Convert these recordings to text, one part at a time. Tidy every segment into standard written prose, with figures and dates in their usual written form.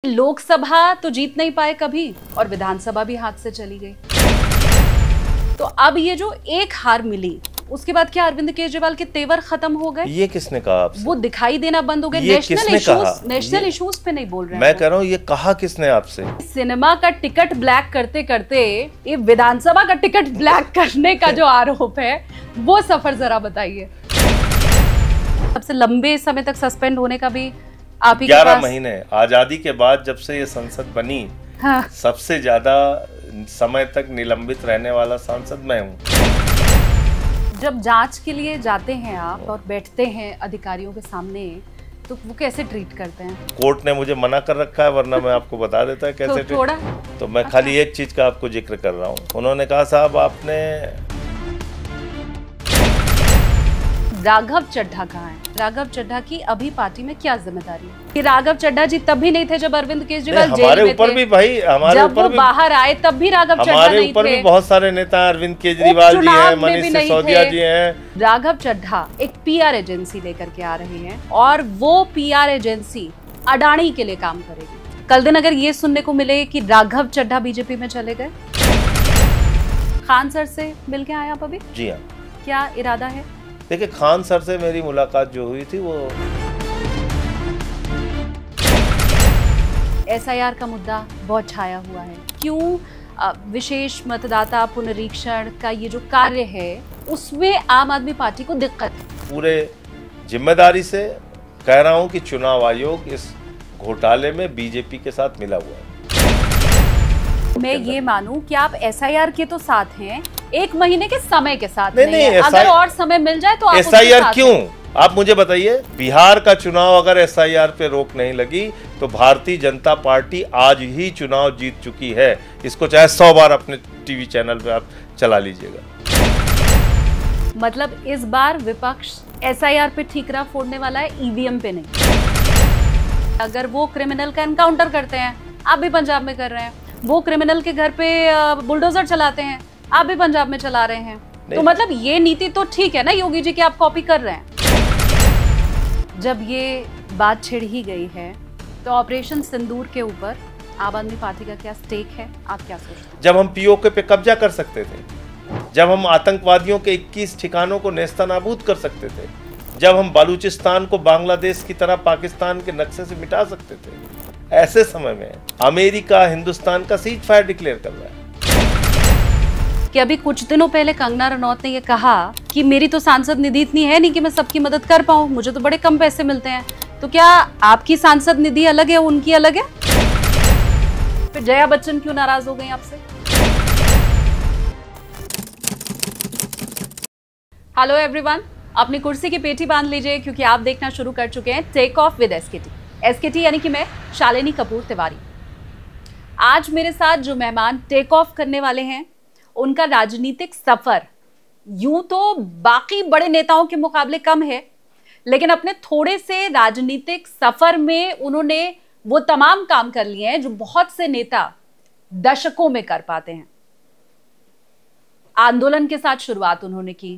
लोकसभा तो जीत नहीं पाए कभी और विधानसभा भी हाथ से चली गई। तो अब ये जो एक हार मिली उसके बाद क्या अरविंद केजरीवाल के तेवर खत्म हो गए? ये किसने कहा आपसे? वो दिखाई देना बंद हो गए। नेशनल इश्यूज पे नहीं बोल रहे मैं कह रहा हूँ, ये कहा किसने आपसे? सिनेमा का टिकट ब्लैक करते करते ये विधानसभा का टिकट ब्लैक करने का जो आरोप है वो सफर जरा बताइए। सबसे लंबे समय तक सस्पेंड होने का भी आप ही 11 महीने आजादी के बाद जब से ये संसद बनी, हाँ। सबसे ज्यादा समय तक निलंबित रहने वाला सांसद मैं हूँ। जब जांच के लिए जाते हैं आप और बैठते हैं अधिकारियों के सामने तो वो कैसे ट्रीट करते हैं? कोर्ट ने मुझे मना कर रखा है, वरना मैं आपको बता देता है कैसे तो मैं खाली एक चीज का आपको जिक्र कर रहा हूँ। उन्होंने कहा साहब आपने राघव चड्ढा कहाँ है? राघव चड्ढा की अभी पार्टी में क्या जिम्मेदारी है? कि राघव चड्ढा जी तब भी नहीं थे जब अरविंद केजरीवाल जेल में थे। भी भाई हमारे जब वो बाहर आए तब भी राघव चड्ढा नहीं थे। हमारे ऊपर भी बहुत सारे नेता, अरविंद केजरीवाल जी हैं, मनीष सिसोदिया जी हैं। राघव चड्ढा एक पीआर एजेंसी लेकर के आ रहे हैं और वो पीआर एजेंसी अडानी के लिए काम करेगी। कल दिन अगर ये सुनने को मिले कि राघव चड्ढा बीजेपी में चले गए। खान सर से मिल के आए आप अभी? जी हाँ। क्या इरादा है? देखिए, खान सर से मेरी मुलाकात जो हुई थी वो एसआईआर का मुद्दा बहुत छाया हुआ है। क्यों विशेष मतदाता पुनरीक्षण का ये जो कार्य है उसमें आम आदमी पार्टी को दिक्कत है? पूरे जिम्मेदारी से कह रहा हूं कि चुनाव आयोग इस घोटाले में बीजेपी के साथ मिला हुआ है। मैं ये मानूं कि आप एसआईआर के तो साथ हैं, 1 महीने के समय के साथ नहीं है। अगर और समय मिल जाए तो आप एसआईआर क्यों? आप मुझे बताइए, बिहार का चुनाव अगर एसआईआर पे रोक नहीं लगी तो भारतीय जनता पार्टी आज ही चुनाव जीत चुकी है। इसको चाहे 100 बार अपने टीवी चैनल पे आप चला लीजिएगा। मतलब इस बार विपक्ष एसआईआर पे ठीकरा फोड़ने वाला है, ईवीएम पे नहीं। अगर वो क्रिमिनल का एनकाउंटर करते हैं, आप भी पंजाब में कर रहे हैं। वो क्रिमिनल के घर पे बुलडोजर चलाते हैं, आप भी पंजाब में चला रहे हैं। तो मतलब ये नीति तो ठीक है ना योगी जी की, आप कॉपी कर रहे हैं। जब ये बात छिड़ ही गई है तो ऑपरेशन सिंदूर के ऊपर आम आदमी पार्टी का क्या स्टेक है, आप क्या सोचते हैं? जब हम पीओके पे कब्जा कर सकते थे, जब हम आतंकवादियों के 21 ठिकानों को नेस्तनाबूद कर सकते थे, जब हम बलूचिस्तान को बांग्लादेश की तरह पाकिस्तान के नक्शे से मिटा सकते थे, ऐसे समय में अमेरिका हिंदुस्तान का सीज फायर डिक्लेयर कर रहा है। कि अभी कुछ दिनों पहले कंगना रनौत ने ये कहा कि मेरी तो सांसद निधि इतनी है नहीं कि मैं सबकी मदद कर पाऊं, मुझे तो बड़े कम पैसे मिलते हैं। तो क्या आपकी सांसद निधि अलग है, उनकी अलग है? फिर जया बच्चन क्यों नाराज हो गई आपसे? हेलो एवरीवन, अपनी कुर्सी की पेटी बांध लीजिए क्योंकि आप देखना शुरू कर चुके हैं टेक ऑफ विद एसकेटी यानी कि मैं शालिनी कपूर तिवारी। आज मेरे साथ जो मेहमान टेक ऑफ करने वाले हैं उनका राजनीतिक सफर यूं तो बाकी बड़े नेताओं के मुकाबले कम है, लेकिन अपने थोड़े से राजनीतिक सफर में उन्होंने वो तमाम काम कर लिए हैं जो बहुत से नेता दशकों में कर पाते हैं। आंदोलन के साथ शुरुआत उन्होंने की,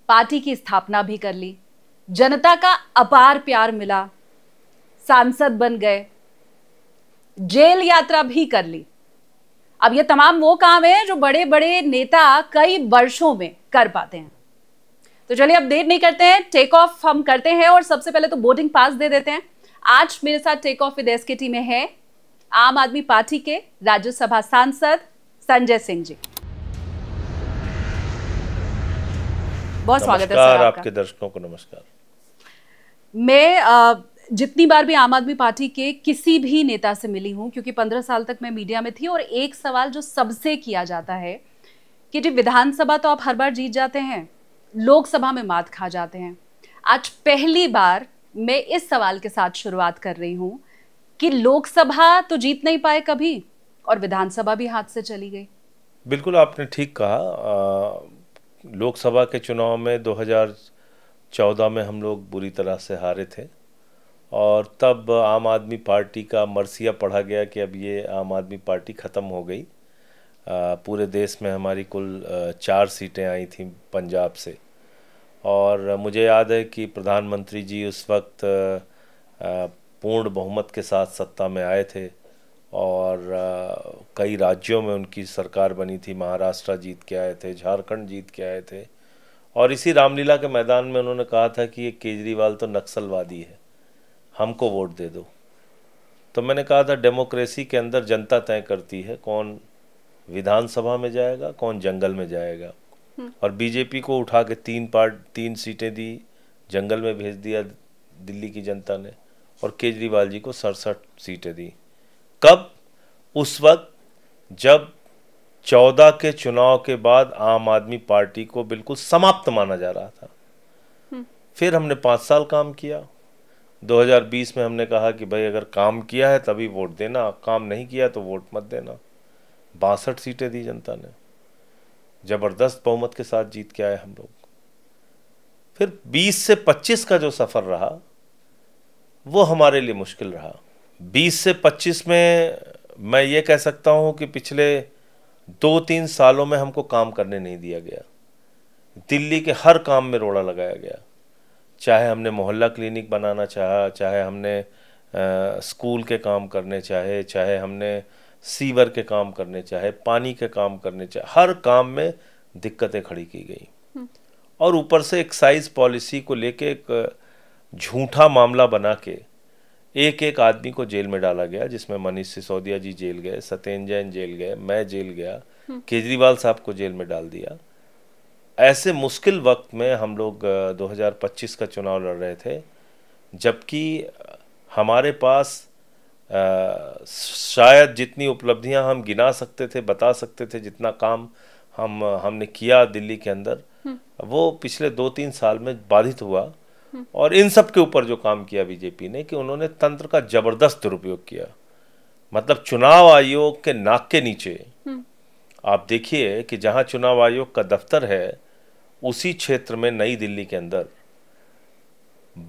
पार्टी की स्थापना भी कर ली, जनता का अपार प्यार मिला, सांसद बन गए, जेल यात्रा भी कर ली। अब ये तमाम वो काम है जो बड़े बड़े नेता कई वर्षों में कर पाते हैं। तो चलिए अब देर नहीं करते हैं, टेक ऑफ हम करते हैं और सबसे पहले तो बोर्डिंग पास दे देते हैं। आज मेरे साथ टेक ऑफ विद एसकेटी में है आम आदमी पार्टी के राज्यसभा सांसद संजय सिंह जी। बहुत स्वागत है सर आपके दर्शकों को नमस्कार। मैं जितनी बार भी आम आदमी पार्टी के किसी भी नेता से मिली हूं, क्योंकि 15 साल तक मैं मीडिया में थी, और एक सवाल जो सबसे किया जाता है कि जी विधानसभा तो आप हर बार जीत जाते हैं, लोकसभा में मात खा जाते हैं। आज पहली बार मैं इस सवाल के साथ शुरुआत कर रही हूं कि लोकसभा तो जीत नहीं पाए कभी और विधानसभा भी हाथ से चली गई। बिल्कुल आपने ठीक कहा। लोकसभा के चुनाव में 2014 में हम लोग बुरी तरह से हारे थे और तब आम आदमी पार्टी का मरसिया पढ़ा गया कि अब ये आम आदमी पार्टी ख़त्म हो गई। पूरे देश में हमारी कुल 4 सीटें आई थीं पंजाब से, और मुझे याद है कि प्रधानमंत्री जी उस वक्त पूर्ण बहुमत के साथ सत्ता में आए थे और कई राज्यों में उनकी सरकार बनी थी। महाराष्ट्र जीत के आए थे, झारखंड जीत के आए थे, और इसी रामलीला के मैदान में उन्होंने कहा था कि ये केजरीवाल तो नक्सलवादी है, हमको वोट दे दो। तो मैंने कहा था डेमोक्रेसी के अंदर जनता तय करती है कौन विधानसभा में जाएगा, कौन जंगल में जाएगा। और बीजेपी को उठा के 3 सीटें दी, जंगल में भेज दिया दिल्ली की जनता ने, और केजरीवाल जी को 67 सीटें दी। कब? उस वक्त जब 14 के चुनाव के बाद आम आदमी पार्टी को बिल्कुल समाप्त माना जा रहा था। फिर हमने 5 साल काम किया। 2020 में हमने कहा कि भाई अगर काम किया है तभी वोट देना, काम नहीं किया तो वोट मत देना। 62 सीटें दी जनता ने, जबरदस्त बहुमत के साथ जीत के आए हम लोग। फिर 20 से 25 का जो सफर रहा वो हमारे लिए मुश्किल रहा। 20 से 25 में मैं ये कह सकता हूँ कि पिछले 2-3 सालों में हमको काम करने नहीं दिया गया। दिल्ली के हर काम में रोड़ा लगाया गया, चाहे हमने मोहल्ला क्लिनिक बनाना चाहा, चाहे हमने स्कूल के काम करने चाहे, चाहे हमने सीवर के काम करने चाहे, पानी के काम करने चाहे, हर काम में दिक्कतें खड़ी की गई। और ऊपर से एक्साइज पॉलिसी को लेके एक झूठा मामला बना के एक आदमी को जेल में डाला गया, जिसमें मनीष सिसोदिया जी जेल गए, सत्येंद्र जैन जेल गए, मैं जेल गया, केजरीवाल साहब को जेल में डाल दिया। ऐसे मुश्किल वक्त में हम लोग 2025 का चुनाव लड़ रहे थे, जबकि हमारे पास शायद जितनी उपलब्धियां हम गिना सकते थे, बता सकते थे, जितना काम हमने किया दिल्ली के अंदर, वो पिछले 2-3 साल में बाधित हुआ। और इन सब के ऊपर जो काम किया बीजेपी ने कि उन्होंने तंत्र का जबरदस्त दुरुपयोग किया। मतलब चुनाव आयोग के नाक के नीचे आप देखिए कि जहां चुनाव आयोग का दफ्तर है, उसी क्षेत्र में नई दिल्ली के अंदर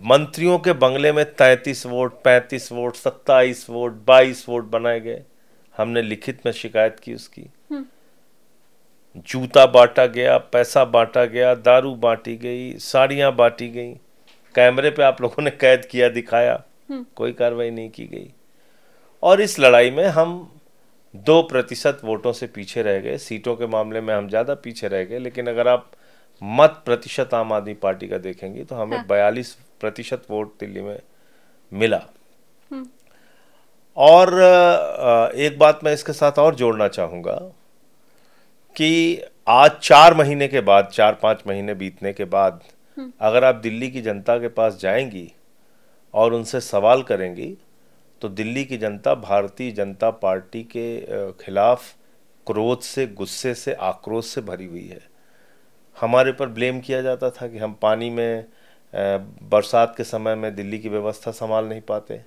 मंत्रियों के बंगले में 33 वोट, 35 वोट, 27 वोट, 22 वोट बनाए गए। हमने लिखित में शिकायत की उसकी। जूता बांटा गया, पैसा बांटा गया, दारू बांटी गई, साड़ियां बांटी गई। कैमरे पे आप लोगों ने कैद किया, दिखाया, कोई कार्रवाई नहीं की गई। और इस लड़ाई में हम 2% वोटों से पीछे रह गए। सीटों के मामले में हम ज़्यादा पीछे रह गए, लेकिन अगर आप मत प्रतिशत आम आदमी पार्टी का देखेंगे तो हमें 42% वोट दिल्ली में मिला। और एक बात मैं इसके साथ और जोड़ना चाहूँगा कि आज 4 महीने के बाद, 4-5 महीने बीतने के बाद, अगर आप दिल्ली की जनता के पास जाएंगी और उनसे सवाल करेंगी तो दिल्ली की जनता भारतीय जनता पार्टी के खिलाफ क्रोध से, गुस्से से, आक्रोश से भरी हुई है। हमारे पर ब्लेम किया जाता था कि हम पानी में बरसात के समय में दिल्ली की व्यवस्था संभाल नहीं पाते।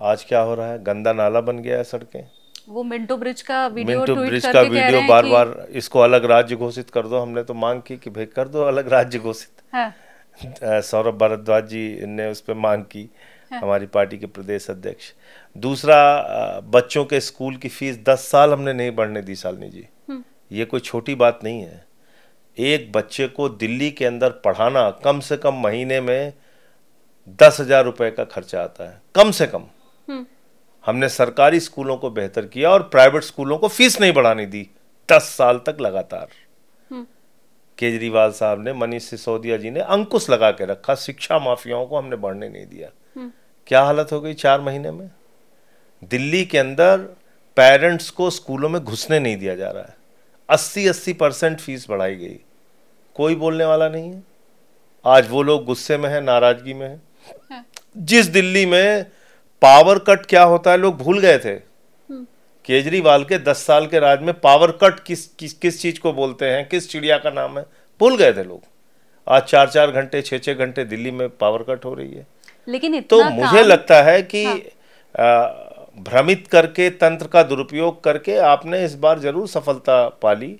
आज क्या हो रहा है? गंदा नाला बन गया है सड़कें। वो मिंटो ब्रिज का वीडियो बार बार इसको अलग राज्य घोषित कर दो। हमने तो मांग की कि भाई कर दो अलग राज्य घोषित। हाँ। सौरभ भारद्वाज जी ने उस पर मांग की। हाँ। हमारी पार्टी के प्रदेश अध्यक्ष। दूसरा, बच्चों के स्कूल की फीस 10 साल हमने नहीं बढ़ने दी शालिनी जी। ये कोई छोटी बात नहीं है। एक बच्चे को दिल्ली के अंदर पढ़ाना कम से कम महीने में 10,000 रुपए का खर्चा आता है, कम से कम। हमने सरकारी स्कूलों को बेहतर किया और प्राइवेट स्कूलों को फीस नहीं बढ़ाने दी 10 साल तक लगातार। केजरीवाल साहब ने, मनीष सिसोदिया जी ने अंकुश लगा के रखा। शिक्षा माफियाओं को हमने बढ़ने नहीं दिया। क्या हालत हो गई 4 महीने में? दिल्ली के अंदर पेरेंट्स को स्कूलों में घुसने नहीं दिया जा रहा है। 80% फीस बढ़ाई गई, कोई बोलने वाला नहीं है। आज वो लोग गुस्से में है, नाराजगी में है। जिस दिल्ली में पावर कट क्या होता है लोग भूल गए थे। केजरीवाल के 10 साल के राज में पावर कट किस चीज को बोलते हैं, किस चिड़िया का नाम है, भूल गए थे लोग। आज 4-4 घंटे, 6-6 घंटे दिल्ली में पावर कट हो रही है। लेकिन तो मुझे लगता है कि भ्रमित करके, तंत्र का दुरुपयोग करके आपने इस बार जरूर सफलता पाली,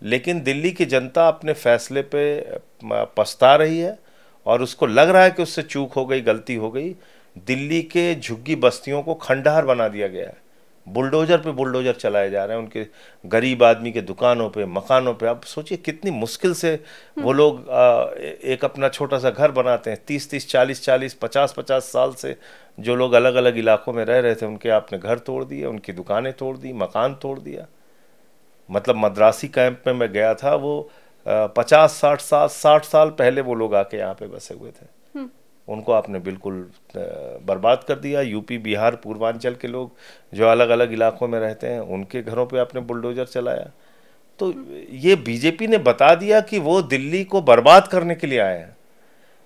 लेकिन दिल्ली की जनता अपने फैसले पे पछता रही है और उसको लग रहा है कि उससे चूक हो गई, गलती हो गई। दिल्ली के झुग्गी बस्तियों को खंडहर बना दिया गया है। बुलडोजर पे बुलडोजर चलाए जा रहे हैं उनके गरीब आदमी के दुकानों पे, मकानों पे। आप सोचिए कितनी मुश्किल से वो लोग एक अपना छोटा सा घर बनाते हैं। 30-30, 40-40, 50-50 साल से जो लोग अलग अलग इलाकों में रह रहे थे उनके आपने घर तोड़ दिए, उनकी दुकानें तोड़ दी, मकान तोड़ दिया। मतलब मद्रासी कैंप में मैं गया था, वो 50-60 साल पहले वो लोग आके यहाँ पे बसे हुए थे, उनको आपने बिल्कुल बर्बाद कर दिया। यूपी, बिहार, पूर्वांचल के लोग जो अलग अलग इलाकों में रहते हैं उनके घरों पे आपने बुलडोजर चलाया। तो ये बीजेपी ने बता दिया कि वो दिल्ली को बर्बाद करने के लिए आए हैं,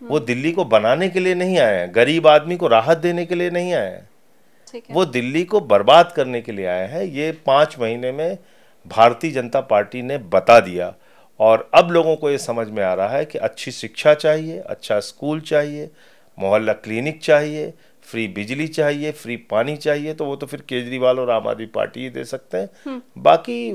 वो दिल्ली को बनाने के लिए नहीं आए हैं, गरीब आदमी को राहत देने के लिए नहीं आए हैं, वो दिल्ली को बर्बाद करने के लिए आए हैं। ये 5 महीने में भारतीय जनता पार्टी ने बता दिया। और अब लोगों को ये समझ में आ रहा है कि अच्छी शिक्षा चाहिए, अच्छा स्कूल चाहिए, मोहल्ला क्लिनिक चाहिए, फ्री बिजली चाहिए, फ्री पानी चाहिए, तो वो तो फिर केजरीवाल और आम आदमी पार्टी ही दे सकते हैं। बाकी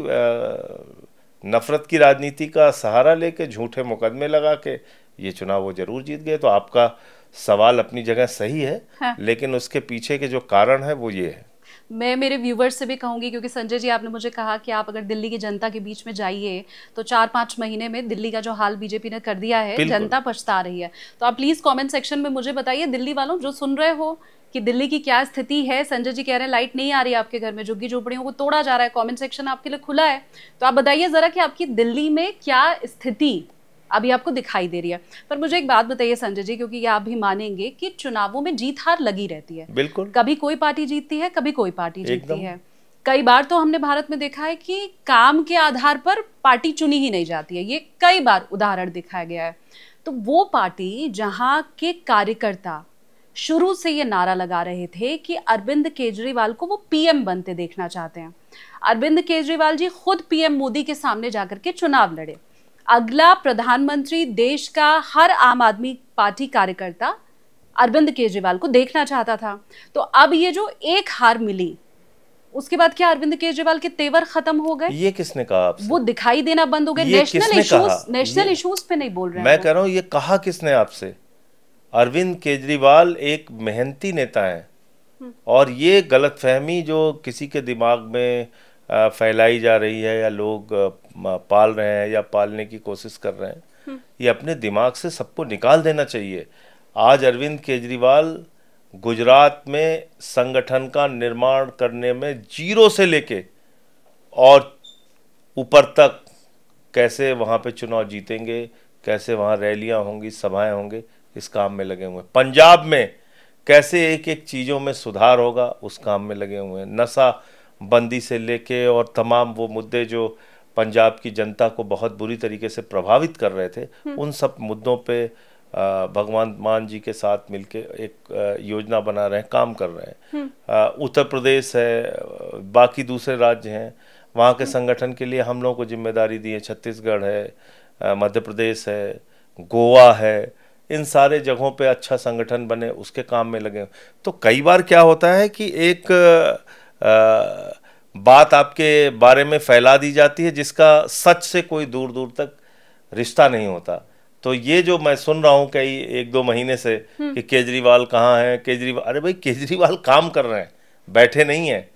नफरत की राजनीति का सहारा लेके झूठे मुकदमे लगा के ये चुनाव वो जरूर जीत गए। तो आपका सवाल अपनी जगह सही है, हाँ। लेकिन उसके पीछे के जो कारण है वो ये है। मैं मेरे व्यूवर्स से भी कहूंगी, क्योंकि संजय जी आपने मुझे कहा कि आप अगर दिल्ली की जनता के बीच में जाइए तो 4-5 महीने में दिल्ली का जो हाल बीजेपी ने कर दिया है, जनता पछता रही है। तो आप प्लीज कमेंट सेक्शन में मुझे बताइए, दिल्ली वालों जो सुन रहे हो, कि दिल्ली की क्या स्थिति है। संजय जी कह रहे हैं लाइट नहीं आ रही है आपके घर में, झुग्गी झोपड़ियों को तोड़ा जा रहा है। कमेंट सेक्शन आपके लिए खुला है, तो आप बताइए जरा कि आपकी दिल्ली में क्या स्थिति अभी आपको दिखाई दे रही है। पर मुझे एक बात बताइए संजय जी, क्योंकि ये आप भी मानेंगे कि चुनावों में जीत हार लगी रहती है। बिल्कुल, कभी कोई पार्टी जीतती है, कभी कोई पार्टी जीतती है। कई बार तो हमने भारत में देखा है कि काम के आधार पर पार्टी चुनी ही नहीं जाती है, ये कई बार उदाहरण दिखाया गया है। तो वो पार्टी जहां के कार्यकर्ता शुरू से ये नारा लगा रहे थे कि अरविंद केजरीवाल को वो पीएम बनते देखना चाहते हैं, अरविंद केजरीवाल जी खुद पीएम मोदी के सामने जाकर के चुनाव लड़े, अगला प्रधानमंत्री देश का हर आम आदमी पार्टी कार्यकर्ता अरविंद केजरीवाल को देखना चाहता था। तो अब ये जो एक हार मिली, उसके बाद क्या अरविंद केजरीवाल के तेवर खत्म हो गए? ये किसने कहा आपसे? वो दिखाई देना बंद हो गए। नेशनल इश्यूज पे नहीं बोल रहे हैं। मैं कह रहा हूं, ये कहा किसने आपसे? अरविंद केजरीवाल एक मेहनती नेता है और ये गलतफहमी जो किसी के दिमाग में फैलाई जा रही है या लोग पाल रहे हैं या पालने की कोशिश कर रहे हैं, ये अपने दिमाग से सबको निकाल देना चाहिए। आज अरविंद केजरीवाल गुजरात में संगठन का निर्माण करने में जीरो से लेके और ऊपर तक कैसे वहाँ पे चुनाव जीतेंगे, कैसे वहाँ रैलियाँ होंगी, सभाएं होंगी, इस काम में लगे हुए हैं। पंजाब में कैसे एक एक चीज़ों में सुधार होगा, उस काम में लगे हुए हैं। नशा बंदी से लेके और तमाम वो मुद्दे जो पंजाब की जनता को बहुत बुरी तरीके से प्रभावित कर रहे थे, उन सब मुद्दों पे भगवान मान जी के साथ मिलके एक योजना बना रहे हैं, काम कर रहे हैं। उत्तर प्रदेश है, बाकी दूसरे राज्य हैं, वहाँ के संगठन के लिए हम लोगों को जिम्मेदारी दी है। छत्तीसगढ़ है, मध्य प्रदेश है, गोवा है, इन सारे जगहों पे अच्छा संगठन बने, उसके काम में लगे। तो कई बार क्या होता है कि एक बात आपके बारे में फैला दी जाती है जिसका सच से कोई दूर दूर तक रिश्ता नहीं होता। तो ये जो मैं सुन रहा हूँ कई 1-2 महीने से कि केजरीवाल कहाँ है, केजरीवाल, अरे भाई केजरीवाल काम कर रहे हैं, बैठे नहीं हैं।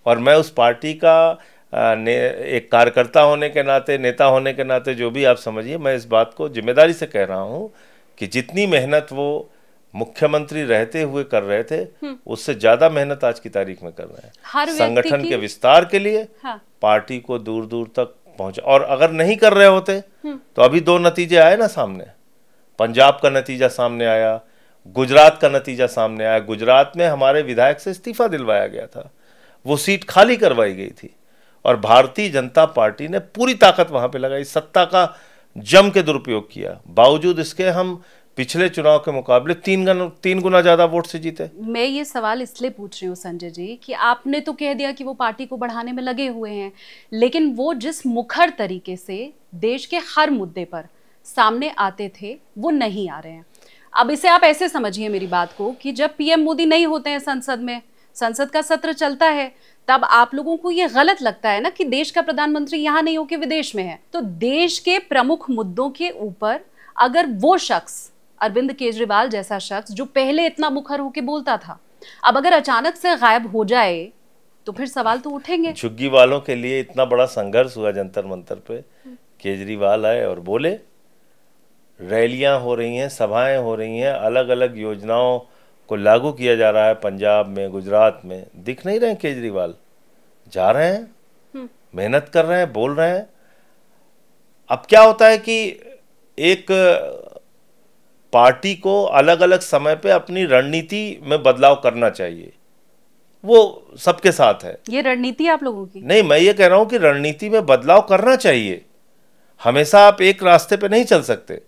और मैं उस पार्टी का एक कार्यकर्ता होने के नाते, नेता होने के नाते, जो भी आप समझिए, मैं इस बात को जिम्मेदारी से कह रहा हूँ कि जितनी मेहनत वो मुख्यमंत्री रहते हुए कर रहे थे, उससे ज्यादा मेहनत आज की तारीख में कर रहे हैं संगठन के विस्तार के लिए। हाँ। पार्टी को दूर दूर तक पहुंचा। और अगर नहीं कर रहे होते तो अभी 2 नतीजे आए ना सामने। पंजाब का नतीजा सामने आया, गुजरात का नतीजा सामने आया। गुजरात में हमारे विधायक से इस्तीफा दिलवाया गया था, वो सीट खाली करवाई गई थी और भारतीय जनता पार्टी ने पूरी ताकत वहां पे लगाई, सत्ता का जम के दुरुपयोग किया। बावजूद इसके हम पिछले चुनाव के मुकाबले 3 गुना ज्यादा वोट से जीते। मैं ये सवाल इसलिए पूछ रही हूँ संजय जी कि आपने तो कह दिया कि वो पार्टी को बढ़ाने में लगे हुए हैं, लेकिन वो जिस मुखर तरीके से देश के हर मुद्दे पर सामने आते थे वो नहीं आ रहे हैं। अब इसे आप ऐसे समझिए मेरी बात को कि जब पीएम मोदी नहीं होते हैं संसद में, संसद का सत्र चलता है, तब आप लोगों को ये गलत लगता है ना कि देश का प्रधानमंत्री यहाँ नहीं होकर विदेश में है। तो देश के प्रमुख मुद्दों के ऊपर अगर वो शख्स, अरविंद केजरीवाल जैसा शख्स जो पहले इतना मुखर होकर बोलता था, अब अगर अचानक से गायब हो जाए तो फिर सवाल तो उठेंगे। झुग्गी वालों के लिए इतना बड़ा संघर्ष हुआ जंतर मंतर पे, केजरीवाल आए और बोले, रैलियां हो रही हैं, सभाएं हो रही हैं, अलग अलग योजनाओं को लागू किया जा रहा है पंजाब में, गुजरात में, दिख नहीं रहे केजरीवाल? जा रहे हैं, मेहनत कर रहे हैं, बोल रहे हैं। अब क्या होता है कि एक पार्टी को अलग अलग समय पे अपनी रणनीति में बदलाव करना चाहिए, वो सबके साथ है। ये रणनीति आप लोगों की नहीं, मैं ये कह रहा हूं कि रणनीति में बदलाव करना चाहिए, हमेशा आप एक रास्ते पे नहीं चल सकते।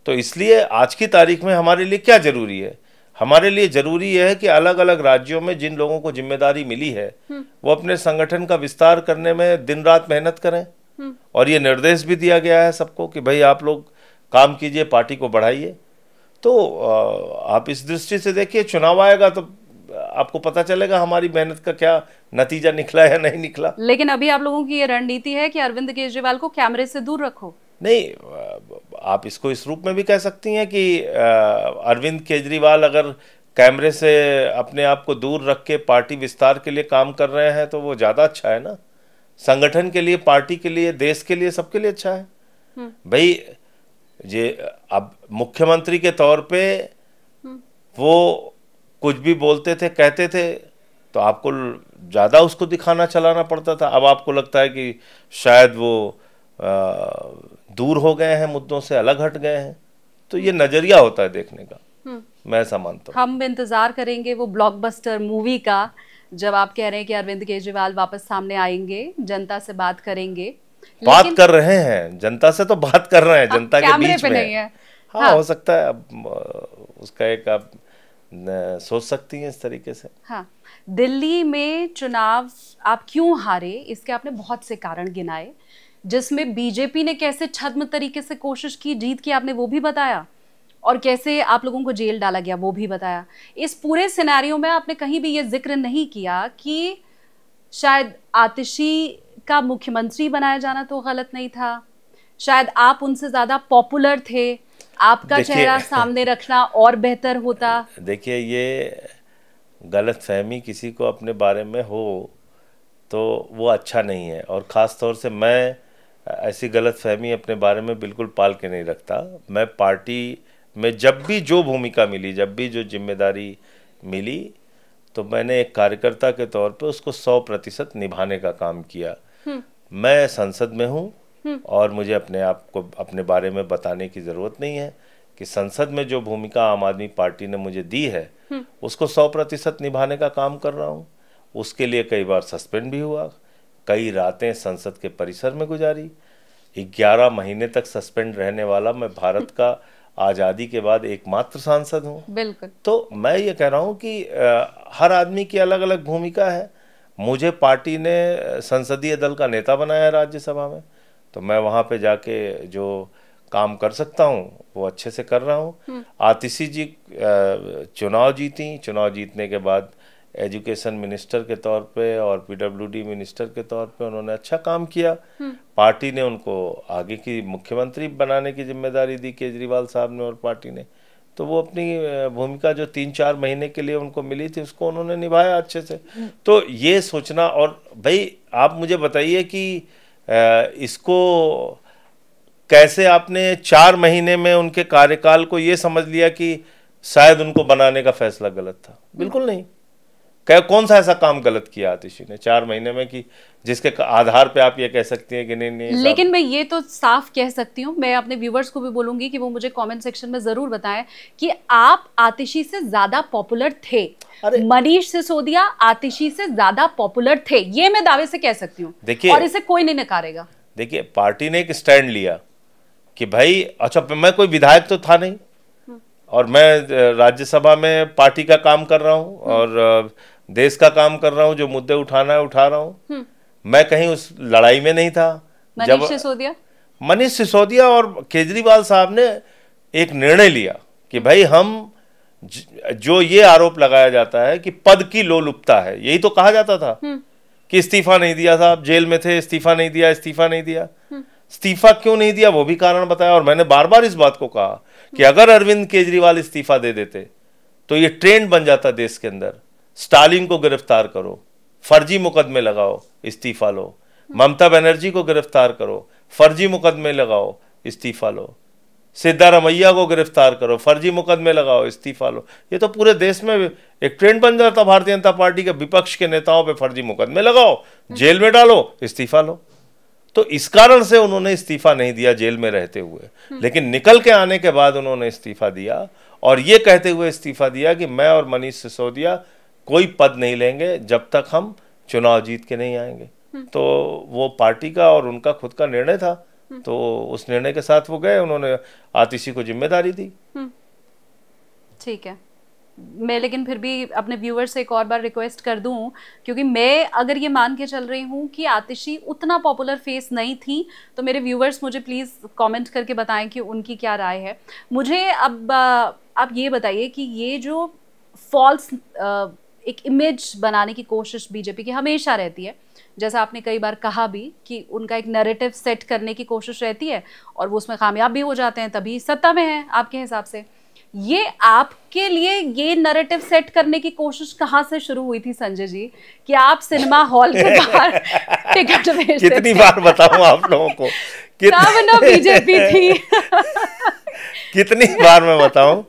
तो इसलिए आज की तारीख में हमारे लिए क्या जरूरी है? हमारे लिए जरूरी है कि अलग अलग राज्यों में जिन लोगों को जिम्मेदारी मिली है वो अपने संगठन का विस्तार करने में दिन रात मेहनत करें। और ये निर्देश भी दिया गया है सबको कि भाई आप लोग काम कीजिए, पार्टी को बढ़ाइए। तो आप इस दृष्टि से देखिए, चुनाव आएगा तो आपको पता चलेगा हमारी मेहनत का क्या नतीजा निकला या नहीं निकला। लेकिन अभी आप लोगों की ये रणनीति है कि अरविंद केजरीवाल को कैमरे से दूर रखो। नहीं, आप इसको इस रूप में भी कह सकती हैं कि अरविंद केजरीवाल अगर कैमरे से अपने आप को दूर रख के पार्टी विस्तार के लिए काम कर रहे हैं तो वो ज़्यादा अच्छा है ना, संगठन के लिए, पार्टी के लिए, देश के लिए, सबके लिए अच्छा है। भाई ये अब मुख्यमंत्री के तौर पे वो कुछ भी बोलते थे, कहते थे, तो आपको ज़्यादा उसको दिखाना चलाना पड़ता था। अब आपको लगता है कि शायद वो दूर हो गए हैं मुद्दों से, अलग हट गए हैं। तो ये नज़रिया होता है देखने का, मैं ऐसा मानता हूँ। हम इंतज़ार करेंगे वो ब्लॉकबस्टर मूवी का, जब आप कह रहे हैं कि अरविंद केजरीवाल वापस सामने आएंगे, जनता से बात करेंगे। बात कर रहे हैं, जनता से तो बात कर रहे हैं, जनता के बीच में नहीं है। हाँ, हो सकता है। अब उसका एक आप सोच सकती हैं इस तरीके से। हाँ, दिल्ली में चुनाव आप क्यों हारे, इसके आपने बहुत से कारण गिनाए, जिसमें बीजेपी ने कैसे छद्म तरीके से कोशिश की जीत की, आपने वो भी बताया, और कैसे आप लोगों को जेल डाला गया वो भी बताया। इस पूरे सिनेरियो में आपने कहीं भी ये जिक्र नहीं किया कि शायद आतिशी का मुख्यमंत्री बनाया जाना तो गलत नहीं था, शायद आप उनसे ज़्यादा पॉपुलर थे, आपका चेहरा सामने रखना और बेहतर होता। देखिए, ये गलत फहमी किसी को अपने बारे में हो तो वो अच्छा नहीं है, और ख़ास तौर से मैं ऐसी गलत फहमी अपने बारे में बिल्कुल पाल के नहीं रखता। मैं पार्टी में जब भी जो भूमिका मिली, जब भी जो जिम्मेदारी मिली, तो मैंने एक कार्यकर्ता के तौर पे उसको 100% निभाने का काम किया। मैं संसद में हूँ और मुझे अपने आप को अपने बारे में बताने की ज़रूरत नहीं है कि संसद में जो भूमिका आम आदमी पार्टी ने मुझे दी है उसको 100% निभाने का काम कर रहा हूँ। उसके लिए कई बार सस्पेंड भी हुआ, कई रातें संसद के परिसर में गुजारी। 11 महीने तक सस्पेंड रहने वाला मैं भारत का आज़ादी के बाद एकमात्र सांसद हूँ। बिल्कुल। तो मैं ये कह रहा हूँ कि हर आदमी की अलग अलग भूमिका है। मुझे पार्टी ने संसदीय दल का नेता बनाया राज्यसभा में, तो मैं वहाँ पे जाके जो काम कर सकता हूँ वो अच्छे से कर रहा हूँ। आतिशी जी चुनाव जीती, चुनाव जीतने के बाद एजुकेशन मिनिस्टर के तौर पे और पीडब्ल्यूडी मिनिस्टर के तौर पे उन्होंने अच्छा काम किया। पार्टी ने उनको आगे की मुख्यमंत्री बनाने की जिम्मेदारी दी, केजरीवाल साहब ने और पार्टी ने, तो वो अपनी भूमिका जो 3-4 महीने के लिए उनको मिली थी उसको उन्होंने निभाया अच्छे से। तो ये सोचना, और भाई आप मुझे बताइए कि इसको कैसे आपने 4 महीने में उनके कार्यकाल को ये समझ लिया कि शायद उनको बनाने का फैसला गलत था? बिल्कुल नहीं। कौन सा ऐसा काम गलत किया आतिशी ने 4 महीने में कि जिसके आधार पे आप ये कह सकती हैं कि नहीं। लेकिन मैं ये तो साफ कह सकती हूँ, मैं अपने व्यूवर्स को भी बोलूंगी कि वो मुझे कमेंट सेक्शन में जरूर बताएं कि आप आतिशी से ज्यादा पॉपुलर थे। मनीष सिसोदिया आतिशी से ज्यादा पॉपुलर थे, ये मैं दावे से कह सकती हूँ, और इसे कोई नहीं नकारेगा। देखिए, पार्टी ने एक स्टैंड लिया कि भाई अच्छा, मैं कोई विधायक तो था नहीं और मैं राज्यसभा में पार्टी का काम कर रहा हूँ और देश का काम कर रहा हूँ, जो मुद्दे उठाना है उठा रहा हूँ। मैं कहीं उस लड़ाई में नहीं था। मनीष सिसोदिया और केजरीवाल साहब ने एक निर्णय लिया कि भाई हम जो ये आरोप लगाया जाता है कि पद की लोलुपता है, यही तो कहा जाता था कि इस्तीफा नहीं दिया साहब, जेल में थे, इस्तीफा नहीं दिया, इस्तीफा नहीं दिया। इस्तीफा क्यों नहीं दिया वो भी कारण बताया, और मैंने बार बार इस बात को कहा कि अगर अरविंद केजरीवाल इस्तीफा दे देते तो ये ट्रेंड बन जाता देश के अंदर, स्टालिन को गिरफ्तार करो, फर्जी मुकदमे लगाओ, इस्तीफा लो, ममता बनर्जी को गिरफ्तार करो, फर्जी मुकदमे लगाओ, इस्तीफा लो। सिद्धारमैया को गिरफ्तार करो, फर्जी मुकदमे लगाओ, इस्तीफा लो। ये तो पूरे देश में एक ट्रेंड बन जाता भारतीय जनता पार्टी के विपक्ष के नेताओं पे, फर्जी मुकदमे लगाओ, जेल में डालो, इस्तीफा लो। तो इस कारण से उन्होंने इस्तीफा नहीं दिया जेल में रहते हुए, लेकिन निकल के आने के बाद उन्होंने इस्तीफा दिया, और ये कहते हुए इस्तीफा दिया कि मैं और मनीष सिसोदिया कोई पद नहीं लेंगे जब तक हम चुनाव जीत के नहीं आएंगे। तो वो पार्टी का और उनका खुद का निर्णय था, तो उस निर्णय के साथ वो गए, उन्होंने आतिशी को जिम्मेदारी दी। ठीक है, मैं लेकिन फिर भी अपने व्यूअर्स से एक और बार रिक्वेस्ट कर दूं, क्योंकि मैं अगर ये मान के चल रही हूँ कि आतिशी उतना पॉपुलर फेस नहीं थी, तो मेरे व्यूअर्स मुझे प्लीज़ कमेंट करके बताएं कि उनकी क्या राय है। मुझे अब आप ये बताइए कि ये जो फॉल्स एक इमेज बनाने की कोशिश बीजेपी की हमेशा रहती है, जैसा आपने कई बार कहा भी कि उनका एक नैरेटिव सेट करने की कोशिश रहती है और वो उसमें कामयाब भी हो जाते हैं, तभी सत्ता में है आपके हिसाब से। ये आपके लिए ये नैरेटिव सेट करने की कोशिश कहाँ से शुरू हुई थी संजय जी, कि आप सिनेमा हॉल के बाहर टिकट बेचते थे? कितनी बार बताऊं आप लोगों को, बीजेपी थी। कितनी बार मैं बताऊं,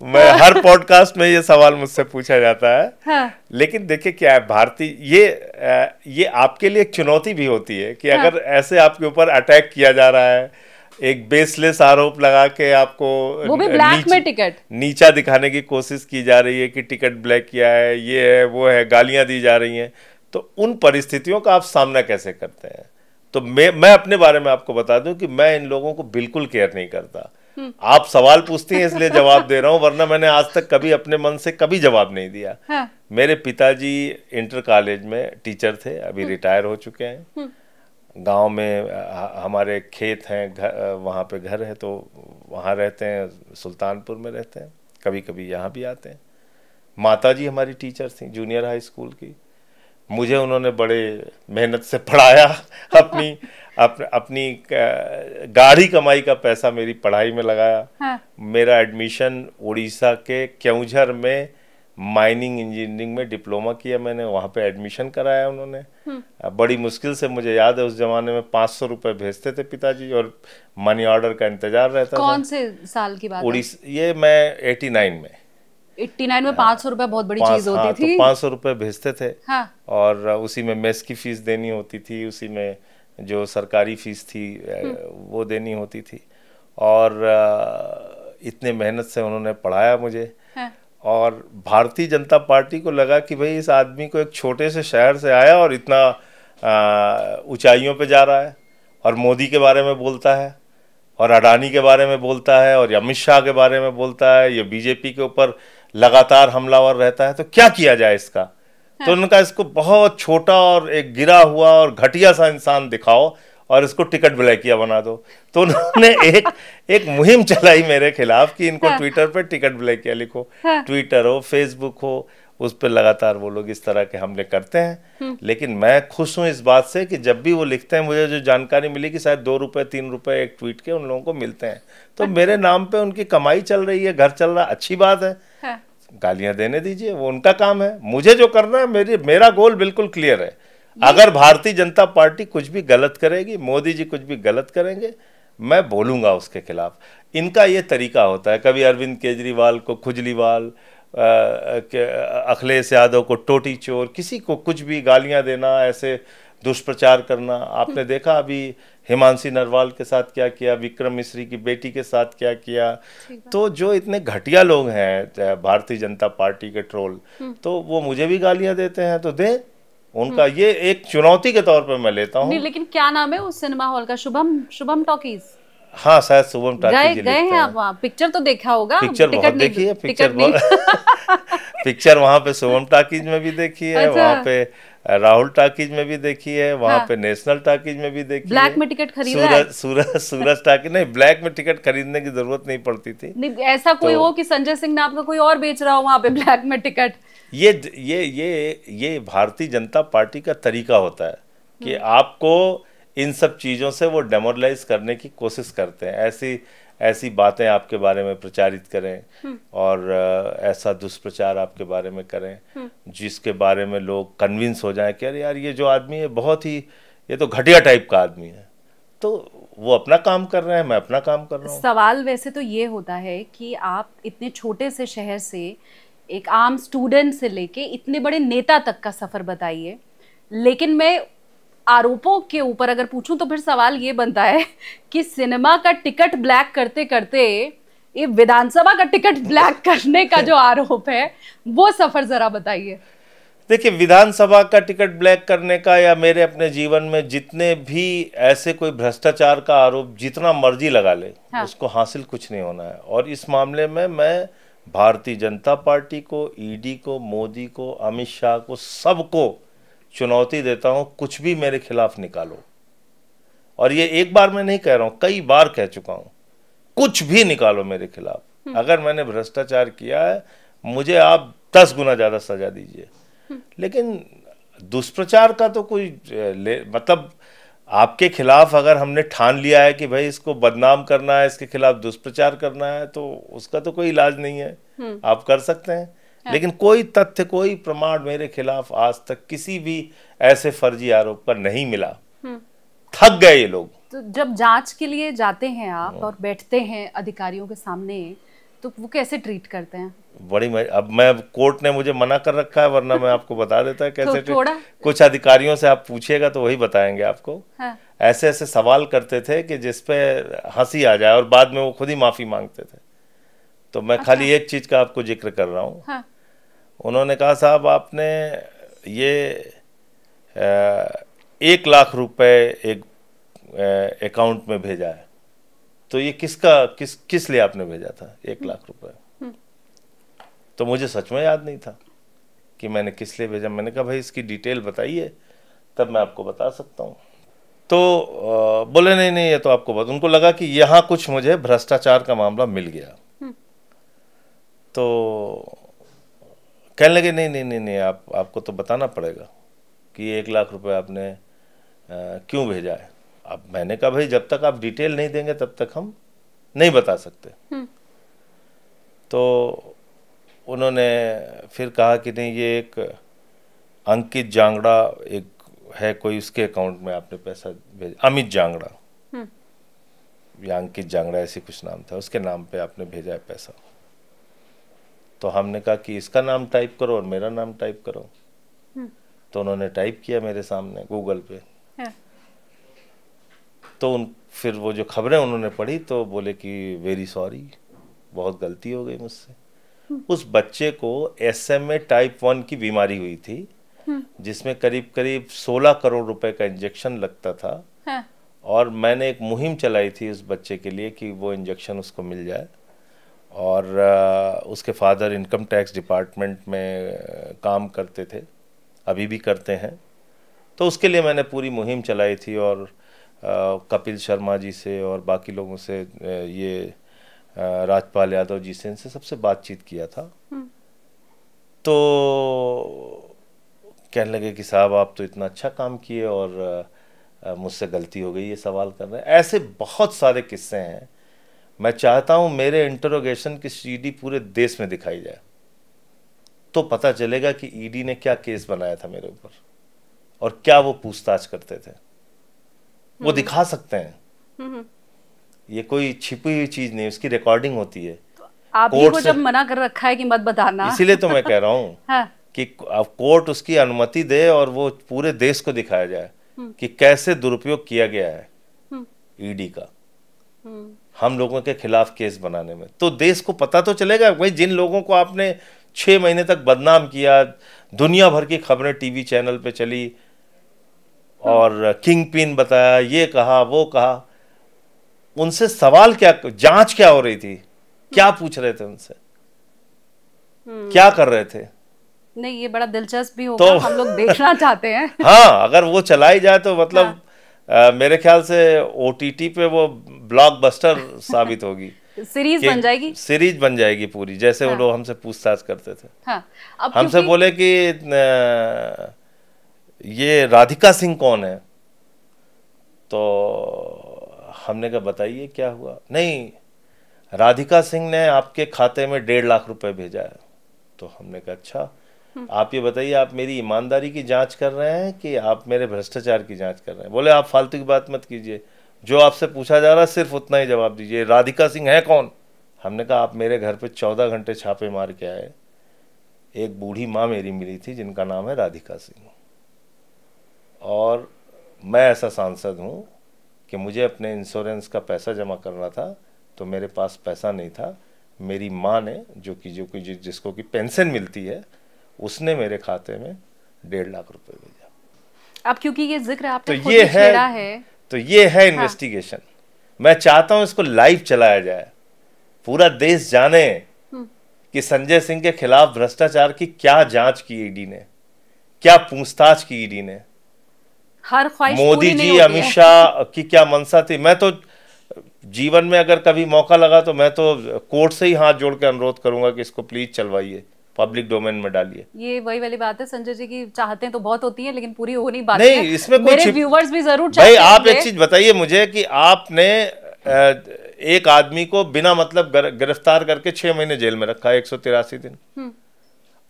मैं हर पॉडकास्ट में ये सवाल मुझसे पूछा जाता है। हाँ। लेकिन देखिए क्या है, भारतीय ये आपके लिए एक चुनौती भी होती है कि अगर ऐसे आपके ऊपर अटैक किया जा रहा है, एक बेसलेस आरोप लगा के आपको वो भी ब्लैक में टिकट नीचा दिखाने की कोशिश की जा रही है कि टिकट ब्लैक किया है, ये है वो है, गालियां दी जा रही हैं, तो उन परिस्थितियों का आप सामना कैसे करते हैं? तो मैं अपने बारे में आपको बता दूं कि मैं इन लोगों को बिल्कुल केयर नहीं करता। आप सवाल पूछती हैं इसलिए जवाब दे रहा हूं, वरना मैंने आज तक कभी अपने मन से कभी जवाब नहीं दिया। हाँ। मेरे पिताजी इंटर कॉलेज में टीचर थे, अभी रिटायर हो चुके हैं। गांव में हमारे खेत हैं, वहाँ पे घर है, तो वहाँ रहते हैं, सुल्तानपुर में रहते हैं, कभी कभी यहाँ भी आते हैं। माताजी हमारी टीचर थी जूनियर हाई स्कूल की, मुझे उन्होंने बड़े मेहनत से पढ़ाया, अपनी गाढ़ी कमाई का पैसा मेरी पढ़ाई में लगाया। हाँ। मेरा एडमिशन उड़ीसा के केउंझर में माइनिंग इंजीनियरिंग में डिप्लोमा किया मैंने, वहाँ पे एडमिशन कराया उन्होंने। बड़ी मुश्किल से, मुझे याद है उस जमाने में 500 रुपये भेजते थे पिताजी, और मनी ऑर्डर का इंतजार रहता था। कौन से साल की बात है? ये मैं 89 में 89 में 500 रुपये बहुत बड़ी चीज होती थी। तो 500 रुपये भेजते थे। हाँ। और उसी में मेस की फीस देनी होती थी, उसी में जो सरकारी फीस थी वो देनी होती थी, और इतने मेहनत से उन्होंने पढ़ाया मुझे। हाँ। और भारतीय जनता पार्टी को लगा कि भाई इस आदमी को, एक छोटे से शहर से आया और इतना ऊंचाइयों पे जा रहा है, और मोदी के बारे में बोलता है, और अडानी के बारे में बोलता है, और अमित शाह के बारे में बोलता है, ये बीजेपी के ऊपर लगातार हमलावर रहता है, तो क्या किया जाए इसका। हाँ। तो उनका इसको बहुत छोटा और एक गिरा हुआ और घटिया सा इंसान दिखाओ और इसको टिकट ब्लैकिया बना दो। तो उन्होंने एक मुहिम चलाई मेरे खिलाफ कि इनको ट्विटर पे टिकट ब्लैकिया लिखो। ट्विटर हो, फेसबुक हो, उस पर लगातार वो लोग इस तरह के हमले करते हैं। लेकिन मैं खुश हूँ इस बात से कि जब भी वो लिखते हैं, मुझे जो जानकारी मिली कि शायद 2 रुपये 3 रुपये एक ट्वीट के उन लोगों को मिलते हैं, तो मेरे नाम पे उनकी कमाई चल रही है, घर चल रहा है, अच्छी बात है। गालियां देने दीजिए, वो उनका काम है। मुझे जो करना है, मेरा गोल बिल्कुल क्लियर है। अगर भारतीय जनता पार्टी कुछ भी गलत करेगी, मोदी जी कुछ भी गलत करेंगे, मैं बोलूंगा उसके खिलाफ। इनका ये तरीका होता है, कभी अरविंद केजरीवाल को खुजलीवाल, अखिलेश यादव को टोटी चोर, किसी को कुछ भी गालियां देना, ऐसे दुष्प्रचार करना। आपने देखा अभी हिमांशी नरवाल के साथ क्या किया, विक्रम मिश्री की बेटी के साथ क्या किया। तो जो इतने घटिया लोग हैं भारतीय जनता पार्टी के ट्रोल, तो वो मुझे भी गालियां देते हैं, तो दे उनका, ये एक चुनौती के तौर पर मैं लेता हूँ। लेकिन क्या नाम है उस सिनेमा हॉल का? शुभम टॉकीज। हाँ, शायद शुभम टॉकीज। गए हैं आप वहाँ? पिक्चर तो देखा होगा। पिक्चर बहुत देखी है, पिक्चर वहाँ पे शुभम टॉकीज में भी देखी है। अच्छा। वहाँ पे राहुल टॉकीज में भी देखी है, वहाँ पे नेशनल टॉकीज में भी देखी है। ब्लैक में टिकट खरीदा है? सूरज टॉकीज नहीं, ब्लैक में टिकट खरीदने की जरूरत नहीं पड़ती थी। नहीं, ऐसा कोई हो कि संजय सिंह नाम का कोई और बेच रहा हो वहाँ पे ब्लैक में टिकट? ये भारतीय जनता पार्टी का तरीका होता है कि आपको इन सब चीज़ों से वो डेमोरलाइज करने की कोशिश करते हैं। ऐसी बातें आपके बारे में प्रचारित करें और ऐसा दुष्प्रचार आपके बारे में करें जिसके बारे में लोग कन्विंस हो जाएं कि अरे यार, ये जो आदमी है बहुत ही, ये तो घटिया टाइप का आदमी है। तो वो अपना काम कर रहे हैं, मैं अपना काम कर रहा हूँ। सवाल वैसे तो ये होता है कि आप इतने छोटे से शहर से एक आम स्टूडेंट से लेके इतने बड़े नेता तक का सफर बताइए, लेकिन मैं आरोपों के ऊपर अगर पूछूं तो फिर सवाल ये बनता है कि सिनेमा का टिकट ब्लैक करते करते ये विधानसभा का टिकट ब्लैक करने का जो आरोप है वो सफर जरा बताइए। देखिए, विधानसभा का टिकट ब्लैक करने का या मेरे अपने जीवन में जितने भी ऐसे कोई भ्रष्टाचार का आरोप जितना मर्जी लगा ले, हाँ। उसको हासिल कुछ नहीं होना है। और इस मामले में मैं भारतीय जनता पार्टी को, ईडी को, मोदी को, अमित शाह को, सबको चुनौती देता हूं, कुछ भी मेरे खिलाफ निकालो। और ये एक बार मैं नहीं कह रहा हूं, कई बार कह चुका हूं, कुछ भी निकालो मेरे खिलाफ। अगर मैंने भ्रष्टाचार किया है, मुझे आप 10 गुना ज्यादा सजा दीजिए। लेकिन दुष्प्रचार का तो कोई मतलब आपके खिलाफ अगर हमने ठान लिया है कि भाई इसको बदनाम करना है, इसके खिलाफ दुष्प्रचार करना है, तो उसका तो कोई इलाज नहीं है। आप कर सकते हैं, लेकिन कोई तथ्य, कोई प्रमाण मेरे खिलाफ आज तक किसी भी ऐसे फर्जी आरोप पर नहीं मिला। थक गए ये लोग। तो जब जांच के लिए जाते हैं आप और बैठते हैं अधिकारियों के सामने, तो वो कैसे ट्रीट करते हैं? अब मैं कोर्ट ने मुझे मना कर रखा है, वरना मैं आपको बता देता है कैसे तो कुछ अधिकारियों से आप पूछिएगा तो वही बताएंगे आपको। हाँ। ऐसे ऐसे सवाल करते थे कि जिसपे हंसी आ जाए, और बाद में वो खुद ही माफी मांगते थे। तो मैं खाली एक चीज का आपको जिक्र कर रहा हूँ। हाँ। उन्होंने कहा, साहब आपने ये 1 लाख रुपए एक अकाउंट में भेजा है, तो ये किस लिए आपने भेजा था 1 लाख रुपए? तो मुझे सच में याद नहीं था कि मैंने किस लिए भेजा। मैंने कहा भाई इसकी डिटेल बताइए, तब मैं आपको बता सकता हूँ। तो बोले नहीं, ये तो आपको बता। उनको लगा कि यहाँ कुछ मुझे भ्रष्टाचार का मामला मिल गया। तो कहने लगे नहीं, आपको तो बताना पड़ेगा कि 1 लाख रुपए आपने क्यों भेजा है। अब मैंने कहा भाई जब तक आप डिटेल नहीं देंगे तब तक हम नहीं बता सकते। तो उन्होंने फिर कहा कि नहीं, ये एक अंकित जांगड़ा एक है, कोई उसके अकाउंट में आपने पैसा भेजा, अमित जांगड़ा या अंकित जांगड़ा ऐसी कुछ नाम था, उसके नाम पे आपने भेजा है पैसा। तो हमने कहा कि इसका नाम टाइप करो और मेरा नाम टाइप करो। तो उन्होंने टाइप किया मेरे सामने गूगल पे। तो फिर वो जो खबरें उन्होंने पढ़ी तो बोले कि वेरी सॉरी, बहुत गलती हो गई मुझसे। उस बच्चे को SMA टाइप 1 की बीमारी हुई थी, जिसमें करीब करीब 16 करोड़ रुपए का इंजेक्शन लगता था। और मैंने एक मुहिम चलाई थी उस बच्चे के लिए कि वो इंजेक्शन उसको मिल जाए। और उसके फादर इनकम टैक्स डिपार्टमेंट में काम करते थे, अभी भी करते हैं। तो उसके लिए मैंने पूरी मुहिम चलाई थी और कपिल शर्मा जी से और बाकी लोगों से, ये राजपाल यादव जी से, इनसे सबसे बातचीत किया था। तो कहने लगे कि साहब आप तो इतना अच्छा काम किए और मुझसे गलती हो गई, ये सवाल कर रहे हैं। ऐसे बहुत सारे किस्से हैं। मैं चाहता हूं मेरे इंटरोगेशन की CD पूरे देश में दिखाई जाए, तो पता चलेगा कि ईडी ने क्या केस बनाया था मेरे ऊपर और क्या वो पूछताछ करते थे। वो दिखा सकते हैं, ये कोई छिपी हुई चीज नहीं, उसकी रिकॉर्डिंग होती है। आप ही को जब मना कर रखा है कि मत बताना, इसीलिए तो मैं कह रहा हूँ हाँ। कि कोर्ट उसकी अनुमति दे और वो पूरे देश को दिखाया जाए कि कैसे दुरुपयोग किया गया है ईडी का हम लोगों के खिलाफ केस बनाने में। तो देश को पता तो चलेगा भाई, जिन लोगों को आपने 6 महीने तक बदनाम किया, दुनिया भर की खबरें टीवी चैनल पे चली और किंग पिन बताया, ये कहा वो कहा, उनसे सवाल क्या, जांच क्या हो रही थी, क्या पूछ रहे थे उनसे, क्या कर रहे थे? नहीं, ये बड़ा दिलचस्प भी होगा, तो हम लोग देखना चाहते हैं। हाँ, अगर वो चलाई जाए तो मतलब हाँ। मेरे ख्याल से OTT पे वो ब्लॉकबस्टर साबित होगी। सीरीज बन जाएगी, सीरीज बन जाएगी पूरी, जैसे हाँ। वो लोग हमसे पूछताछ करते थे। हाँ। अब हमसे बोले कि ये राधिका सिंह कौन है, तो हमने कहा बताइए क्या हुआ। नहीं, राधिका सिंह ने आपके खाते में 1.5 लाख रुपए भेजा है। तो हमने कहा अच्छा, आप ये बताइए, आप मेरी ईमानदारी की जांच कर रहे हैं कि आप मेरे भ्रष्टाचार की जांच कर रहे हैं? बोले आप फालतू की बात मत कीजिए, जो आपसे पूछा जा रहा है सिर्फ उतना ही जवाब दीजिए। राधिका सिंह है कौन? हमने कहा आप मेरे घर पे 14 घंटे छापे मार के आए, एक बूढ़ी माँ मेरी मिली थी जिनका नाम है राधिका सिंह, और मैं ऐसा सांसद हूँ कि मुझे अपने इंश्योरेंस का पैसा जमा करना था तो मेरे पास पैसा नहीं था। मेरी माँ ने जिसको कि पेंशन मिलती है, उसने मेरे खाते में 1.5 लाख रुपए भेजा। अब क्योंकि ये जिक्र आपने खुद ही छेड़ा है, तो ये है इन्वेस्टिगेशन। मैं चाहता हूं इसको लाइव चलाया जाए, पूरा देश जाने कि संजय सिंह के खिलाफ भ्रष्टाचार की क्या जांच की ईडी ने, क्या पूछताछ की ईडी ने, हर ख्वाहिश मोदी जी अमित शाह की क्या मंशा थी। मैं तो जीवन में अगर कभी मौका लगा तो मैं तो कोर्ट से ही हाथ जोड़ के अनुरोध करूंगा कि इसको प्लीज चलवाइए, पब्लिक डोमेन में डालिए। ये वही वाली बात है संजय जी की, चाहते तो बहुत होती है लेकिन पूरी हो नहीं पाती नहीं है। इसमें मेरे व्यूअर्स भी जरूर चाहते भाई आप एक चीज बताइए मुझे कि आपने एक आदमी को बिना मतलब गिरफ्तार करके 6 महीने जेल में रखा है, 183 दिन।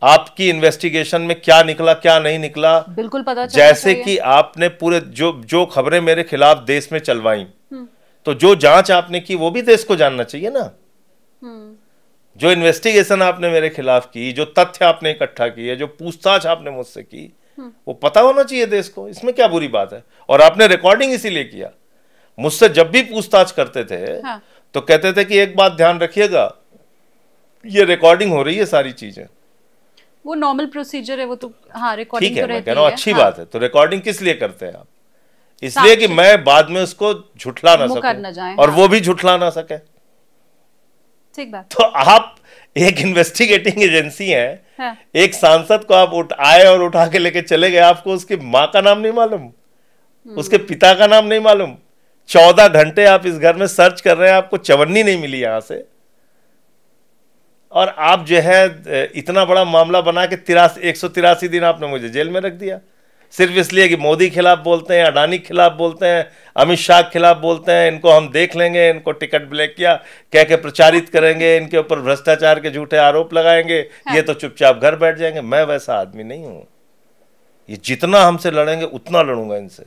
आपकी इन्वेस्टिगेशन में क्या निकला क्या नहीं निकला बिल्कुल पता चलना जैसे कि आपने पूरे जो खबरें मेरे खिलाफ देश में चलवाई, तो जो जांच आपने की वो भी देश को जानना चाहिए ना। जो इन्वेस्टिगेशन आपने मेरे खिलाफ की, जो तथ्य आपने इकट्ठा किए, जो पूछताछ आपने मुझसे की, वो पता होना चाहिए देश को। इसमें क्या बुरी बात है? और आपने रिकॉर्डिंग इसीलिए किया। मुझसे जब भी पूछताछ करते थे तो कहते थे कि एक बात ध्यान रखिएगा, ये रिकॉर्डिंग हो रही है सारी चीजें। वो नॉर्मल प्रोसीजर है वो तो, हाँ रिकॉर्डिंग ठीक है, तो मैं कह रहा हूँ अच्छी बात है। तो रिकॉर्डिंग किस लिए करते हैं आप? इसलिए कि मैं बाद में उसको झुठला ना सकूं और वो भी झुठला ना सके। ठीक बात। तो आप एक इन्वेस्टिगेटिंग एजेंसी हैं, एक सांसद को आप आए और उठा के लेके चले गए, आपको उसकी माँ का नाम नहीं मालूम, उसके पिता का नाम नहीं मालूम। 14 घंटे आप इस घर में सर्च कर रहे हैं, आपको चवन्नी नहीं मिली यहां से, और आप जो है इतना बड़ा मामला बना के 183 दिन आपने मुझे जेल में रख दिया, सिर्फ इसलिए कि मोदी खिलाफ बोलते हैं, अडानी खिलाफ बोलते हैं, अमित शाह खिलाफ बोलते हैं, इनको हम देख लेंगे, इनको टिकट ब्लैक किया कह के प्रचारित करेंगे, इनके ऊपर भ्रष्टाचार के झूठे आरोप लगाएंगे, ये तो चुपचाप घर बैठ जाएंगे। मैं वैसा आदमी नहीं हूं। ये जितना हमसे लड़ेंगे उतना लड़ूंगा इनसे,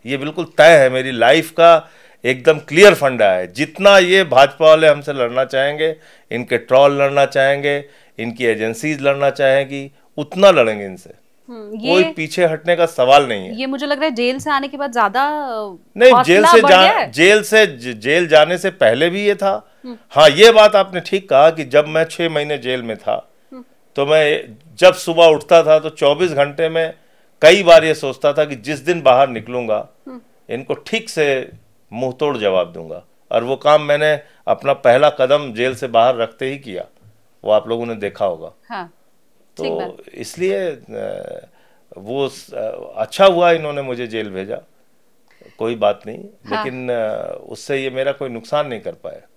ये बिल्कुल तय है। मेरी लाइफ का एकदम क्लियर फंडा है। जितना ये भाजपा वाले हमसे लड़ना चाहेंगे, इनके ट्रॉल लड़ना चाहेंगे, इनकी एजेंसीज लड़ना चाहेंगी, उतना लड़ेंगे इनसे। कोई पीछे हटने का सवाल नहीं है। ये मुझे लग रहा है जेल से आने के बाद ज्यादा नहीं, जेल जाने से पहले भी ये था। हाँ, ये बात आपने ठीक कहा कि जब मैं 6 महीने जेल में था तो मैं जब सुबह उठता था तो 24 घंटे में कई बार ये सोचता था कि जिस दिन बाहर निकलूंगा इनको ठीक से मुंह तोड़ जवाब दूंगा, और वो काम मैंने अपना पहला कदम जेल से बाहर रखते ही किया, वो आप लोगों ने देखा होगा। हाँ, तो इसलिए वो अच्छा हुआ इन्होंने मुझे जेल भेजा, कोई बात नहीं। हाँ। लेकिन उससे ये मेरा कोई नुकसान नहीं कर पाया।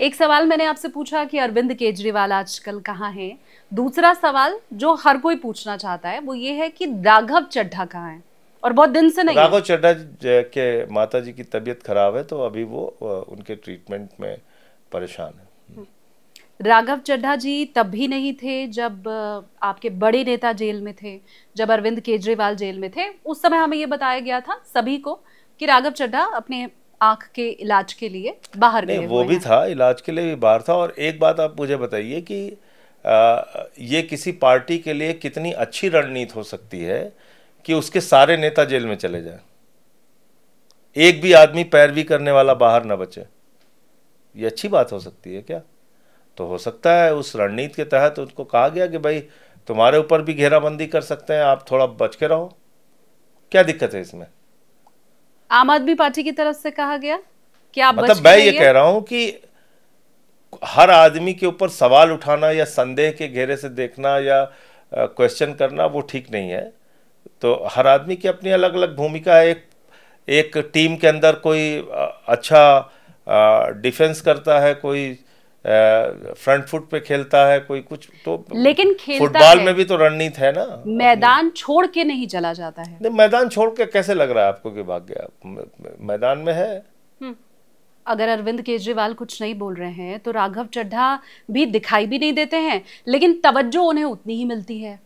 एक सवाल मैंने आपसे पूछा कि अरविंद केजरीवाल आजकल कहाँ हैं। दूसरा सवाल जो हर कोई पूछना चाहता है वो ये है कि राघव चड्ढा कहाँ है, और बहुत दिन से नहीं। राघव चड्ढा के माता जी की तबीयत खराब है, तो अभी वो उनके ट्रीटमेंट में परेशान है। राघव चड्ढा जी तब भी नहीं थे जब आपके बड़े नेता जेल में थे, जब अरविंद केजरीवाल जेल में थे। उस समय हमें ये बताया गया था सभी को कि राघव चड्ढा अपने आंख के इलाज के लिए बाहर गए। वो भी था, इलाज के लिए भी बाहर था। और एक बात आप मुझे बताइए कि ये किसी पार्टी के लिए कितनी अच्छी रणनीति हो सकती है कि उसके सारे नेता जेल में चले जाएं, एक भी आदमी पैरवी करने वाला बाहर ना बचे। ये अच्छी बात हो सकती है क्या? तो हो सकता है उस रणनीति के तहत उनको कहा गया कि भाई तुम्हारे ऊपर भी घेराबंदी कर सकते हैं, आप थोड़ा बच के रहो। क्या दिक्कत है इसमें? आम आदमी पार्टी की तरफ से कहा गया कि आप मतलब मैं ये कह रहा हूं कि हर आदमी के ऊपर सवाल उठाना या संदेह के घेरे से देखना या क्वेश्चन करना वो ठीक नहीं है। तो हर आदमी की अपनी अलग अलग भूमिका है। एक टीम के अंदर कोई अच्छा डिफेंस करता है, कोई फ्रंट फुट पे खेलता है, कोई कुछ। तो लेकिन फुटबॉल में भी तो रणनीति है ना। मैदान छोड़ के नहीं चला जाता है। नहीं, मैदान छोड़ के कैसे लग रहा है आपको कि भाग गया? मैदान में है। अगर अरविंद केजरीवाल कुछ नहीं बोल रहे हैं तो राघव चड्ढा भी दिखाई भी नहीं देते हैं, लेकिन तवज्जो उन्हें उतनी ही मिलती है।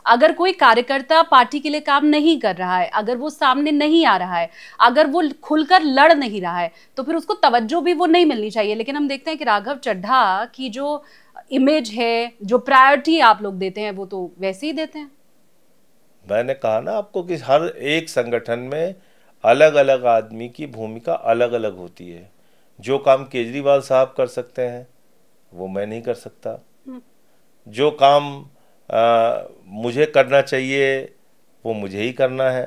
अगर कोई कार्यकर्ता पार्टी के लिए काम नहीं कर रहा है, अगर वो सामने नहीं आ रहा है, अगर वो खुलकर लड़ नहीं रहा है, तो फिर उसको तवज्जो भी वो नहीं मिलनी चाहिए। लेकिन हम देखते हैं कि राघव चड्ढा की जो इमेज है, जो प्रायोरिटी आप लोग देते हैं, वो तो वैसे ही देते हैं। मैंने कहा ना आपको कि हर एक संगठन में अलग अलग आदमी की भूमिका अलग अलग होती है। जो काम केजरीवाल साहब कर सकते हैं वो मैं नहीं कर सकता, जो काम मुझे करना चाहिए वो मुझे ही करना है।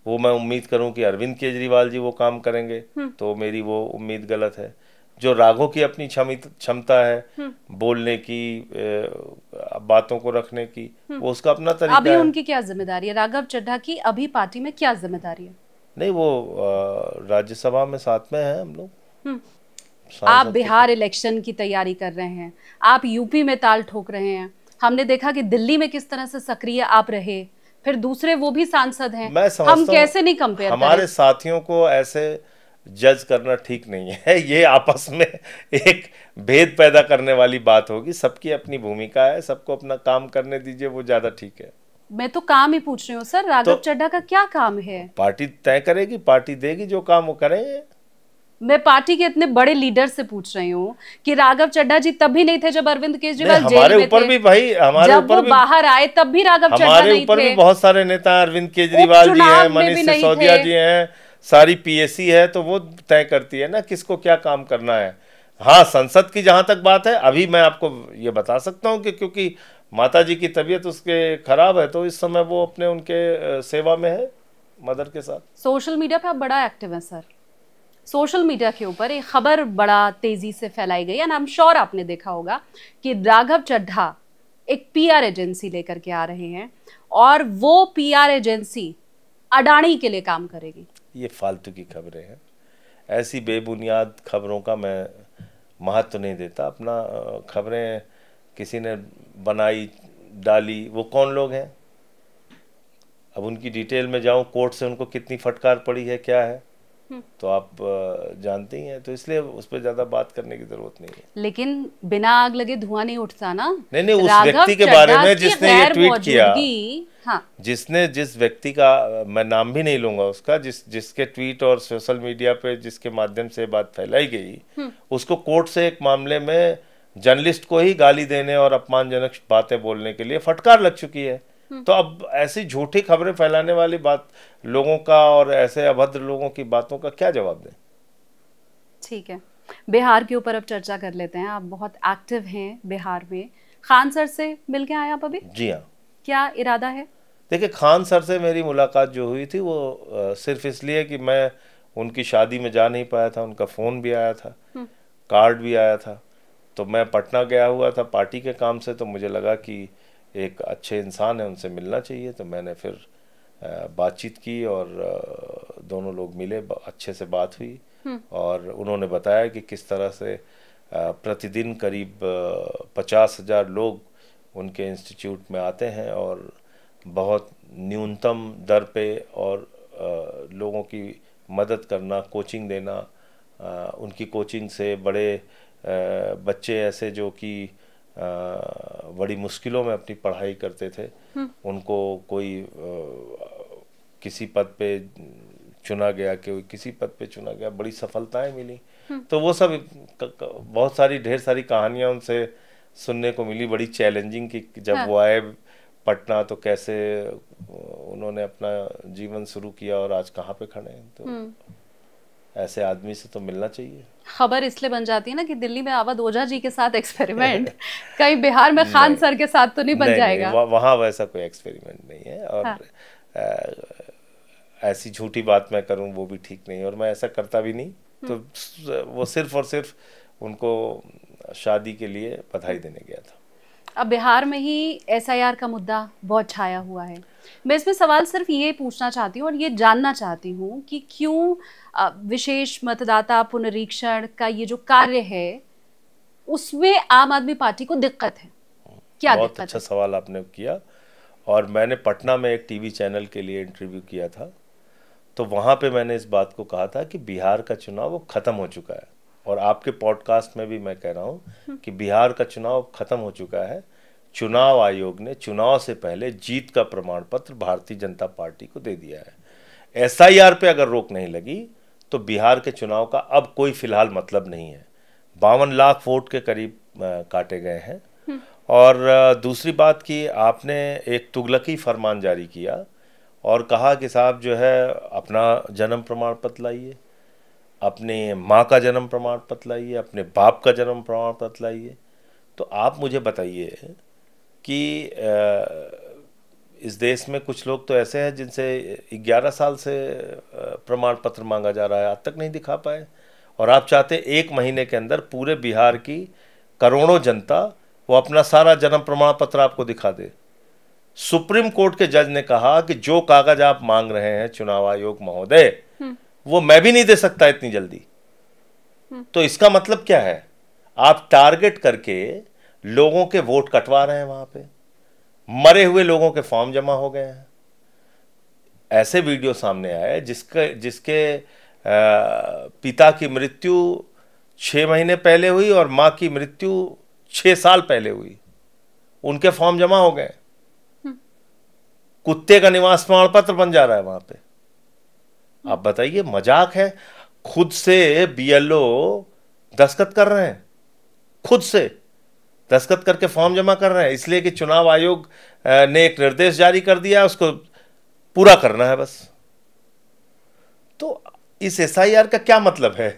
वो मैं उम्मीद करूं कि अरविंद केजरीवाल जी वो काम करेंगे तो मेरी वो उम्मीद गलत है। जो राघव की अपनी क्षमता है बोलने की, बातों को रखने की, वो उसका अपना तरीका अभी है। उनकी क्या जिम्मेदारी है राघव चड्ढा की? अभी पार्टी में क्या जिम्मेदारी है? नहीं, वो राज्यसभा में साथ में है हम लोग। आप बिहार इलेक्शन की तैयारी कर रहे हैं, आप यूपी में ताल ठोक रहे हैं। हमने देखा कि दिल्ली में किस तरह से सक्रिय आप रहे, फिर दूसरे वो भी सांसद हैं। हम कैसे नहीं कंपेयर करें? हमारे साथियों को ऐसे जज करना ठीक नहीं है। ये आपस में एक भेद पैदा करने वाली बात होगी। सबकी अपनी भूमिका है, सबको अपना काम करने दीजिए, वो ज्यादा ठीक है। मैं तो काम ही पूछ रही हूँ सर, राघव चड्ढा का क्या काम है? पार्टी तय करेगी, पार्टी देगी जो काम वो करेंगे। मैं पार्टी के इतने बड़े लीडर से पूछ रही हूँ कि राघव चड्ढा जी तब भी नहीं थे जब अरविंद केजरीवाल जेल में थे। भी भाई, हमारे ऊपर भी बाहर आए तब भी राघव चड्ढा नहीं थे। हमारे ऊपर भी बहुत सारे नेता, अरविंद केजरीवाल जी हैं, मनीष सिसोदिया जी हैं, सारी पीएसी है, तो वो तय करती है ना किसको क्या काम करना है। हाँ, संसद की जहां तक बात है, अभी मैं आपको ये बता सकता हूँ कि क्योंकि माता जी की तबीयत उसके खराब है, तो इस समय वो अपने उनके सेवा में है मदर के साथ। सोशल मीडिया पे आप बड़ा एक्टिव हैं सर। सोशल मीडिया के ऊपर एक खबर बड़ा तेजी से फैलाई गई है, आई एम श्योर आपने देखा होगा कि राघव चड्ढा एक पीआर एजेंसी लेकर के आ रहे हैं और वो पीआर एजेंसी अडानी के लिए काम करेगी। ये फालतू की खबरें हैं, ऐसी बेबुनियाद खबरों का मैं महत्व नहीं देता। अपना खबरें किसी ने बनाई डाली, वो कौन लोग हैं, अब उनकी डिटेल में जाऊं, कोर्ट से उनको कितनी फटकार पड़ी है, क्या है, तो आप जानते ही हैं। तो इसलिए उस पर ज्यादा बात करने की जरूरत नहीं है। लेकिन बिना आग लगे धुआं नहीं उठता ना। नहीं, उस व्यक्ति के बारे में जिसने ये ट्वीट किया, हाँ, जिसने, जिस व्यक्ति का मैं नाम भी नहीं लूंगा उसका, जिसके ट्वीट और सोशल मीडिया पे जिसके माध्यम से बात फैलाई गई, उसको कोर्ट से एक मामले में जर्नलिस्ट को ही गाली देने और अपमानजनक बातें बोलने के लिए फटकार लग चुकी है। तो अब ऐसी झूठी खबरें फैलाने वाली बात लोगों का और ऐसे अभद्र लोगों की बातों का क्या जवाब दें? ठीक है, बिहार के ऊपर अब चर्चा कर लेते हैं। आप बहुत एक्टिव हैं बिहार में। खान सर से मिल के आए आप अभी? जी हाँ। क्या इरादा है? देखिए, खान सर से मेरी मुलाकात जो हुई थी वो सिर्फ इसलिए कि मैं उनकी शादी में जा नहीं पाया था। उनका फ़ोन भी आया था, कार्ड भी आया था, तो मैं पटना गया हुआ था पार्टी के काम से, तो मुझे लगा कि एक अच्छे इंसान है, उनसे मिलना चाहिए। तो मैंने फिर बातचीत की और दोनों लोग मिले, अच्छे से बात हुई और उन्होंने बताया कि किस तरह से प्रतिदिन करीब 50,000 लोग उनके इंस्टीट्यूट में आते हैं और बहुत न्यूनतम दर पे और लोगों की मदद करना, कोचिंग देना। उनकी कोचिंग से बड़े बच्चे ऐसे जो कि बड़ी मुश्किलों में अपनी पढ़ाई करते थे, उनको कोई किसी पद पे चुना गया, कोई किसी पद पे चुना गया, बड़ी सफलताएं मिली। तो वो सब बहुत सारी, ढेर सारी कहानियां उनसे सुनने को मिली, बड़ी चैलेंजिंग की जब वो आए पटना तो कैसे उन्होंने अपना जीवन शुरू किया और आज कहाँ पे खड़े हैं। तो ऐसे आदमी से तो मिलना चाहिए। खबर इसलिए बन जाती है ना कि दिल्ली में अवध ओझा जी के साथ एक्सपेरिमेंट कहीं बिहार में खान सर के साथ तो नहीं बन जाएगा? वहाँ वैसा कोई एक्सपेरिमेंट नहीं है और हाँ। ऐसी झूठी बात मैं करूँ वो भी ठीक नहीं है और मैं ऐसा करता भी नहीं। तो वो सिर्फ और सिर्फ उनको शादी के लिए बधाई देने गया था। अब बिहार में ही एसआईआर का मुद्दा बहुत छाया हुआ है। मैं इसमें सवाल सिर्फ ये पूछना चाहती हूँ और ये जानना चाहती हूँ कि क्यों विशेष मतदाता पुनरीक्षण का ये जो कार्य है उसमें आम आदमी पार्टी को दिक्कत है? क्या बहुत दिक्कत अच्छा है? सवाल आपने किया। और मैंने पटना में एक टीवी चैनल के लिए इंटरव्यू किया था, तो वहाँ पे मैंने इस बात को कहा था कि बिहार का चुनाव वो ख़त्म हो चुका है। और आपके पॉडकास्ट में भी मैं कह रहा हूँ कि बिहार का चुनाव ख़त्म हो चुका है। चुनाव आयोग ने चुनाव से पहले जीत का प्रमाण पत्र भारतीय जनता पार्टी को दे दिया है। एसआईआर पे अगर रोक नहीं लगी तो बिहार के चुनाव का अब कोई फिलहाल मतलब नहीं है। 52 लाख वोट के करीब काटे गए हैं। और दूसरी बात कि आपने एक तुगलकी फरमान जारी किया और कहा कि साहब जो है अपना जन्म प्रमाण पत्र लाइए, अपने माँ का जन्म प्रमाण पत्र लाइए, अपने बाप का जन्म प्रमाण पत्र लाइए। तो आप मुझे बताइए कि इस देश में कुछ लोग तो ऐसे हैं जिनसे 11 साल से प्रमाण पत्र मांगा जा रहा है, आज तक नहीं दिखा पाए। और आप चाहते 1 महीने के अंदर पूरे बिहार की करोड़ों जनता वो अपना सारा जन्म प्रमाण पत्र आपको दिखा दे। सुप्रीम कोर्ट के जज ने कहा कि जो कागज आप मांग रहे हैं चुनाव आयोग महोदय, वो मैं भी नहीं दे सकता इतनी जल्दी। तो इसका मतलब क्या है? आप टारगेट करके लोगों के वोट कटवा रहे हैं। वहां पे मरे हुए लोगों के फॉर्म जमा हो गए हैं। ऐसे वीडियो सामने आए जिसके पिता की मृत्यु 6 महीने पहले हुई और मां की मृत्यु 6 साल पहले हुई, उनके फॉर्म जमा हो गए। कुत्ते का निवास प्रमाण पत्र बन जा रहा है वहां पे। आप बताइए, मजाक है? खुद से बीएलओ दस्तखत कर रहे हैं, खुद से दस्तखत करके फॉर्म जमा कर रहे हैं, इसलिए कि चुनाव आयोग ने एक निर्देश जारी कर दिया, उसको पूरा करना है बस। तो इस एसआईआर का क्या मतलब है?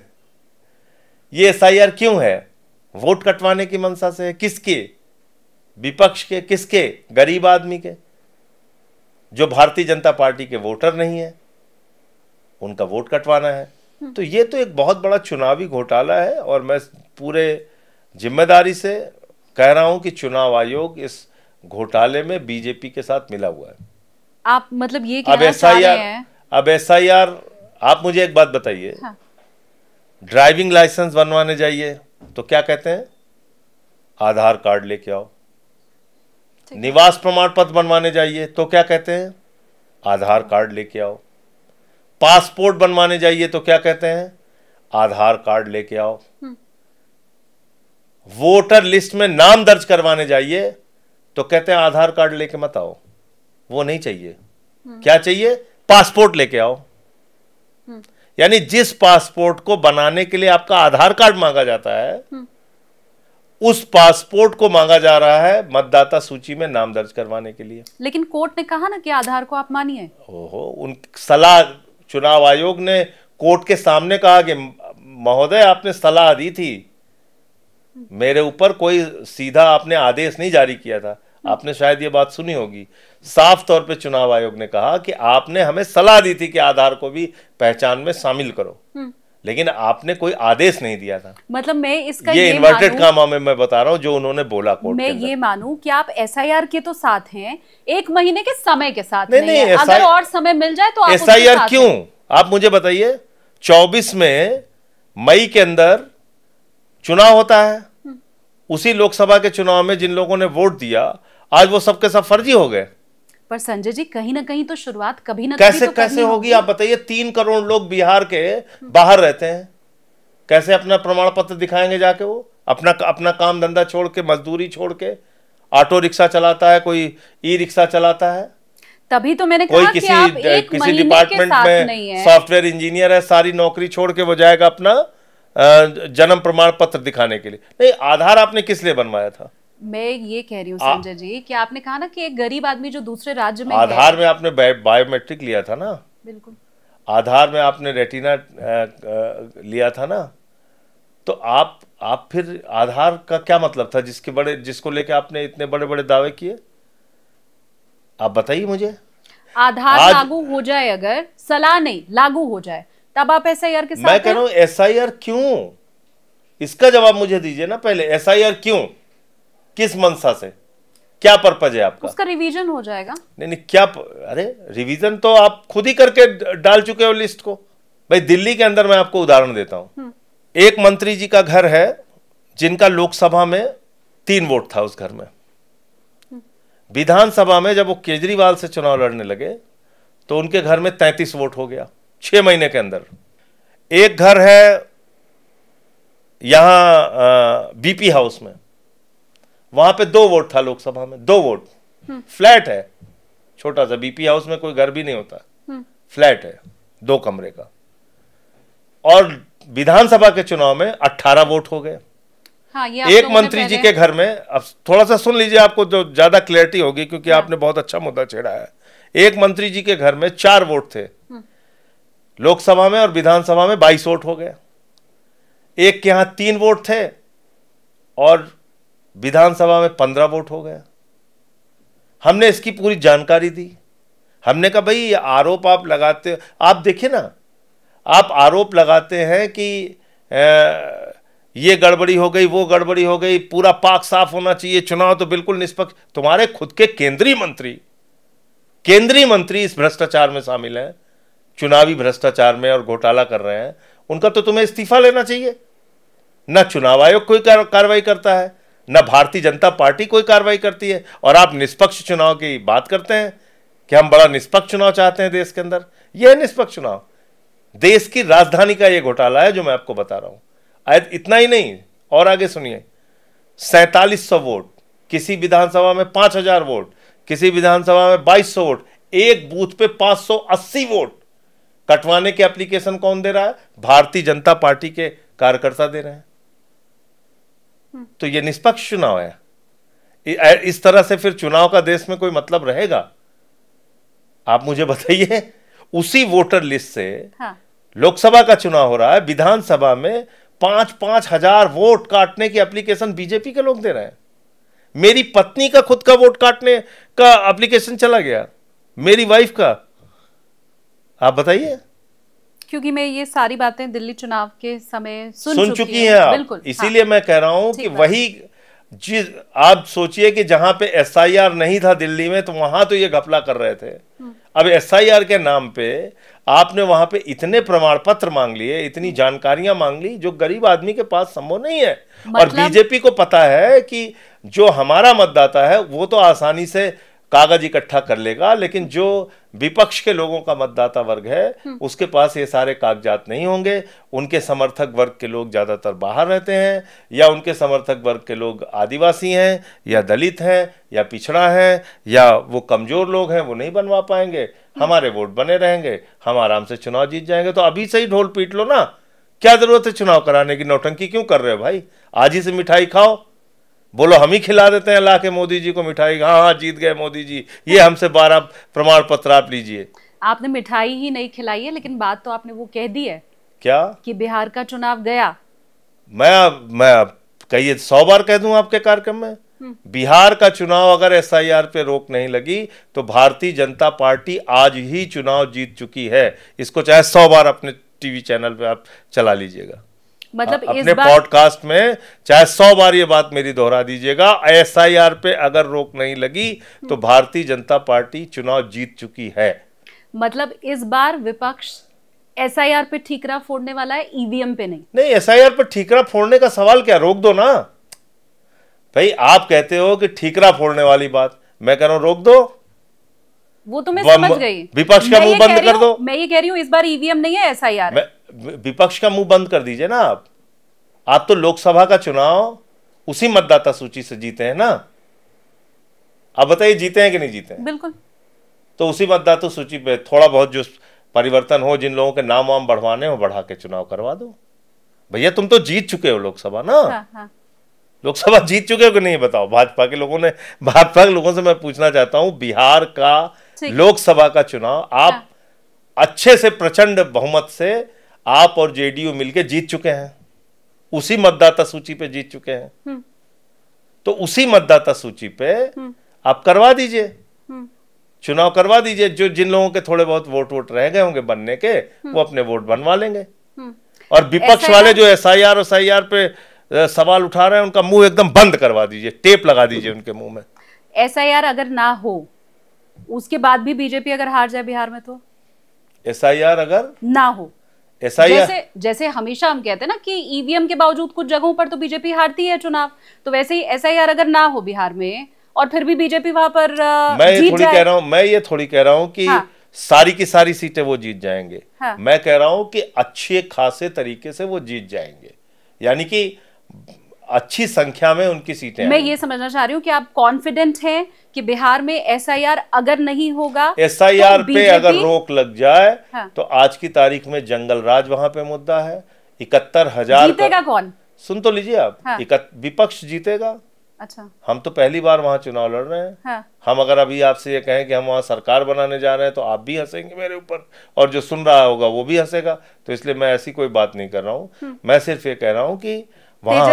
ये एसआईआर क्यों है? वोट कटवाने की मंशा से है। किसके? विपक्ष के? किसके? गरीब आदमी के, जो भारतीय जनता पार्टी के वोटर नहीं है, उनका वोट कटवाना है। तो ये तो एक बहुत बड़ा चुनावी घोटाला है। और मैं पूरे जिम्मेदारी से कह रहा हूं कि चुनाव आयोग इस घोटाले में बीजेपी के साथ मिला हुआ है। आप मतलब ये कहना चाह रहे हैं? अब एसआईआर, आप मुझे एक बात बताइए। हाँ। ड्राइविंग लाइसेंस बनवाने जाइए तो क्या कहते हैं? आधार कार्ड लेके आओ। निवास प्रमाण पत्र बनवाने जाइए तो क्या कहते हैं? आधार कार्ड लेके आओ। पासपोर्ट बनवाने जाइए तो क्या कहते हैं? आधार कार्ड लेके आओ। वोटर लिस्ट में नाम दर्ज करवाने जाइए तो कहते हैं आधार कार्ड लेके मत आओ, वो नहीं चाहिए। क्या चाहिए? पासपोर्ट लेके आओ। यानी जिस पासपोर्ट को बनाने के लिए आपका आधार कार्ड मांगा जाता है, उस पासपोर्ट को मांगा जा रहा है मतदाता सूची में नाम दर्ज करवाने के लिए। लेकिन कोर्ट ने कहा ना कि आधार को आप मानिए। ओहो, उन सलाह, चुनाव आयोग ने कोर्ट के सामने कहा कि महोदय आपने सलाह दी थी, मेरे ऊपर कोई सीधा आपने आदेश नहीं जारी किया था। आपने शायद ये बात सुनी होगी। साफ तौर पे चुनाव आयोग ने कहा कि आपने हमें सलाह दी थी कि आधार को भी पहचान में शामिल करो, लेकिन आपने कोई आदेश नहीं दिया था। मतलब मैं इसका ये इन्वर्टेड कामा में मैं बता रहा हूं जो उन्होंने बोला कोर्ट मैं के अंदर। ये मानूं कि आप एसआईआर के तो साथ हैं, 1 महीने के समय के साथ नहीं, है। अगर और समय मिल जाए तो आप एसआईआर क्यों? आप मुझे बताइए। 24 में मई के अंदर चुनाव होता है। उसी लोकसभा के चुनाव में जिन लोगों ने वोट दिया, आज वो सबके सब फर्जी हो गए। पर संजय जी, कहीं ना कहीं तो शुरुआत कभी ना कभी तो कैसे होगी? आप बताइए। 3 करोड़ लोग बिहार के बाहर रहते हैं, कैसे अपना प्रमाण पत्र दिखाएंगे जाके? वो अपना काम धंधा छोड़ के, मजदूरी छोड़ के, ऑटो रिक्शा चलाता है, कोई ई रिक्शा चलाता है। तभी तो मैंने कहा कि आप एक किसी महीने डिपार्टमेंट के साथ नहीं है। सॉफ्टवेयर इंजीनियर है, सारी नौकरी छोड़ के वो जाएगा अपना जन्म प्रमाण पत्र दिखाने के लिए। नहीं, आधार आपने किस लिए बनवाया था? मैं ये कह रही हूँ संजय जी कि आपने कहा ना कि एक गरीब आदमी जो दूसरे राज्य में आधार में आपने बायोमेट्रिक लिया था ना। बिल्कुल। आधार में आपने रेटिना लिया था ना। तो आप फिर आधार का क्या मतलब था जिसको लेके आपने इतने बड़े बड़े दावे किए? आप बताइए मुझे। आधार लागू हो जाए, अगर सलाह नहीं लागू हो जाए, तब आप एसआईआर के साथ? मैं कह रहा हूं एसआईआर क्यों? इसका जवाब मुझे दीजिए ना पहले। एसआईआर क्यों? किस मंशा से? क्या पर्पज है आपका? उसका रिवीजन हो जाएगा। नहीं, क्या? अरे रिवीजन तो आप खुद ही करके डाल चुके हो लिस्ट को। भाई दिल्ली के अंदर मैं आपको उदाहरण देता हूं। एक मंत्री जी का घर है जिनका लोकसभा में 3 वोट था उस घर में। विधानसभा में जब वो केजरीवाल से चुनाव लड़ने लगे तो उनके घर में 33 वोट हो गया 6 महीने के अंदर। एक घर है यहां बीपी हाउस में, वहां पे 2 वोट था लोकसभा में, 2 वोट। फ्लैट है, छोटा सा बीपी हाउस में कोई घर भी नहीं होता, फ्लैट है 2 कमरे का। और विधानसभा के चुनाव में 18 वोट हो गए। हाँ, एक मंत्री जी के घर में, अब थोड़ा सा सुन लीजिए, आपको जो ज्यादा क्लैरिटी होगी, क्योंकि आपने बहुत अच्छा मुद्दा छेड़ा है। एक मंत्री जी के घर में 4 वोट थे लोकसभा में, और विधानसभा में 22 वोट हो गए। एक के यहां 3 वोट थे और विधानसभा में 15 वोट हो गए। हमने इसकी पूरी जानकारी दी। हमने कहा भाई, ये आरोप आप लगाते, आप देखिए ना, आप आरोप लगाते हैं कि ये गड़बड़ी हो गई, वो गड़बड़ी हो गई, पूरा पाक साफ होना चाहिए, चुनाव तो बिल्कुल निष्पक्ष। तुम्हारे खुद के केंद्रीय मंत्री इस भ्रष्टाचार में शामिल हैं, चुनावी भ्रष्टाचार में और घोटाला कर रहे हैं। उनका तो तुम्हें इस्तीफा लेना चाहिए। न चुनाव आयोग कोई कार्रवाई करता है, न भारतीय जनता पार्टी कोई कार्रवाई करती है, और आप निष्पक्ष चुनाव की बात करते हैं कि हम बड़ा निष्पक्ष चुनाव चाहते हैं देश के अंदर। यह है निष्पक्ष चुनाव। देश की राजधानी का यह घोटाला है जो मैं आपको बता रहा हूं। इतना ही नहीं, और आगे सुनिए, 4700 वोट, किसी विधानसभा में 5000 वोट, किसी विधानसभा में 2200 वोट, एक बूथ पे 580 वोट कटवाने के एप्लीकेशन कौन दे रहा है? भारतीय जनता पार्टी के कार्यकर्ता दे रहे हैं। तो ये निष्पक्ष चुनाव है। इस तरह से फिर चुनाव का देश में कोई मतलब रहेगा? आप मुझे बताइए। उसी वोटर लिस्ट से हाँ। लोकसभा का चुनाव हो रहा है, विधानसभा में 5-5 हजार वोट काटने की एप्लीकेशन बीजेपी के लोग दे रहे हैं। मेरी पत्नी का खुद का वोट काटने का एप्लीकेशन चला गया, मेरी वाइफ का। आप बताइए। क्योंकि मैं ये सारी बातें दिल्ली चुनाव के समय सुन चुकी हैं आप। बिल्कुल, इसीलिए हाँ। मैं कह रहा हूं कि वही जिस, आप सोचिए कि जहां पे एसआईआर नहीं था दिल्ली में, तो वहां तो ये घपला कर रहे थे। अब एसआईआर के नाम पे आपने वहां पे इतने प्रमाण पत्र मांग लिए, इतनी जानकारियां मांग ली जो गरीब आदमी के पास संभव नहीं है। और बीजेपी को पता है कि जो हमारा मतदाता है वो तो आसानी से कागज इकट्ठा कर लेगा, लेकिन जो विपक्ष के लोगों का मतदाता वर्ग है उसके पास ये सारे कागजात नहीं होंगे। उनके समर्थक वर्ग के लोग ज्यादातर बाहर रहते हैं, या उनके समर्थक वर्ग के लोग आदिवासी हैं, या दलित हैं, या पिछड़ा है, या वो कमजोर लोग हैं, वो नहीं बनवा पाएंगे। हमारे वोट बने रहेंगे, हम आराम से चुनाव जीत जाएंगे। तो अभी से ही ढोल पीट लो ना, क्या जरूरत है चुनाव कराने की? नौटंकी क्यों कर रहे हो भाई? आज ही से मिठाई खाओ, बोलो हम ही खिला देते हैं ला के मोदी जी को मिठाई। हाँ हाँ, जीत गए मोदी जी, ये हमसे 12 प्रमाण पत्र आप लीजिए। आपने मिठाई ही नहीं खिलाई है, लेकिन बात तो आपने वो कह दी है। क्या? कि बिहार का चुनाव गया। मैं कहिए 100 बार कह दूं आपके कार्यक्रम में, बिहार का चुनाव अगर एसआईआर पे रोक नहीं लगी तो भारतीय जनता पार्टी आज ही चुनाव जीत चुकी है। इसको चाहे 100 बार अपने टीवी चैनल पे आप चला लीजिएगा, मतलब अपने पॉडकास्ट में चाहे 100 बार ये बात मेरी दोहरा दीजिएगा। एसआईआर पे अगर रोक नहीं लगी तो भारतीय जनता पार्टी चुनाव जीत चुकी है। मतलब इस बार विपक्ष एसआईआर पे ठीकरा फोड़ने वाला है, ईवीएम पे नहीं। नहीं, एसआईआर पे ठीकरा फोड़ने का सवाल क्या, रोक दो ना भाई। आप कहते हो कि ठीकरा फोड़ने वाली बात, मैं कह रहा हूं रोक दो। वो तो मैं समझ गई, विपक्ष का मुंह बंद कर दो। मैं ये कह रही हूं इस बार ईवीएम नहीं है, एसआईआर है। विपक्ष का मुंह बंद कर दीजिए ना आप तो लोकसभा का चुनाव उसी मतदाता सूची से जीते हैं ना। आप बताइए जीते हैं कि नहीं जीते हैं? बिल्कुल। तो उसी मतदाता सूची पे थोड़ा बहुत जो परिवर्तन हो, जिन लोगों के नाम वाम बढ़वाने हो बढ़ा के चुनाव करवा दो। भैया तुम तो जीत चुके हो लोकसभा ना। हाँ। लोकसभा जीत चुके हो कि नहीं बताओ? भाजपा के लोगों से मैं पूछना चाहता हूं, बिहार का लोकसभा का चुनाव आप अच्छे से प्रचंड बहुमत से आप और जेडीयू मिलके जीत चुके हैं, उसी मतदाता सूची पे जीत चुके हैं। तो उसी मतदाता सूची पे आप करवा दीजिए, चुनाव करवा दीजिए। जो जिन लोगों के थोड़े बहुत वोट रह गए होंगे बनने के, वो अपने वोट बनवा लेंगे। और विपक्ष वाले जो एसआईआर पे सवाल उठा रहे हैं उनका मुंह एकदम बंद करवा दीजिए, टेप लगा दीजिए उनके मुंह में। एसआईआर अगर ना हो, उसके बाद भी बीजेपी अगर हार जाए बिहार में, तो एसआईआर अगर ना हो, जैसे हमेशा हम कहते हैं ना कि ईवीएम के बावजूद कुछ जगहों पर तो बीजेपी हारती है चुनाव, तो वैसे ही एसआईआर अगर ना हो बिहार में और फिर भी बीजेपी वहां पर मैं ये थोड़ी कह रहा हूं कि सारी की सारी सीटें वो जीत जाएंगे। मैं कह रहा हूं कि अच्छे खासे तरीके से वो जीत जाएंगे। यानी कि अच्छी संख्या में उनकी सीटें मैं ये समझना चाह रही हूँ कि आप कॉन्फिडेंट हैं कि बिहार में एसआईआर अगर नहीं होगा, एसआईआर तो पे अगर रोक लग जाए, हाँ। तो आज की तारीख में जंगल राज वहां पे मुद्दा है। 71,000 जीतेगा कौन? सुन तो लीजिए आप। हाँ। विपक्ष जीतेगा। अच्छा, हम तो पहली बार वहां चुनाव लड़ रहे हैं। हाँ। हम अगर अभी आपसे ये कहें कि हम वहां सरकार बनाने जा रहे हैं, तो आप भी हंसेंगे मेरे ऊपर, और जो सुन रहा होगा वो भी हंसेगा। तो इसलिए मैं ऐसी कोई बात नहीं कर रहा हूँ। मैं सिर्फ ये कह रहा हूँ कि वहाँ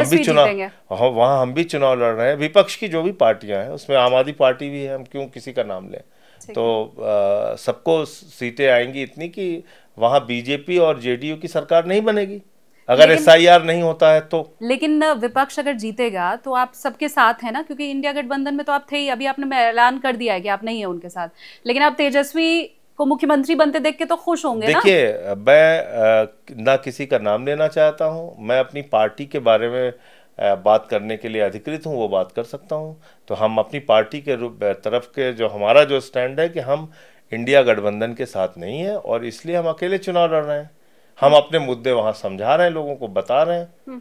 हम भी चुनाव लड़ रहे हैं। विपक्ष की जो भी पार्टियां हैं, उसमें आम आदमी पार्टी भी है, हम क्यों किसी का नाम लें। तो सबको सीटें आएंगी इतनी कि वहाँ बीजेपी और जेडीयू की सरकार नहीं बनेगी अगर एसआईआर नहीं होता है तो। लेकिन विपक्ष अगर जीतेगा तो आप सबके साथ हैं ना, क्योंकि इंडिया गठबंधन में तो आप थे ही। अभी आपने ऐलान कर दिया है कि आप नहीं है उनके साथ, लेकिन आप तेजस्वी को मुख्यमंत्री बनते देख के तो खुश होंगे ना? देखिए, मैं ना किसी का नाम लेना चाहता हूं। मैं अपनी पार्टी के बारे में बात करने के लिए अधिकृत हूं, वो बात कर सकता हूं। तो हम अपनी पार्टी के तरफ के जो हमारा जो स्टैंड है कि हम इंडिया गठबंधन के साथ नहीं है, और इसलिए हम अकेले चुनाव लड़ रहे हैं। हम अपने मुद्दे वहां समझा रहे हैं, लोगों को बता रहे हैं।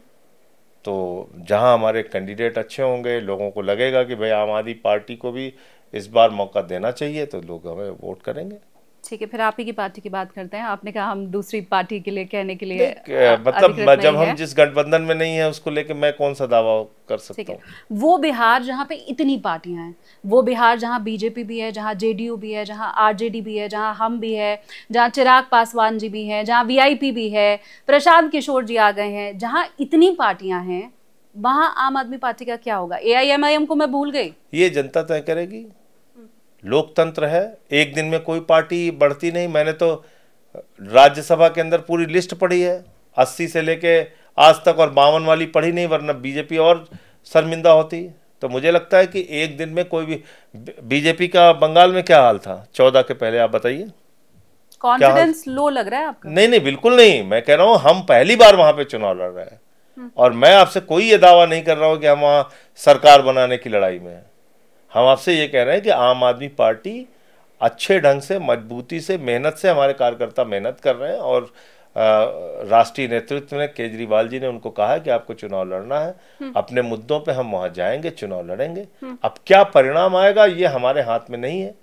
तो जहां हमारे कैंडिडेट अच्छे होंगे, लोगों को लगेगा कि भाई आम आदमी पार्टी को भी इस बार मौका देना चाहिए, तो लोग हमें वोट करेंगे। ठीक है, फिर आप ही की पार्टी की बात करते हैं। आपने कहा हम दूसरी पार्टी के लिए कहने के लिए मतलब जब हम जिस गठबंधन में नहीं है उसको लेके मैं कौन सा दावा कर सकता हूँ। वो बिहार जहाँ पे इतनी पार्टियां हैं, वो बिहार जहाँ बीजेपी भी है, जहाँ जेडीयू भी है, जहाँ आरजेडी भी है, जहाँ हम भी है, जहाँ चिराग पासवान जी भी हैं, जहाँ वीआईपी भी है, प्रशांत किशोर जी आ गए हैं, जहाँ इतनी पार्टियां हैं, वहाँ आम आदमी पार्टी का क्या होगा? एआईएमआईएम को मैं भूल गई। ये जनता तय करेगी। लोकतंत्र है, एक दिन में कोई पार्टी बढ़ती नहीं। मैंने तो राज्यसभा के अंदर पूरी लिस्ट पढ़ी है 80 से लेके आज तक, और 52 वाली पढ़ी नहीं, वरना बीजेपी और शर्मिंदा होती। तो मुझे लगता है कि एक दिन में कोई भी, बीजेपी का बंगाल में क्या हाल था 14 के पहले, आप बताइए। कॉन्फिडेंस लो लग रहा है आपका? नहीं, बिल्कुल नहीं। मैं कह रहा हूं हम पहली बार वहां पे चुनाव लड़ रहे हैं, और मैं आपसे कोई ये दावा नहीं कर रहा हूं कि हम वहां सरकार बनाने की लड़ाई में हैं। हम आपसे ये कह रहे हैं कि आम आदमी पार्टी अच्छे ढंग से, मजबूती से, मेहनत से, हमारे कार्यकर्ता मेहनत कर रहे हैं, और राष्ट्रीय नेतृत्व ने, केजरीवाल जी ने उनको कहा है कि आपको चुनाव लड़ना है। अपने मुद्दों पे हम वहां जाएंगे, चुनाव लड़ेंगे। अब क्या परिणाम आएगा ये हमारे हाथ में नहीं है,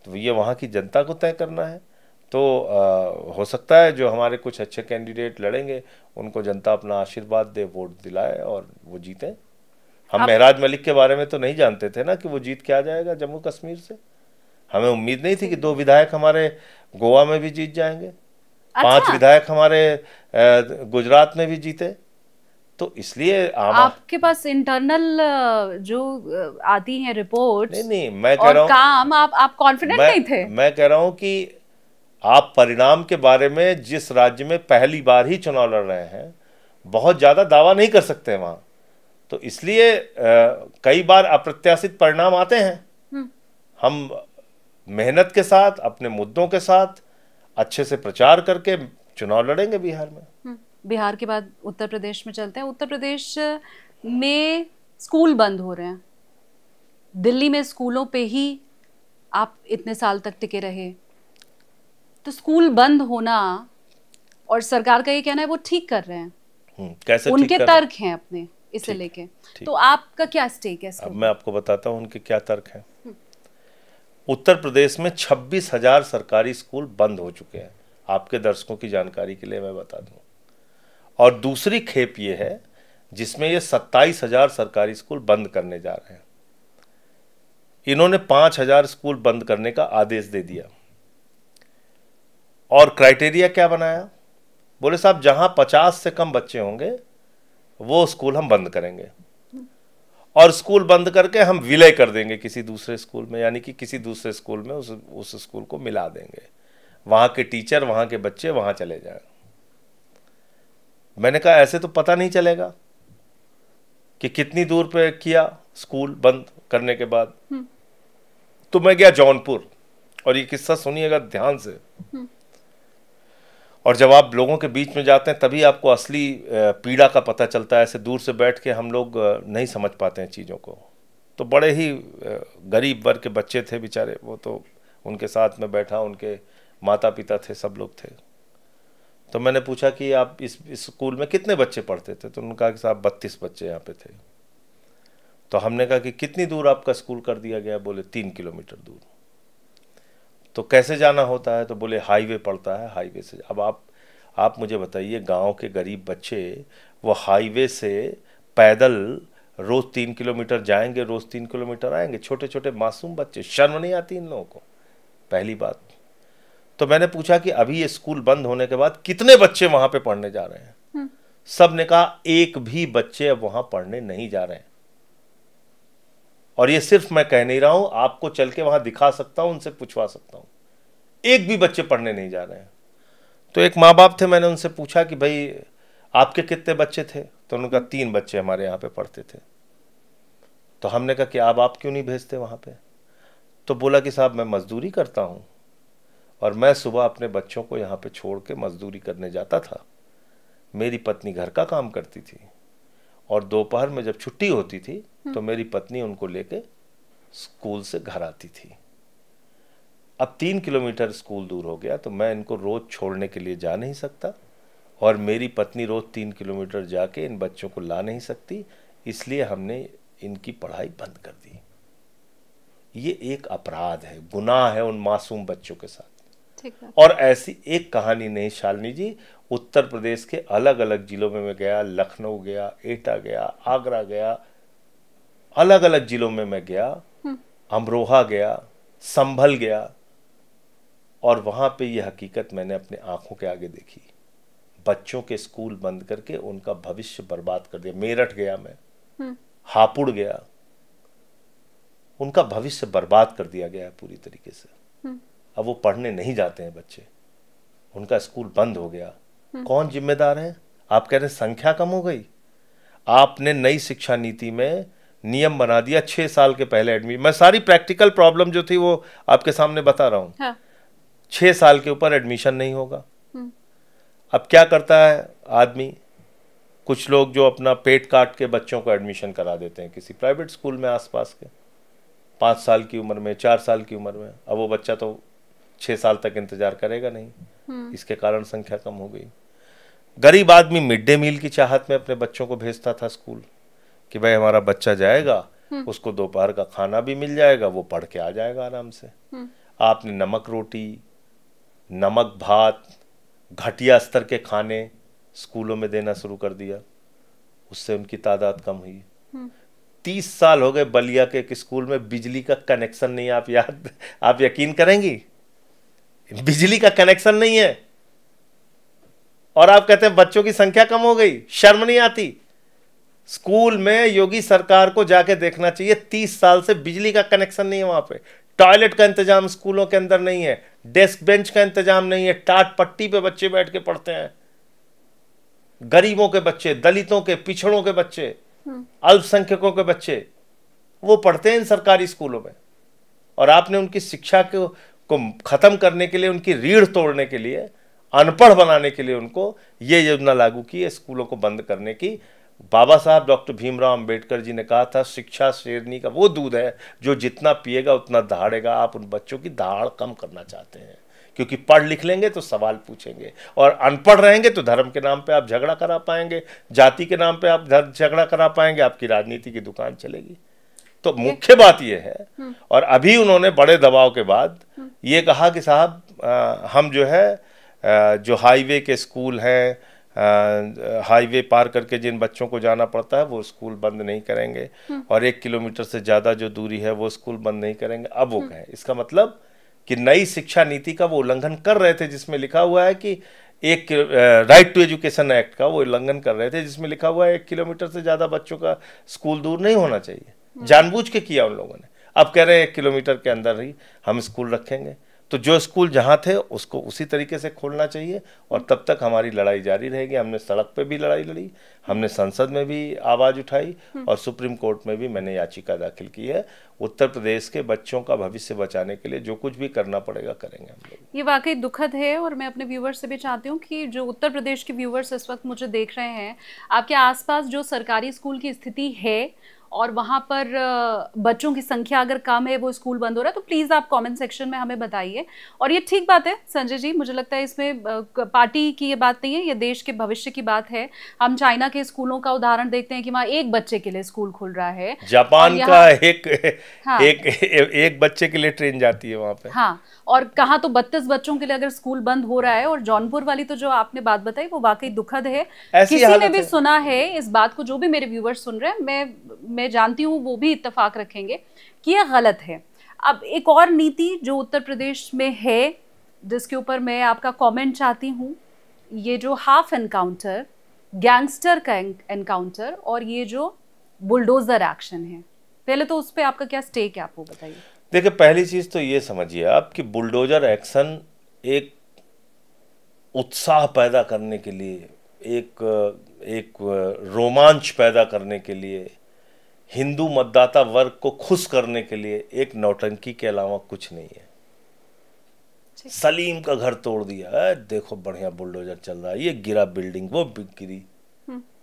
तो ये वहां की जनता को तय करना है। तो हो सकता है जो हमारे कुछ अच्छे कैंडिडेट लड़ेंगे उनको जनता अपना आशीर्वाद दे, वोट दिलाए और वो जीतें। हम महराज मलिक के बारे में तो नहीं जानते थे ना कि वो जीत के आ जाएगा जम्मू कश्मीर से। हमें उम्मीद नहीं थी कि 2 विधायक हमारे गोवा में भी जीत जाएंगे। अच्छा। 5 विधायक हमारे गुजरात में भी जीते। तो इसलिए आपके पास इंटरनल जो आती हैं रिपोर्ट्स, नहीं, मैं कह रहा हूँ काम, आप कॉन्फिडेंट नहीं थे? मैं कह रहा हूँ कि आप परिणाम के बारे में जिस राज्य में पहली बार ही चुनाव लड़ रहे हैं, बहुत ज्यादा दावा नहीं कर सकते वहां। तो इसलिए कई बार अप्रत्याशित परिणाम आते हैं। हम मेहनत के साथ, अपने मुद्दों के साथ, अच्छे से प्रचार करके चुनाव लड़ेंगे बिहार में। बिहार के बाद उत्तर प्रदेश में चलते हैं। उत्तर प्रदेश में स्कूल बंद हो रहे हैं। दिल्ली में स्कूलों पे ही आप इतने साल तक टिके रहे, तो स्कूल बंद होना, और सरकार का ये कहना है वो ठीक कर रहे हैं। कैसे उनके तर्क हैं अपने इसे लेके, तो आपका क्या स्टेक है? अब मैं आपको बताता हूं उनके क्या तर्क हैं। उत्तर प्रदेश में 26,000 सरकारी स्कूल बंद हो चुके हैं। आपके दर्शकों की जानकारी के लिए मैं बता दूं। और दूसरी खेप ये है जिसमें ये 27,000 सरकारी स्कूल बंद करने जा रहे हैं। इन्होंने 5,000 स्कूल बंद करने का आदेश दे दिया। और क्राइटेरिया क्या बनाया? बोले साहब जहां 50 से कम बच्चे होंगे वो स्कूल हम बंद करेंगे, और स्कूल बंद करके हम विलय कर देंगे किसी दूसरे स्कूल में, यानी कि किसी दूसरे स्कूल में उस स्कूल को मिला देंगे। वहां के टीचर, वहां के बच्चे वहां चले जाएं। मैंने कहा ऐसे तो पता नहीं चलेगा कि कितनी दूर पे किया स्कूल बंद करने के बाद। तो मैं गया जौनपुर, और ये किस्सा सुनिएगा ध्यान से। और जब आप लोगों के बीच में जाते हैं तभी आपको असली पीड़ा का पता चलता है। ऐसे दूर से बैठ के हम लोग नहीं समझ पाते हैं चीज़ों को। तो बड़े ही गरीब वर्ग के बच्चे थे बेचारे, वो तो उनके साथ में बैठा, उनके माता पिता थे, सब लोग थे। तो मैंने पूछा कि आप इस स्कूल में कितने बच्चे पढ़ते थे, तो उन्होंने कहा कि साहब 32 बच्चे यहाँ पे थे। तो हमने कहा कि कितनी दूर आपका स्कूल कर दिया गया, बोले 3 किलोमीटर दूर। तो कैसे जाना होता है, तो बोले हाईवे पड़ता है, हाईवे से। अब आप मुझे बताइए, गांव के गरीब बच्चे वो हाईवे से पैदल रोज़ 3 किलोमीटर जाएंगे, रोज़ 3 किलोमीटर आएंगे, छोटे छोटे मासूम बच्चे, शर्म नहीं आती इन लोगों को? पहली बात। तो मैंने पूछा कि अभी ये स्कूल बंद होने के बाद कितने बच्चे वहां पे पढ़ने जा रहे हैं? सब ने कहा एक भी बच्चे अब वहां पढ़ने नहीं जा रहे हैं। और ये सिर्फ मैं कह नहीं रहा हूं, आपको चल के वहां दिखा सकता हूं, उनसे पूछवा सकता हूं, एक भी बच्चे पढ़ने नहीं जा रहे हैं। तो एक माँ बाप थे, मैंने उनसे पूछा कि भाई आपके कितने बच्चे थे? तो उन्होंने कहा 3 बच्चे हमारे यहाँ पे पढ़ते थे। तो हमने कहा कि आप क्यों नहीं भेजते वहाँ पे? तो बोला कि साहब मैं मजदूरी करता हूँ और मैं सुबह अपने बच्चों को यहाँ पे छोड़ के मजदूरी करने जाता था, मेरी पत्नी घर का काम करती थी और दोपहर में जब छुट्टी होती थी तो मेरी पत्नी उनको लेके स्कूल से घर आती थी। अब 3 किलोमीटर स्कूल दूर हो गया तो मैं इनको रोज छोड़ने के लिए जा नहीं सकता और मेरी पत्नी रोज 3 किलोमीटर जाके इन बच्चों को ला नहीं सकती, इसलिए हमने इनकी पढ़ाई बंद कर दी। ये एक अपराध है, गुनाह है उन मासूम बच्चों के साथ। और ऐसी एक कहानी नहीं शालिनी जी, उत्तर प्रदेश के अलग अलग जिलों में मैं गया, लखनऊ गया, एटा गया, आगरा गया, अलग अलग जिलों में मैं गया, अमरोहा गया, संभल गया, और वहां पे ये हकीकत मैंने अपने आंखों के आगे देखी। बच्चों के स्कूल बंद करके उनका भविष्य बर्बाद कर दिया। मेरठ गया मैं, हापुड़ गया, उनका भविष्य बर्बाद कर दिया गया है पूरी तरीके से। अब वो पढ़ने नहीं जाते हैं बच्चे, उनका स्कूल बंद हो गया। कौन जिम्मेदार है? आप कह रहे हैं संख्या कम हो गई। आपने नई शिक्षा नीति में नियम बना दिया 6 साल के पहले एडमिशन। मैं सारी प्रैक्टिकल प्रॉब्लम जो थी वो आपके सामने बता रहा हूं। हाँ। 6 साल के ऊपर एडमिशन नहीं होगा। अब क्या करता है आदमी, कुछ लोग जो अपना पेट काट के बच्चों को एडमिशन करा देते हैं किसी प्राइवेट स्कूल में आसपास के, 5 साल की उम्र में, 4 साल की उम्र में। अब वो बच्चा तो 6 साल तक इंतजार करेगा नहीं, इसके कारण संख्या कम हो गई। गरीब आदमी मिड डे मील की चाहत में अपने बच्चों को भेजता था स्कूल कि भाई हमारा बच्चा जाएगा, उसको दोपहर का खाना भी मिल जाएगा, वो पढ़ के आ जाएगा आराम से। आपने नमक रोटी, नमक भात, घटिया स्तर के खाने स्कूलों में देना शुरू कर दिया, उससे उनकी तादाद कम हुई। 30 साल हो गए बलिया के एक स्कूल में बिजली का कनेक्शन नहीं। आप यकीन करेंगी, बिजली का कनेक्शन नहीं है और आप कहते हैं बच्चों की संख्या कम हो गई। शर्म नहीं आती? स्कूल में योगी सरकार को जाके देखना चाहिए, 30 साल से बिजली का कनेक्शन नहीं है वहां पे, टॉयलेट का इंतजाम स्कूलों के अंदर नहीं है, डेस्क बेंच का इंतजाम नहीं है, टाट पट्टी पे बच्चे बैठ के पढ़ते हैं। गरीबों के बच्चे, दलितों के, पिछड़ों के बच्चे, अल्पसंख्यकों के बच्चे वो पढ़ते हैं इन सरकारी स्कूलों में। और आपने उनकी शिक्षा को खत्म करने के लिए, उनकी रीढ़ तोड़ने के लिए, अनपढ़ बनाने के लिए उनको ये योजना लागू की है स्कूलों को बंद करने की। बाबा साहब डॉक्टर भीमराव अंबेडकर जी ने कहा था, शिक्षा शेरनी का वो दूध है जो जितना पिएगा उतना दहाड़ेगा। आप उन बच्चों की दहाड़ कम करना चाहते हैं, क्योंकि पढ़ लिख लेंगे तो सवाल पूछेंगे, और अनपढ़ रहेंगे तो धर्म के नाम पे आप झगड़ा करा पाएंगे, जाति के नाम पे आप झगड़ा करा पाएंगे, आपकी राजनीति की दुकान चलेगी। तो मुख्य बात यह है, और अभी उन्होंने बड़े दबाव के बाद ये कहा कि साहब हम जो है जो हाईवे के स्कूल हैं, हाईवे पार करके जिन बच्चों को जाना पड़ता है वो स्कूल बंद नहीं करेंगे, और 1 किलोमीटर से ज़्यादा जो दूरी है वो स्कूल बंद नहीं करेंगे। अब वो कहें, इसका मतलब कि नई शिक्षा नीति का वो उल्लंघन कर रहे थे जिसमें लिखा हुआ है कि राइट टू एजुकेशन एक्ट का वो उल्लंघन कर रहे थे जिसमें लिखा हुआ है 1 किलोमीटर से ज़्यादा बच्चों का स्कूल दूर नहीं होना चाहिए। जानबूझ के किया उन लोगों ने। अब कह रहे हैं 1 किलोमीटर के अंदर ही हम स्कूल रखेंगे। तो जो स्कूल जहां थे उसको उसी तरीके से खोलना चाहिए, और तब तक हमारी लड़ाई जारी रहेगी। हमने सड़क पे भी लड़ाई लड़ी, हमने संसद में भी आवाज़ उठाई, और सुप्रीम कोर्ट में भी मैंने याचिका दाखिल की है। उत्तर प्रदेश के बच्चों का भविष्य बचाने के लिए जो कुछ भी करना पड़ेगा करेंगे हम लोग। ये वाकई दुखद है, और मैं अपने व्यूवर्स से भी चाहती हूँ कि जो उत्तर प्रदेश के व्यूवर्स इस वक्त मुझे देख रहे हैं, आपके आसपास जो सरकारी स्कूल की स्थिति है और वहाँ पर बच्चों की संख्या अगर कम है, वो स्कूल बंद हो रहा है, तो प्लीज़ आप कमेंट सेक्शन में हमें बताइए। और ये ठीक बात है संजय जी, मुझे लगता है इसमें पार्टी की ये बात नहीं है, ये देश के भविष्य की बात है। हम चाइना के स्कूलों का उदाहरण देखते हैं कि वहाँ एक बच्चे के लिए स्कूल खुल रहा है, जापान का हाँ, एक बच्चे के लिए ट्रेन जाती है वहाँ पे। हाँ, और कहाँ तो 32 बच्चों के लिए अगर स्कूल बंद हो रहा है। और जौनपुर वाली तो जो आपने बात बताई वो वाकई दुखद है। किसी ने भी सुना है इस बात को, जो भी मेरे व्यूवर्स सुन रहे हैं, मैं जानती हूँ वो भी इत्तेफाक रखेंगे कि यह गलत है। अब एक और नीति जो उत्तर प्रदेश में है, जिसके ऊपर मैं आपका कमेंट चाहती हूँ, ये जो हाफ एनकाउंटर, गैंगस्टर का एनकाउंटर और ये जो बुलडोजर एक्शन है, पहले तो उस पर आपका क्या स्टेक है, आप वो बताइए। देखिए, पहली चीज तो ये समझिए आप कि बुलडोजर एक्शन एक उत्साह पैदा करने के लिए, एक रोमांच पैदा करने के लिए, हिंदू मतदाता वर्ग को खुश करने के लिए एक नौटंकी के अलावा कुछ नहीं है। सलीम का घर तोड़ दिया, देखो बढ़िया बुलडोजर चल रहा है, ये गिरा बिल्डिंग, वो गिरी,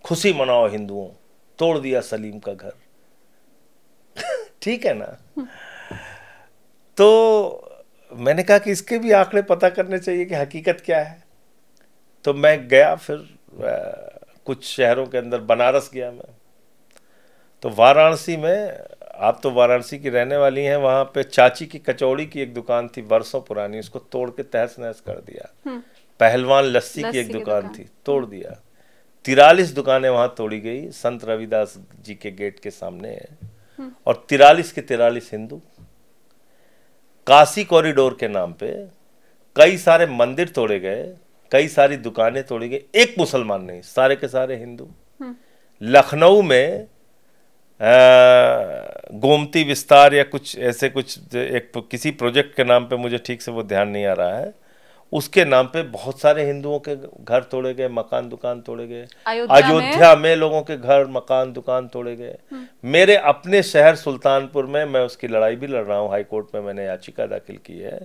खुशी मनाओ हिंदुओं, तोड़ दिया सलीम का घर। ठीक है ना? तो मैंने कहा कि इसके भी आंकड़े पता करने चाहिए कि हकीकत क्या है। तो मैं गया, फिर कुछ शहरों के अंदर, बनारस गया मैं, तो वाराणसी में, आप तो वाराणसी की रहने वाली हैं, वहाँ पे चाची की कचौड़ी की एक दुकान थी वर्षों पुरानी, उसको तोड़ के तहस नहस कर दिया। पहलवान लस्सी की एक दुकान थी, तोड़ दिया। 43 दुकानें वहाँ तोड़ी गई, संत रविदास जी के गेट के सामने है। और 43 के 43 हिंदू। काशी कॉरिडोर के नाम पे कई सारे मंदिर तोड़े गए, कई सारी दुकानें तोड़ी गई, एक मुसलमान नहीं, सारे के सारे हिंदू। लखनऊ में गोमती विस्तार या कुछ ऐसे कुछ एक किसी प्रोजेक्ट के नाम पे, मुझे ठीक से वो ध्यान नहीं आ रहा है, उसके नाम पे बहुत सारे हिंदुओं के घर तोड़े गए, मकान दुकान तोड़े गए। अयोध्या में लोगों के घर मकान दुकान तोड़े गए। मेरे अपने शहर सुल्तानपुर में, मैं उसकी लड़ाई भी लड़ रहा हूँ, हाई कोर्ट में मैंने याचिका दाखिल की है,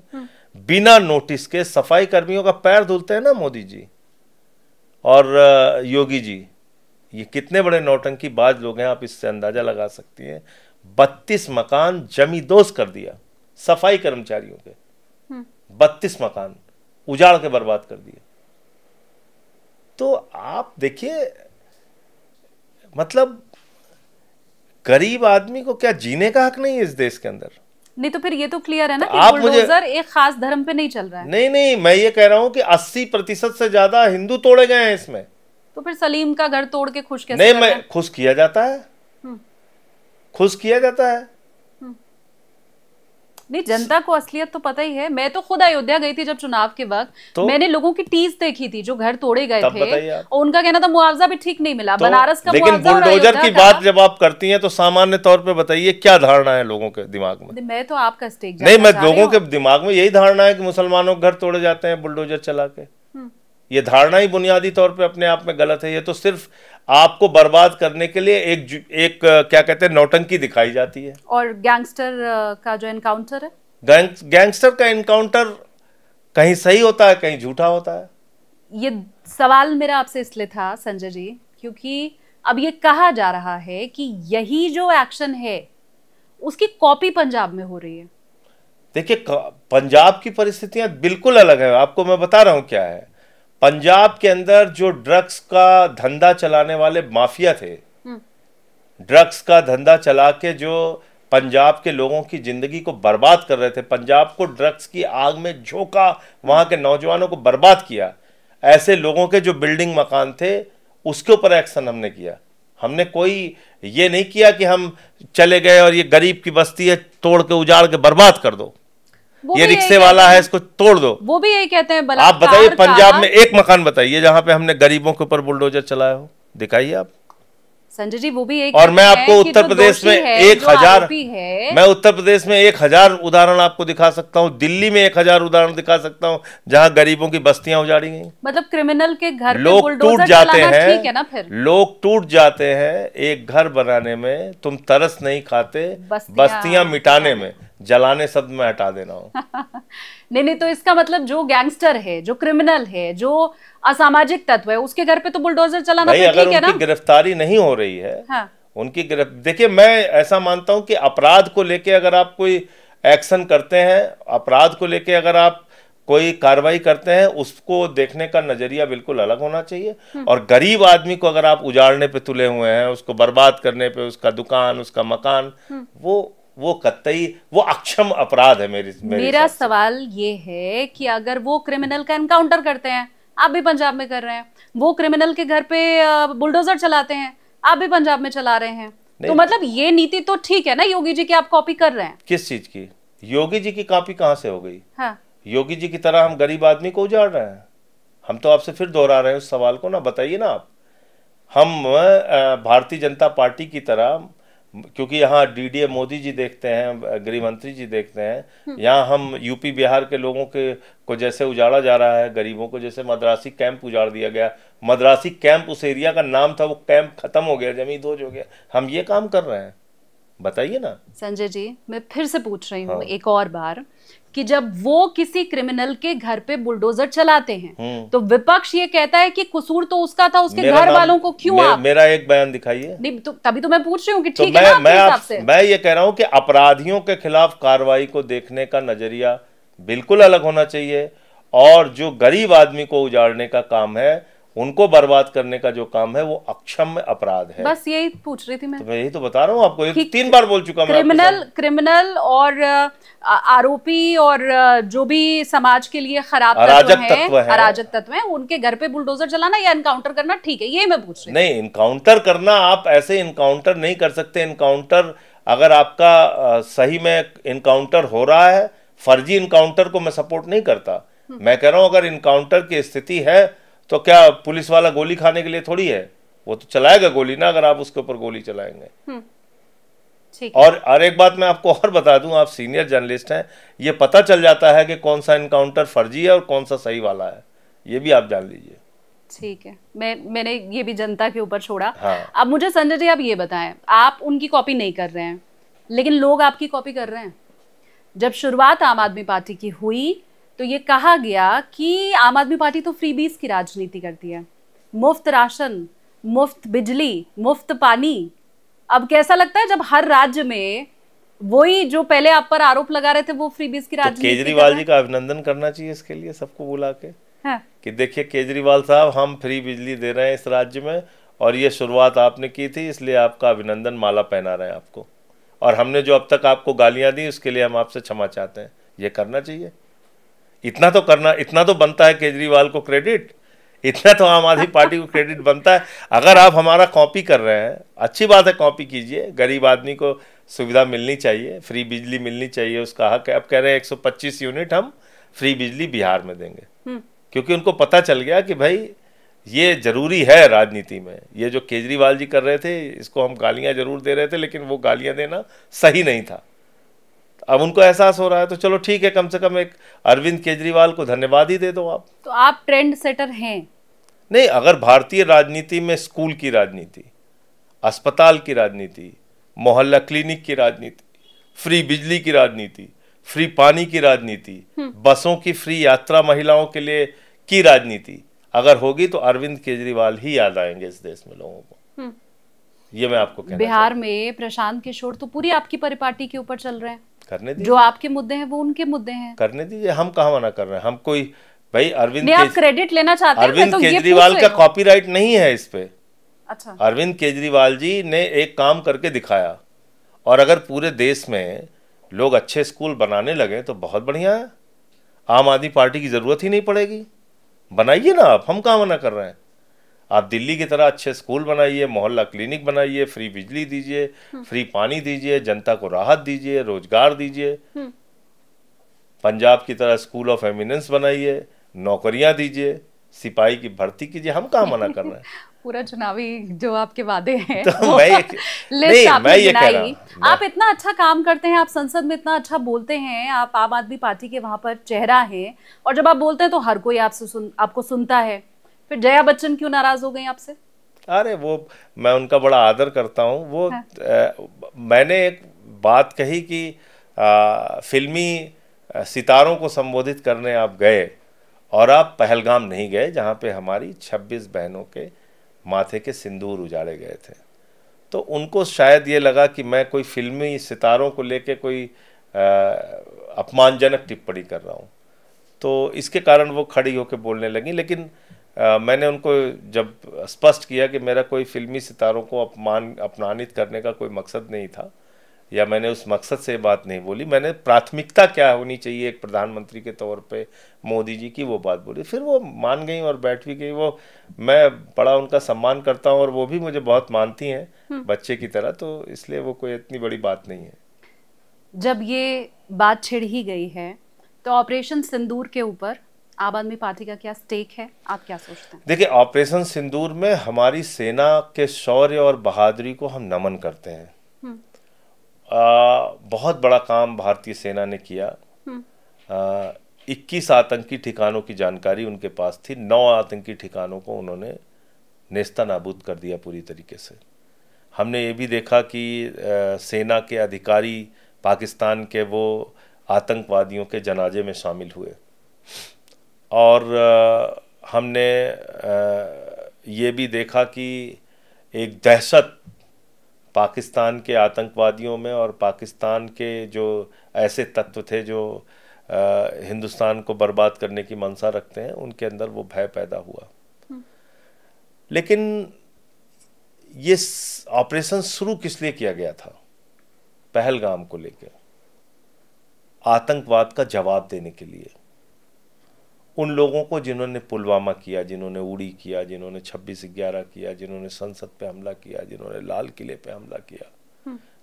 बिना नोटिस के सफाई कर्मियों का पैर धुलते हैं ना मोदी जी और योगी जी, ये कितने बड़े नौटंकीबाज लोग हैं, आप इससे अंदाजा लगा सकती हैं। 32 मकान जमींदोज कर दिया सफाई कर्मचारियों के, 32 मकान उजाड़ के बर्बाद कर दिए। तो आप देखिए, मतलब गरीब आदमी को क्या जीने का हक नहीं है इस देश के अंदर? नहीं तो फिर ये तो क्लियर है ना कि बुलडोजर एक खास धर्म पे नहीं चल रहा है। नहीं, मैं ये कह रहा हूं कि 80% से ज्यादा हिंदू तोड़े गए हैं इसमें। तो फिर सलीम का घर तोड़ के खुश कैसे? नहीं, मैं खुश किया जाता है, खुश किया जाता है। नहीं, जनता को असलियत तो पता ही है। मैं तो खुद अयोध्या गई थी जब चुनाव के वक्त, तो मैंने लोगों की टीज देखी थी जो घर तोड़े गए थे, और उनका कहना था मुआवजा भी ठीक नहीं मिला। बनारस का लेकिन बुलडोजर की बात जब आप करती हैं तो सामान्य तौर पे बताइए क्या धारणा है लोगों के दिमाग में? मैं तो आपका स्टेक नहीं, मैं लोगों के दिमाग में यही धारणा है कि मुसलमानों के घर तोड़े जाते हैं बुलडोजर चला के। ये धारणा ही बुनियादी तौर पे अपने आप में गलत है। ये तो सिर्फ आपको बर्बाद करने के लिए एक क्या कहते हैं, नौटंकी दिखाई जाती है। और गैंगस्टर का जो एनकाउंटर है, गैंगस्टर का एनकाउंटर कहीं सही होता है, कहीं झूठा होता है। ये सवाल मेरा आपसे इसलिए था संजय जी, क्योंकि अब ये कहा जा रहा है कि यही जो एक्शन है उसकी कॉपी पंजाब में हो रही है। देखिए, पंजाब की परिस्थितियां बिल्कुल अलग है। आपको मैं बता रहा हूं क्या है। पंजाब के अंदर जो ड्रग्स का धंधा चलाने वाले माफिया थे, ड्रग्स का धंधा चला के जो पंजाब के लोगों की जिंदगी को बर्बाद कर रहे थे, पंजाब को ड्रग्स की आग में झोंका, वहां के नौजवानों को बर्बाद किया, ऐसे लोगों के जो बिल्डिंग मकान थे उसके ऊपर एक्शन हमने किया। हमने कोई ये नहीं किया कि हम चले गए और ये गरीब की बस्ती है तोड़ के उजाड़ के बर्बाद कर दो, ये रिक्शे वाला है इसको तोड़ दो। वो भी यही कहते हैं। आप बताइए पंजाब में एक मकान बताइए जहां पे हमने गरीबों के ऊपर बुलडोजर चलाया हो, दिखाइए आप। संजय जी वो भी एक, और मैं आपको उत्तर प्रदेश में 1000, मैं उत्तर प्रदेश में 1000 उदाहरण आपको दिखा सकता हूँ, दिल्ली में 1000 उदाहरण दिखा सकता हूँ जहां गरीबों की बस्तियां उजाड़ी गई। मतलब क्रिमिनल के घर पे लोग टूट जाते हैं, ठीक है ना? फिर लोग टूट जाते हैं एक घर बनाने में, तुम तरस नहीं खाते बस्तियां मिटाने में, जलाने शब्द में हटा देना हो। नहीं, तो इसका मतलब जो गैंगस्टर है, जो क्रिमिनल है, जो असामाजिक तत्व है, उसके घर पे तो बुलडोजर चलाना ठीक है ना? अगर उनकी गिरफ्तारी नहीं हो रही है, हाँ। उनकी गिरफ्त, देखिए मैं ऐसा मानता हूं कि अपराध को लेके अगर आप कोई एक्शन करते हैं, अपराध को लेके अगर आप कोई कार्रवाई करते हैं, उसको देखने का नजरिया बिल्कुल अलग होना चाहिए। और गरीब आदमी को अगर आप उजाड़ने पे तुले हुए हैं, उसको बर्बाद करने पे, उसका दुकान, उसका मकान, वो कतई वो अक्षम अपराध है। मेरा सवाल ये है कि अगर वो क्रिमिनल का एनकाउंटर करते हैं, आप भी पंजाब में कर रहे हैं, वो क्रिमिनल के घर पे बुलडोजर चलाते हैं, आप भी पंजाब में चला रहे हैं, तो मतलब ये नीति तो ठीक है ना योगी जी की, आप कॉपी कर रहे हैं। किस चीज की? योगी जी की कॉपी कहां से हो गई? हाँ। योगी जी की तरह हम गरीब आदमी को उजाड़ रहे हैं? हम तो आपसे फिर दोहरा रहे हैं उस सवाल को ना, बताइए ना आप। हम भारतीय जनता पार्टी की तरह, क्योंकि यहाँ डीडीए मोदी जी देखते हैं, गृह मंत्री जी देखते हैं, यहाँ हम यूपी बिहार के लोगों को जैसे उजाड़ा जा रहा है, गरीबों को जैसे मद्रासी कैंप उजाड़ दिया गया, मद्रासी कैंप उस एरिया का नाम था, वो कैंप खत्म हो गया, जमी दोज हो गया, हम ये काम कर रहे हैं, बताइए ना। संजय जी, मैं फिर से पूछ रही हूँ एक और बार कि जब वो किसी क्रिमिनल के घर पे बुलडोजर चलाते हैं तो विपक्ष ये कहता है कि कसूर तो उसका था, उसके घर वालों को क्यों आप? मेरा एक बयान दिखाइए। नहीं तो तभी तो मैं पूछ रही हूँ कि ठीक है ना आपके हिसाब से। मैं ये कह रहा हूँ कि अपराधियों के खिलाफ कार्रवाई को देखने का नजरिया बिल्कुल अलग होना चाहिए, और जो गरीब आदमी को उजाड़ने का काम है, उनको बर्बाद करने का जो काम है, वो अक्षम्य अपराध है। बस यही पूछ रही थी मैं। तो मैं यही तो बता रहा हूँ आपको, 3 बार बोल चुका मैं। क्रिमिनल और आरोपी और जो भी समाज के लिए खराब अराजक तत्व हैं, उनके घर पे बुलडोजर चलाना या एनकाउंटर करना ठीक है, ये मैं पूछ रही हूँ। नहीं, एनकाउंटर करना, आप ऐसे एनकाउंटर नहीं कर सकते। एनकाउंटर अगर आपका सही में एनकाउंटर हो रहा है, फर्जी एनकाउंटर को मैं सपोर्ट नहीं करता। मैं कह रहा हूं अगर एनकाउंटर की स्थिति है तो क्या पुलिस वाला गोली खाने के लिए थोड़ी है, वो तो चलाएगा गोली ना, अगर आप उसके ऊपर गोली चलाएंगे। और एक बात मैं आपको और बता दूं, आप सीनियर जर्नलिस्ट हैं, ये पता चल जाता है कि कौन सा एनकाउंटर फर्जी है और कौन सा सही वाला है, ये भी आप जान लीजिए। ठीक है, मैंने ये भी जनता के ऊपर छोड़ा। हाँ। अब मुझे संजय जी आप ये बताएं, आप उनकी कॉपी नहीं कर रहे हैं, लेकिन लोग आपकी कॉपी कर रहे हैं। जब शुरुआत आम आदमी पार्टी की हुई तो ये कहा गया कि आम आदमी पार्टी तो फ्रीबीज की राजनीति करती है, मुफ्त राशन, मुफ्त बिजली, मुफ्त पानी। अब कैसा लगता है जब हर राज्य में वही जो पहले आप पर आरोप लगा रहे थे वो फ्रीबीज की राजनीति? तो केजरीवाल जी का अभिनंदन करना चाहिए इसके लिए, सबको बुला के। हाँ। कि देखिए केजरीवाल साहब, हम फ्री बिजली दे रहे हैं इस राज्य में, और ये शुरुआत आपने की थी, इसलिए आपका अभिनंदन, माला पहना रहे हैं आपको, और हमने जो अब तक आपको गालियां दी उसके लिए हम आपसे क्षमा चाहते हैं। ये करना चाहिए, इतना तो बनता है केजरीवाल को क्रेडिट, इतना तो आम आदमी पार्टी को क्रेडिट बनता है। अगर आप हमारा कॉपी कर रहे हैं, अच्छी बात है, कॉपी कीजिए, गरीब आदमी को सुविधा मिलनी चाहिए, फ्री बिजली मिलनी चाहिए, उसका हक है। अब कह रहे हैं 125 यूनिट हम फ्री बिजली बिहार में देंगे, क्योंकि उनको पता चल गया कि भाई ये जरूरी है राजनीति में। ये जो केजरीवाल जी कर रहे थे, इसको हम गालियां जरूर दे रहे थे, लेकिन वो गालियां देना सही नहीं था। अब उनको एहसास हो रहा है, तो चलो ठीक है, कम से कम एक अरविंद केजरीवाल को धन्यवाद ही दे दो आप। तो आप ट्रेंड सेटर हैं? नहीं, अगर भारतीय राजनीति में स्कूल की राजनीति, अस्पताल की राजनीति, मोहल्ला क्लिनिक की राजनीति, फ्री बिजली की राजनीति, फ्री पानी की राजनीति, बसों की फ्री यात्रा महिलाओं के लिए की राजनीति अगर होगी, तो अरविंद केजरीवाल ही याद आएंगे इस देश में लोगों को। ये मैं आपको कहना बिहार में प्रशांत किशोर तो पूरी आपकी परिपाटी के ऊपर चल रहे हैं। करने दीजिए, जो आपके मुद्दे हैं वो उनके मुद्दे हैं, करने दीजिए, हम कहाँ मना कर रहे हैं। हम कोई भाई अरविंद आप क्रेडिट लेना चाहते हैं? अरविंद केजरीवाल का कॉपीराइट नहीं है इस पे। अच्छा। अरविंद केजरीवाल जी ने एक काम करके दिखाया, और अगर पूरे देश में लोग अच्छे स्कूल बनाने लगे तो बहुत बढ़िया है, आम आदमी पार्टी की जरूरत ही नहीं पड़ेगी। बनाइए ना आप, हम कहाँ मना कर रहे हैं। आप दिल्ली की तरह अच्छे स्कूल बनाइए, मोहल्ला क्लिनिक बनाइए, फ्री बिजली दीजिए, फ्री पानी दीजिए, जनता को राहत दीजिए, रोजगार दीजिए। पंजाब की तरह स्कूल ऑफ एमिनेंस बनाइए, नौकरियां दीजिए, सिपाही की भर्ती कीजिए, हम कहाँ मना कर रहे हैं। पूरा चुनावी जो आपके वादे हैं तो मैं ये कह रहा हूं, आप इतना अच्छा काम करते हैं, आप संसद में इतना अच्छा बोलते हैं, आप आम आदमी पार्टी के वहां पर चेहरा हैं, और जब आप बोलते हैं तो हर कोई आपको सुनता है। फिर जया बच्चन क्यों नाराज हो गई आपसे? अरे वो, मैं उनका बड़ा आदर करता हूँ। वो मैंने एक बात कही कि फिल्मी सितारों को संबोधित करने आप गए, और आप पहलगाम नहीं गए, जहाँ पे हमारी 26 बहनों के माथे के सिंदूर उजाड़े गए थे। तो उनको शायद ये लगा कि मैं कोई फिल्मी सितारों को लेके कोई अपमानजनक टिप्पणी कर रहा हूँ, तो इसके कारण वो खड़ी होकर बोलने लगी। लेकिन मैंने उनको जब स्पष्ट किया कि मेरा कोई फिल्मी सितारों को अपमानित करने का कोई मकसद नहीं था, या मैंने उस मकसद से बात नहीं बोली, मैंने प्राथमिकता क्या होनी चाहिए एक प्रधानमंत्री के तौर पे मोदी जी की, वो बात बोली। फिर वो मान गई और बैठ भी गई। वो, मैं बड़ा उनका सम्मान करता हूँ और वो भी मुझे बहुत मानती हैं बच्चे की तरह, तो इसलिए वो कोई इतनी बड़ी बात नहीं है। जब ये बात छिड़ ही गई है तो ऑपरेशन सिंदूर के ऊपर आम आदमी पार्टी का क्या स्टेक है, आप क्या सोचते हैं? देखिए, ऑपरेशन सिंदूर में हमारी सेना के शौर्य और बहादुरी को हम नमन करते हैं। बहुत बड़ा काम भारतीय सेना ने किया। 21 आतंकी ठिकानों की जानकारी उनके पास थी। 9 आतंकी ठिकानों को उन्होंने नेस्ता नाबूद कर दिया पूरी तरीके से। हमने ये भी देखा कि सेना के अधिकारी पाकिस्तान के वो आतंकवादियों के जनाजे में शामिल हुए, और हमने ये भी देखा कि एक दहशत पाकिस्तान के आतंकवादियों में और पाकिस्तान के जो ऐसे तत्व थे जो हिंदुस्तान को बर्बाद करने की मंशा रखते हैं, उनके अंदर वो भय पैदा हुआ। लेकिन ये ऑपरेशन शुरू किस लिए किया गया था? पहलगाम को लेकर, आतंकवाद का जवाब देने के लिए। उन लोगों को जिन्होंने पुलवामा किया, जिन्होंने उड़ी किया, जिन्होंने 26/11 किया, जिन्होंने संसद पे हमला किया, जिन्होंने लाल किले पे हमला किया,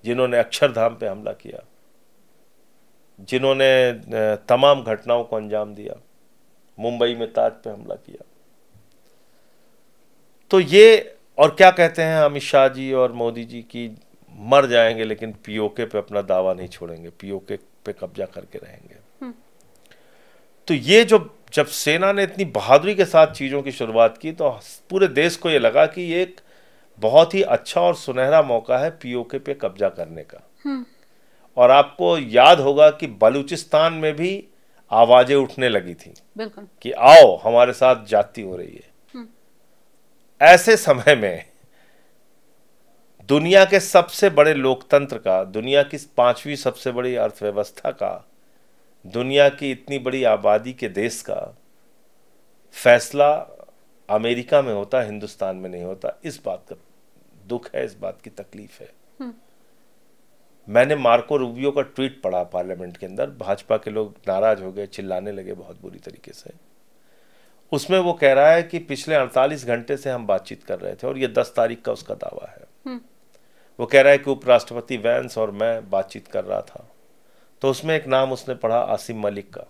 जिन्होंने अक्षरधाम पे हमला किया, जिन्होंने तमाम घटनाओं को अंजाम दिया, मुंबई में ताज पे हमला किया। तो ये, और क्या कहते हैं अमित शाह जी और मोदी जी की, मर जाएंगे लेकिन पीओके पे अपना दावा नहीं छोड़ेंगे, पीओके पे कब्जा करके रहेंगे। तो ये जब सेना ने इतनी बहादुरी के साथ चीज़ों की शुरुआत की, तो पूरे देश को ये लगा कि ये एक बहुत ही अच्छा और सुनहरा मौका है पीओके पे कब्जा करने का। और आपको याद होगा कि बलूचिस्तान में भी आवाजें उठने लगी थी, बिल्कुल, कि आओ हमारे साथ जाती हो रही है। ऐसे समय में दुनिया के सबसे बड़े लोकतंत्र का, दुनिया की 5वीं सबसे बड़ी अर्थव्यवस्था का, दुनिया की इतनी बड़ी आबादी के देश का फैसला अमेरिका में होता, हिंदुस्तान में नहीं होता। इस बात का दुख है, इस बात की तकलीफ है। मैंने मार्को रूबियो का ट्वीट पढ़ा पार्लियामेंट के अंदर, भाजपा के लोग नाराज हो गए, चिल्लाने लगे बहुत बुरी तरीके से। उसमें वो कह रहा है कि पिछले 48 घंटे से हम बातचीत कर रहे थे, और ये 10 तारीख का उसका दावा है। वो कह रहा है कि उपराष्ट्रपति वैंस और मैं बातचीत कर रहा था, तो उसमें एक नाम उसने पढ़ा, आसिम मलिक का।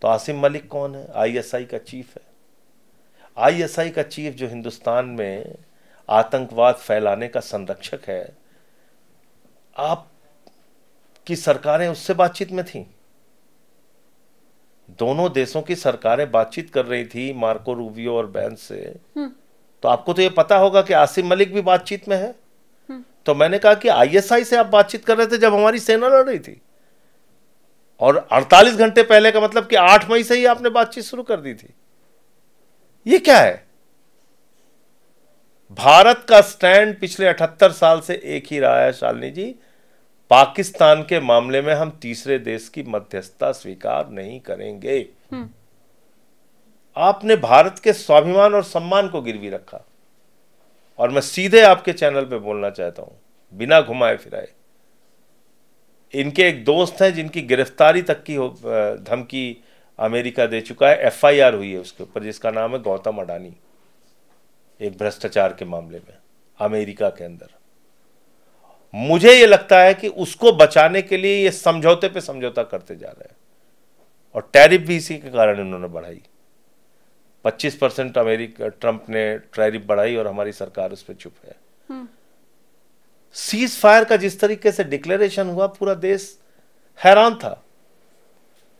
तो आसिम मलिक कौन है? आईएसआई का चीफ है। आईएसआई का चीफ जो हिंदुस्तान में आतंकवाद फैलाने का संरक्षक है, आप की सरकारें उससे बातचीत में थी। दोनों देशों की सरकारें बातचीत कर रही थी मार्को रूबियो और वैंस से। तो आपको तो ये पता होगा कि आसिम मलिक भी बातचीत में है। तो मैंने कहा कि आईएसआई से आप बातचीत कर रहे थे जब हमारी सेना लड़ रही थी, और 48 घंटे पहले का मतलब कि 8 मई से ही आपने बातचीत शुरू कर दी थी। ये क्या है? भारत का स्टैंड पिछले 78 साल से एक ही रहा है शालिनी जी, पाकिस्तान के मामले में हम तीसरे देश की मध्यस्थता स्वीकार नहीं करेंगे। आपने भारत के स्वाभिमान और सम्मान को गिरवी रखा। और मैं सीधे आपके चैनल पे बोलना चाहता हूं, बिना घुमाए फिराए, इनके एक दोस्त हैं जिनकी गिरफ्तारी तक की धमकी अमेरिका दे चुका है, एफआईआर हुई है उसके ऊपर, जिसका नाम है गौतम अडानी, एक भ्रष्टाचार के मामले में अमेरिका के अंदर। मुझे यह लगता है कि उसको बचाने के लिए ये समझौते पे समझौता करते जा रहे हैं, और टैरिफ भी इसी के कारण इन्होंने बढ़ाई। 25% अमेरिका, ट्रंप ने टैरिफ बढ़ाई और हमारी सरकार उस पर चुप है। सीज फायर का जिस तरीके से डिक्लेरेशन हुआ, पूरा देश हैरान था।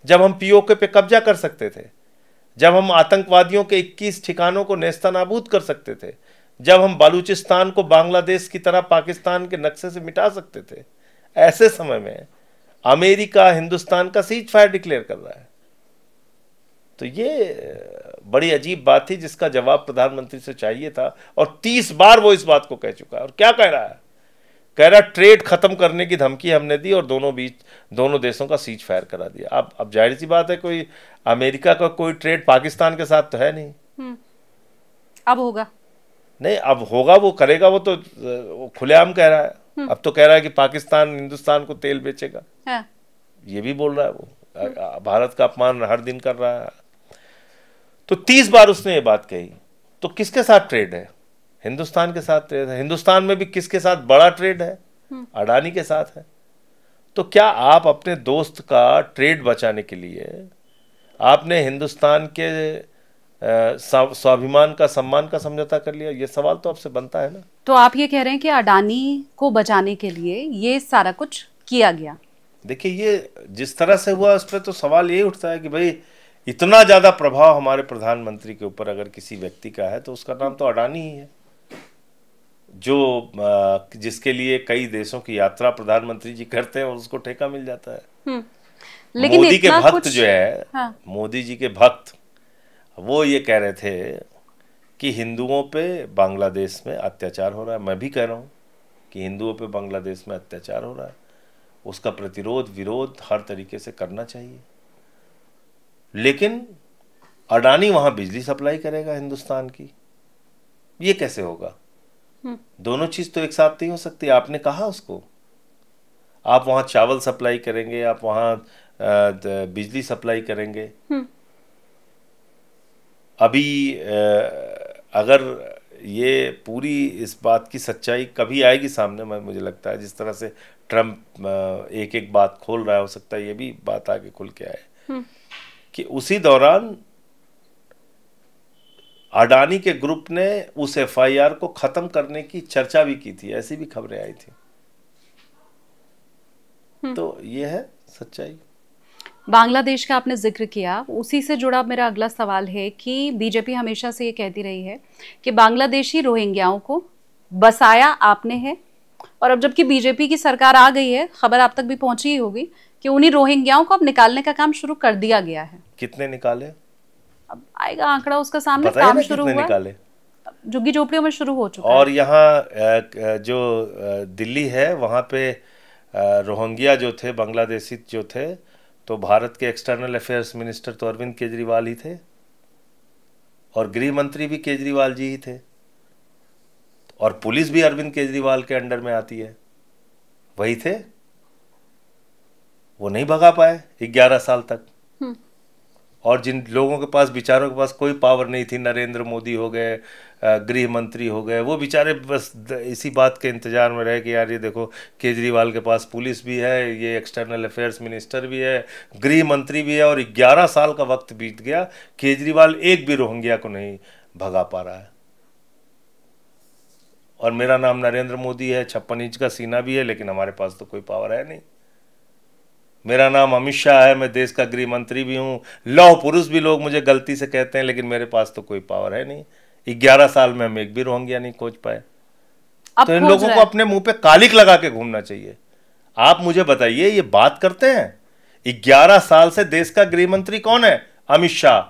जब हम पीओके पे कब्जा कर सकते थे, जब हम आतंकवादियों के 21 ठिकानों को नेस्तनाबूद कर सकते थे, जब हम बलूचिस्तान को बांग्लादेश की तरह पाकिस्तान के नक्शे से मिटा सकते थे, ऐसे समय में अमेरिका हिंदुस्तान का सीज फायर डिक्लेयर कर रहा है। तो ये बड़ी अजीब बात थी जिसका जवाब प्रधानमंत्री से चाहिए था, और 30 बार वो इस बात को कह चुका है। और क्या कह रहा है? कह रहा ट्रेड खत्म करने की धमकी हमने दी और दोनों देशों का सीज फायर करा दिया। अब जाहिर सी बात है, कोई अमेरिका का कोई ट्रेड पाकिस्तान के साथ तो है नहीं। अब होगा नहीं, अब होगा, वो करेगा, वो तो खुलेआम कह रहा है। अब तो कह रहा है कि पाकिस्तान हिंदुस्तान को तेल बेचेगा। हाँ। ये भी बोल रहा है वो। भारत का अपमान हर दिन कर रहा है। तो 30 बार उसने ये बात कही। तो किसके साथ ट्रेड है? हिंदुस्तान के साथ ट्रेड है। हिंदुस्तान में भी किसके साथ बड़ा ट्रेड है? अडानी के साथ है। तो क्या आप अपने दोस्त का ट्रेड बचाने के लिए आपने हिंदुस्तान के स्वाभिमान का, सम्मान का समझौता कर लिया? ये सवाल तो आपसे बनता है ना। तो आप ये कह रहे हैं कि अडानी को बचाने के लिए ये सारा कुछ किया गया? देखिए, ये जिस तरह से हुआ उस पर तो सवाल यही उठता है कि भाई इतना ज्यादा प्रभाव हमारे प्रधानमंत्री के ऊपर अगर किसी व्यक्ति का है तो उसका नाम तो अडानी ही है, जो जिसके लिए कई देशों की यात्रा प्रधानमंत्री जी करते हैं और उसको ठेका मिल जाता है। लेकिन मोदी के भक्त जो है, हाँ। मोदी जी के भक्त, वो ये कह रहे थे कि हिंदुओं पे बांग्लादेश में अत्याचार हो रहा है। मैं भी कह रहा हूँ कि हिंदुओं पे बांग्लादेश में अत्याचार हो रहा है, उसका प्रतिरोध विरोध हर तरीके से करना चाहिए। लेकिन अडानी वहां बिजली सप्लाई करेगा हिंदुस्तान की, ये कैसे होगा? दोनों चीज तो एक साथ नहीं हो सकती। आपने कहा उसको, आप वहां चावल सप्लाई करेंगे, आप वहां बिजली सप्लाई करेंगे। अभी अगर ये पूरी इस बात की सच्चाई कभी आएगी सामने, मुझे लगता है जिस तरह से ट्रम्प एक एक बात खोल रहा है, हो सकता है ये भी बात आगे खुल के आए कि उसी दौरान अडानी के ग्रुप ने उस एफआईआर को खत्म करने की चर्चा भी की थी, ऐसी भी खबरें आई थी। तो ये है सच्चाई। बांग्लादेश का आपने जिक्र किया, उसी से जुड़ा मेरा अगला सवाल है कि बीजेपी हमेशा से ये कहती रही है कि बांग्लादेशी रोहिंग्याओं को बसाया आपने है, और अब जबकि बीजेपी की सरकार आ गई है, खबर आप तक भी पहुंची ही होगी कि उन्हीं रोहिंग्याओं को अब निकालने का काम शुरू कर दिया गया है। कितने निकाले? अब आएगा आंकड़ा उसका सामने। काम शुरू हुआ, निकाले, झुग्गी झोपड़ियों में शुरू हो चुका और है। यहाँ जो दिल्ली है वहाँ पे रोहिंग्या जो थे, बांग्लादेशी जो थे, तो भारत के एक्सटर्नल अफेयर्स मिनिस्टर तो अरविंद केजरीवाल ही थे, और गृह मंत्री भी केजरीवाल जी ही थे, और पुलिस भी अरविंद केजरीवाल के अंडर में आती है, वही थे। वो नहीं भगा पाए 11 साल तक। और जिन लोगों के पास, बेचारों के पास कोई पावर नहीं थी, नरेंद्र मोदी हो गए, गृह मंत्री हो गए, वो बेचारे बस इसी बात के इंतजार में रहे कि यार ये देखो केजरीवाल के पास पुलिस भी है, ये एक्सटर्नल अफेयर्स मिनिस्टर भी है, गृह मंत्री भी है, और 11 साल का वक्त बीत गया, केजरीवाल एक भी रोहिंग्या को नहीं भगा पा रहा है। और मेरा नाम नरेंद्र मोदी है, 56 इंच का सीना भी है, लेकिन हमारे पास तो कोई पावर है नहीं। मेरा नाम अमित शाह है, मैं देश का गृह मंत्री भी हूँ, लौह पुरुष भी लोग मुझे गलती से कहते हैं, लेकिन मेरे पास तो कोई पावर है नहीं। 11 साल में हम एक भी रोहिंग्या नहीं खोज पाए। तो इन लोगों को अपने मुंह पे कालिक लगा के घूमना चाहिए। आप मुझे बताइए, ये बात करते हैं 11 साल से देश का गृह मंत्री कौन है? अमित शाह।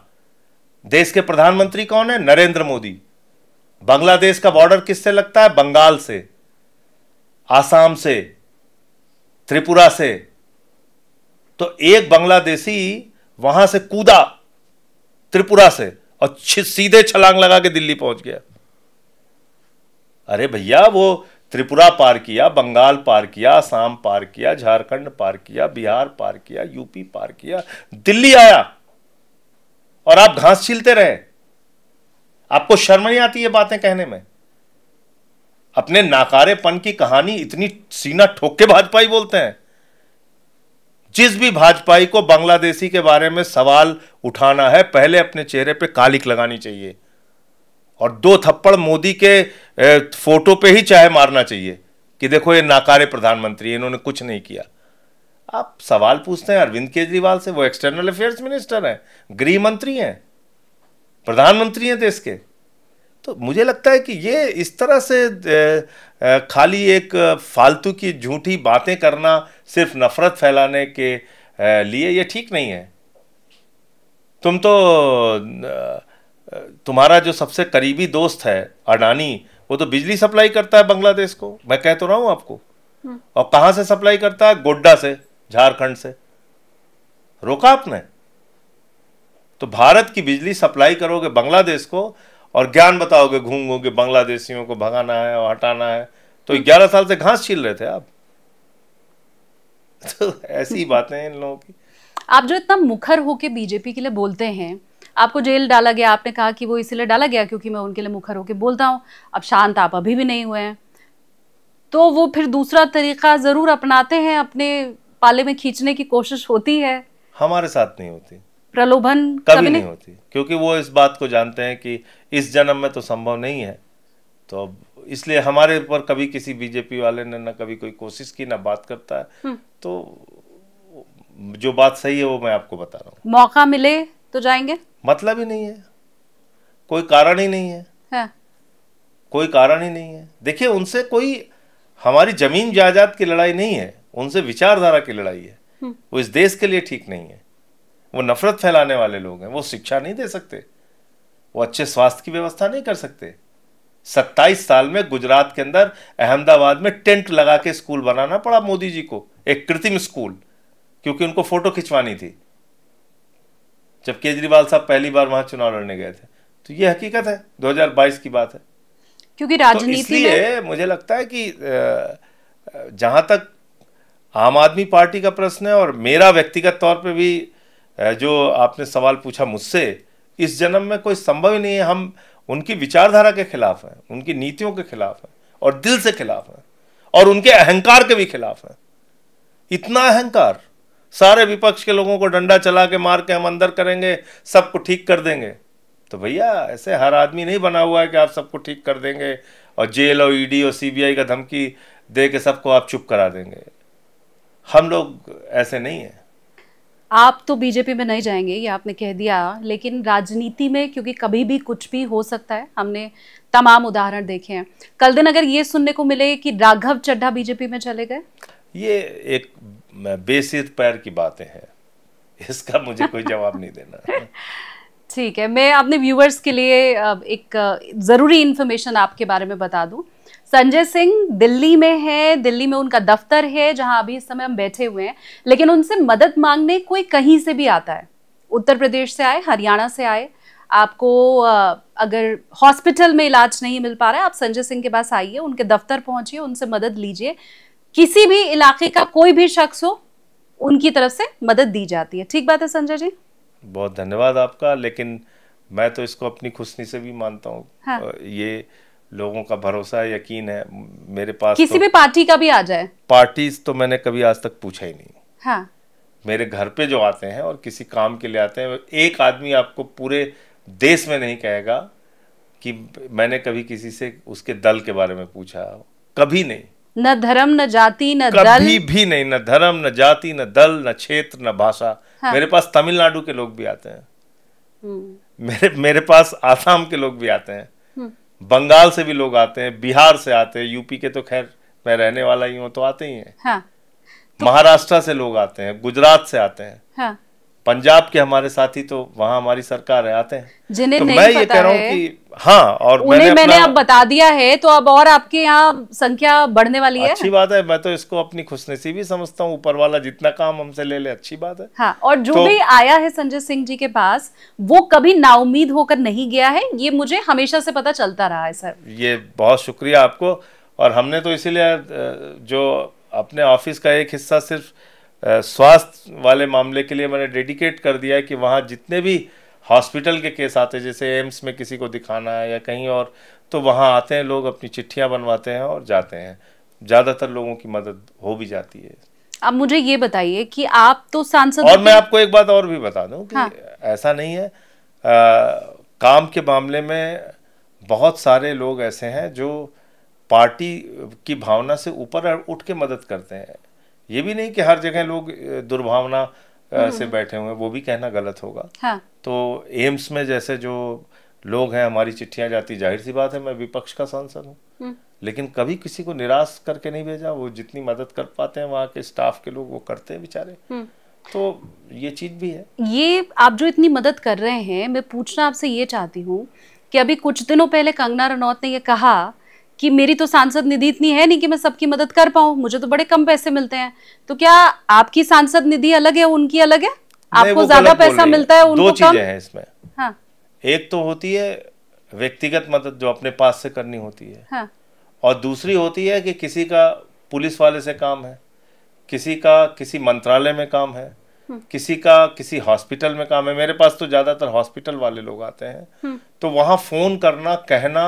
देश के प्रधानमंत्री कौन है? नरेंद्र मोदी। बांग्लादेश का बॉर्डर किससे लगता है? बंगाल से, आसाम से, त्रिपुरा से। तो एक बांग्लादेशी वहां से कूदा त्रिपुरा से और सीधे छलांग लगा के दिल्ली पहुंच गया। अरे भैया, वो त्रिपुरा पार किया, बंगाल पार किया, असम पार किया, झारखंड पार किया, बिहार पार किया, यूपी पार किया, दिल्ली आया, और आप घास छीलते रहे। आपको शर्म नहीं आती ये बातें कहने में? अपने नाकारेपन की कहानी इतनी सीना ठोक के भाजपाई बोलते हैं। जिस भी भाजपाई को बांग्लादेशी के बारे में सवाल उठाना है, पहले अपने चेहरे पे कालिक लगानी चाहिए, और 2 थप्पड़ मोदी के फोटो पे ही चाहे मारना चाहिए कि देखो ये नाकारे प्रधानमंत्री, इन्होंने कुछ नहीं किया। आप सवाल पूछते हैं अरविंद केजरीवाल से, वो एक्सटर्नल अफेयर्स मिनिस्टर हैं, गृह मंत्री हैं, प्रधानमंत्री हैं देश के। तो मुझे लगता है कि ये इस तरह से खाली एक फालतू की झूठी बातें करना सिर्फ नफरत फैलाने के लिए, ये ठीक नहीं है। तुम तो तुम्हारा जो सबसे करीबी दोस्त है अडानी, वो तो बिजली सप्लाई करता है बांग्लादेश को, मैं कह तो रहा हूं आपको। और कहां से सप्लाई करता है? गोड्डा से, झारखंड से। रोका आपने? तो भारत की बिजली सप्लाई करोगे बांग्लादेश को और ज्ञान बताओगे घूम घूम के बांग्लादेशियों को भगाना है और हटाना है। तो 11 साल से घास छील रहे थे आप। तो ऐसी बातें हैं इन लोगों की। आप जो इतना मुखर होके बीजेपी के लिए बोलते हैं, आपको जेल डाला गया, आपने कहा कि वो इसीलिए डाला गया क्योंकि मैं उनके लिए मुखर होके बोलता हूं। अब शांत आप अभी भी नहीं हुए हैं, तो वो फिर दूसरा तरीका जरूर अपनाते हैं, अपने पाले में खींचने की कोशिश होती है। हमारे साथ नहीं होती, प्रलोभन कभी नहीं होती, क्योंकि वो इस बात को जानते हैं कि इस जन्म में तो संभव नहीं है। तो इसलिए हमारे ऊपर कभी किसी बीजेपी वाले ने ना कभी कोई कोशिश की, ना बात करता है। तो जो बात सही है वो मैं आपको बता रहा हूँ। मौका मिले तो जाएंगे? मतलब ही नहीं है, कोई कारण ही नहीं है। कोई कारण ही नहीं है। देखिए, उनसे कोई हमारी जमीन जायदाद की लड़ाई नहीं है, उनसे विचारधारा की लड़ाई है। वो इस देश के लिए ठीक नहीं है, वो नफरत फैलाने वाले लोग हैं। वो शिक्षा नहीं दे सकते, वो अच्छे स्वास्थ्य की व्यवस्था नहीं कर सकते। 27 साल में गुजरात के अंदर अहमदाबाद में टेंट लगा के स्कूल बनाना पड़ा मोदी जी को, एक कृत्रिम स्कूल, क्योंकि उनको फोटो खिंचवानी थी जब केजरीवाल साहब पहली बार वहां चुनाव लड़ने गए थे। तो ये हकीकत है, 2022 की बात है। क्योंकि राजनीति तो इसलिए मुझे लगता है कि जहां तक आम आदमी पार्टी का प्रश्न है, और मेरा व्यक्तिगत तौर पे भी जो आपने सवाल पूछा मुझसे, इस जन्म में कोई संभव ही नहीं है। हम उनकी विचारधारा के खिलाफ हैं, उनकी नीतियों के खिलाफ हैं, और दिल से खिलाफ हैं, और उनके अहंकार के भी खिलाफ हैं। इतना अहंकार, सारे विपक्ष के लोगों को डंडा चला के मार के हम अंदर करेंगे, सबको ठीक कर देंगे। तो भैया, ऐसे हर आदमी नहीं बना हुआ है कि आप सबको ठीक कर देंगे और जेल और ईडी और सीबीआई का धमकी दे के सबको आप चुप करा देंगे। हम लोग ऐसे नहीं हैं। आप तो बीजेपी में नहीं जाएंगे, ये आपने कह दिया, लेकिन राजनीति में क्योंकि कभी भी कुछ भी हो सकता है, हमने तमाम उदाहरण देखे हैं। कल दिन अगर ये सुनने को मिले कि राघव चड्ढा बीजेपी में चले गए, ये एक बेसिर पैर की बातें हैं, इसका मुझे कोई जवाब नहीं देना। ठीक है, मैं अपने व्यूअर्स के लिए एक जरूरी इंफॉर्मेशन आपके बारे में बता दूं। संजय सिंह दिल्ली में है, दिल्ली में उनका दफ्तर है जहां अभी इस समय हम बैठे हुए हैं, लेकिन उनसे मदद मांगने कोई कहीं से भी आता है, उत्तर प्रदेश से आए, हरियाणा से आए, आपको अगर हॉस्पिटल में इलाज नहीं मिल पा रहा है, आप संजय सिंह के पास आइए, उनके दफ्तर पहुंचिए, उनसे मदद लीजिए। किसी भी इलाके का कोई भी शख्स हो, उनकी तरफ से मदद दी जाती है। ठीक बात है संजय जी? बहुत धन्यवाद आपका, लेकिन मैं तो इसको अपनी खुशनी से भी मानता हूँ। हाँ। ये लोगों का भरोसा, यकीन है मेरे पास। किसी भी पार्टी का भी आ जाए? पार्टीज तो मैंने कभी आज तक पूछा ही नहीं। हाँ। मेरे घर पे जो आते हैं और किसी काम के लिए आते हैं, एक आदमी आपको पूरे देश में नहीं कहेगा कि मैंने कभी किसी से उसके दल के बारे में पूछा, कभी नहीं। न धर्म, न जाति, न दल, कभी भी नहीं। न धर्म, न जाति, न दल, न क्षेत्र, न भाषा। हाँ। मेरे पास तमिलनाडु के लोग भी आते हैं, मेरे पास आसाम के लोग भी आते हैं, बंगाल से भी लोग आते हैं, बिहार से आते हैं, यूपी के तो खैर मैं रहने वाला ही हूँ तो आते ही हैं। हाँ। तो महाराष्ट्र से लोग आते हैं, गुजरात से आते हैं। हाँ। पंजाब के हमारे साथी तो वहाँ हमारी सरकार है, आते हैं। जिन्हें तो नहीं मैं पता ये कह रहा हूँ कि हाँ, और मैंने अब बता दिया है तो अब और आपके यहाँ संख्या बढ़ने वाली है। अच्छी बात है, मैं तो इसको अपनी खुशनसीबी समझता हूँ। ऊपर वाला जितना काम हमसे ले ले, अच्छी बात है। हाँ, और जो भी आया है संजय सिंह जी के पास, वो कभी नाउम्मीद होकर नहीं गया है, ये मुझे हमेशा से पता चलता रहा है सर। ये बहुत शुक्रिया आपको। और हमने तो इसीलिए जो अपने ऑफिस का एक हिस्सा सिर्फ स्वास्थ्य वाले मामले के लिए मैंने डेडिकेट कर दिया है कि वहाँ जितने भी हॉस्पिटल के केस आते हैं, जैसे एम्स में किसी को दिखाना है या कहीं और, तो वहाँ आते हैं लोग, अपनी चिट्ठियाँ बनवाते हैं और जाते हैं। ज़्यादातर लोगों की मदद हो भी जाती है। अब मुझे ये बताइए कि आप तो सांसद, और मैं आपको एक बात और भी बता दूं कि हाँ। ऐसा नहीं है, काम के मामले में बहुत सारे लोग ऐसे हैं जो पार्टी की भावना से ऊपर उठ के मदद करते हैं। ये भी नहीं कि हर जगह लोग दुर्भावना से बैठे हुए हैं, वो भी कहना गलत होगा। हाँ। तो एम्स में जैसे जो लोग हैं, हमारी चिट्ठियां जाती, जाहिर सी बात है मैं विपक्ष का सांसद हूँ, लेकिन कभी किसी को निराश करके नहीं भेजा। वो जितनी मदद कर पाते हैं वहाँ के स्टाफ के लोग वो करते हैं बेचारे। तो ये चीज भी है। ये आप जो इतनी मदद कर रहे हैं, मैं पूछना आपसे ये चाहती हूँ कि अभी कुछ दिनों पहले कंगना रनौत ने ये कहा कि मेरी तो सांसद निधि इतनी है नहीं कि मैं सबकी मदद कर पाऊं, मुझे तो बड़े कम पैसे मिलते हैं। तो क्या आपकी सांसद निधि अलग है, उनकी अलग है? आपको ज्यादा पैसा मिलता है, उनको दो कम? चीजें हैं इसमें। हाँ। एक तो होती है व्यक्तिगत मदद जो अपने पास से करनी होती है। हाँ। और दूसरी होती है कि किसी का पुलिस वाले से काम है, किसी का किसी मंत्रालय में काम है, किसी का किसी हॉस्पिटल में काम है। मेरे पास तो ज़्यादातर हॉस्पिटल वाले लोग आते हैं, तो वहाँ फ़ोन करना, कहना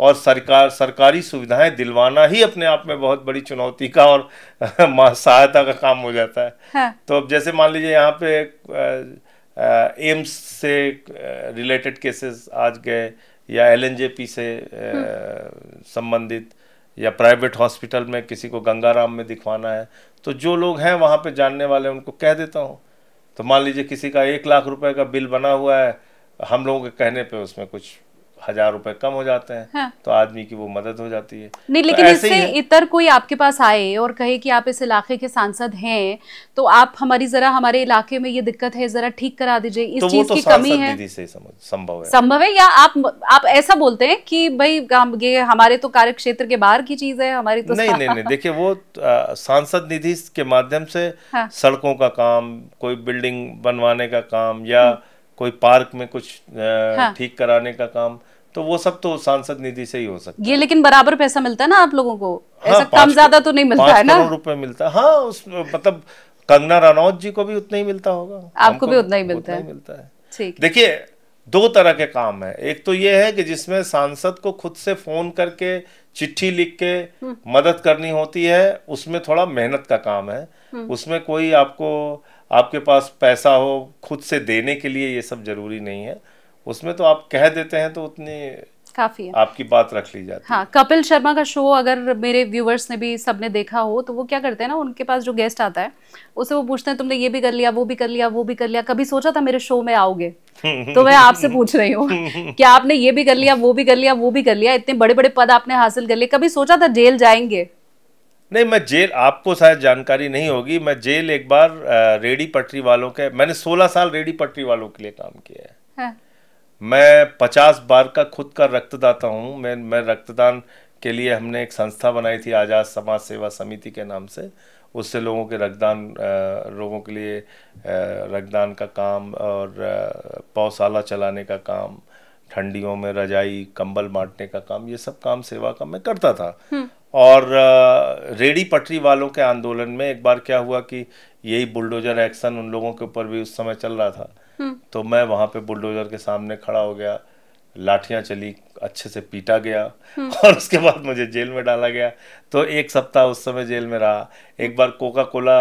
और सरकारी सुविधाएं दिलवाना ही अपने आप में बहुत बड़ी चुनौती का और सहायता का काम हो जाता है। हाँ। तो अब जैसे मान लीजिए यहाँ पे एम्स से रिलेटेड केसेस आज गए, या एलएनजेपी से संबंधित, या प्राइवेट हॉस्पिटल में किसी को गंगाराम में दिखवाना है, तो जो लोग हैं वहाँ पे जानने वाले उनको कह देता हूँ। तो मान लीजिए किसी का 1 लाख रुपए का बिल बना हुआ है, हम लोगों के कहने पे उसमें कुछ 1000 रुपए कम हो जाते हैं। हाँ। तो आदमी की वो मदद हो जाती है। नहीं, लेकिन तो इससे इतर कोई आपके पास आए और कहे कि आप इस इलाके के सांसद हैं, तो आप हमारे इलाके में ये दिक्कत है, जरा ठीक करा दीजिए, इस तो चीज की कमी है। निधि से संभव है, या आप ऐसा बोलते हैं कि भाई ये हमारे तो कार्य क्षेत्र के बाहर की चीज है, हमारी तो नहीं, देखिए वो सांसद निधि के माध्यम से हाँ। सड़कों का काम, कोई बिल्डिंग बनवाने का काम, या कोई पार्क में कुछ ठीक कराने का काम, तो वो सब तो सांसद निधि से ही हो सकता है। ये लेकिन बराबर पैसा मिलता है ना आप लोगों को? ऐसा कम ज्यादा तो नहीं मिलता है ना? 5 करोड़ रुपए मिलता है। हाँ, उस मतलब कंगना रनौत जी को भी उतना ही मिलता होगा, आपको भी उतना ही मिलता है। ठीक। देखिए 2 तरह के काम है। एक तो ये है कि जिसमें सांसद को खुद से फोन करके, चिट्ठी लिख के मदद करनी होती है, उसमें थोड़ा मेहनत का काम है। उसमें कोई आपके पास पैसा हो खुद से देने के लिए, ये सब जरूरी नहीं है। उसमें तो आप कह देते हैं तो उतनी काफी है, आपकी बात रख ली जाती है। हाँ, कपिल शर्मा का शो अगर मेरे व्यूवर्स ने भी सबने देखा हो, तो वो क्या करते हैं ना, उनके पास जो गेस्ट आता है उससे वो पूछते हैं तुमने ये भी कर लिया, वो भी कर लिया, वो भी कर लिया, कभी सोचा था मेरे शो में आओगे? तो मैं आपसे पूछ रही हूँ कि आपने ये भी कर लिया, वो भी कर लिया, वो भी कर लिया, इतने बड़े बड़े पद आपने हासिल कर लिए, कभी सोचा था जेल जाएंगे? नहीं, मैं जेल, आपको शायद जानकारी नहीं होगी, मैं जेल एक बार रेडी पटरी वालों के, मैंने 16 साल रेडी पटरी वालों के लिए काम किया है। हाँ। मैं 50 बार का खुद का रक्तदाता हूँ। मैं रक्तदान के लिए हमने एक संस्था बनाई थी, आज़ाद समाज सेवा समिति के नाम से। उससे लोगों के लोगों के लिए रक्तदान का काम और पौशाला चलाने का काम, ठंडियों में रजाई कंबल बांटने का काम, ये सब काम सेवा का मैं करता था। और रेडी पटरी वालों के आंदोलन में एक बार क्या हुआ कि यही बुलडोजर एक्शन उन लोगों के ऊपर भी उस समय चल रहा था। तो मैं वहाँ पे बुलडोजर के सामने खड़ा हो गया, लाठियाँ चली, अच्छे से पीटा गया और उसके बाद मुझे जेल में डाला गया। तो 1 सप्ताह उस समय जेल में रहा। एक बार कोका कोला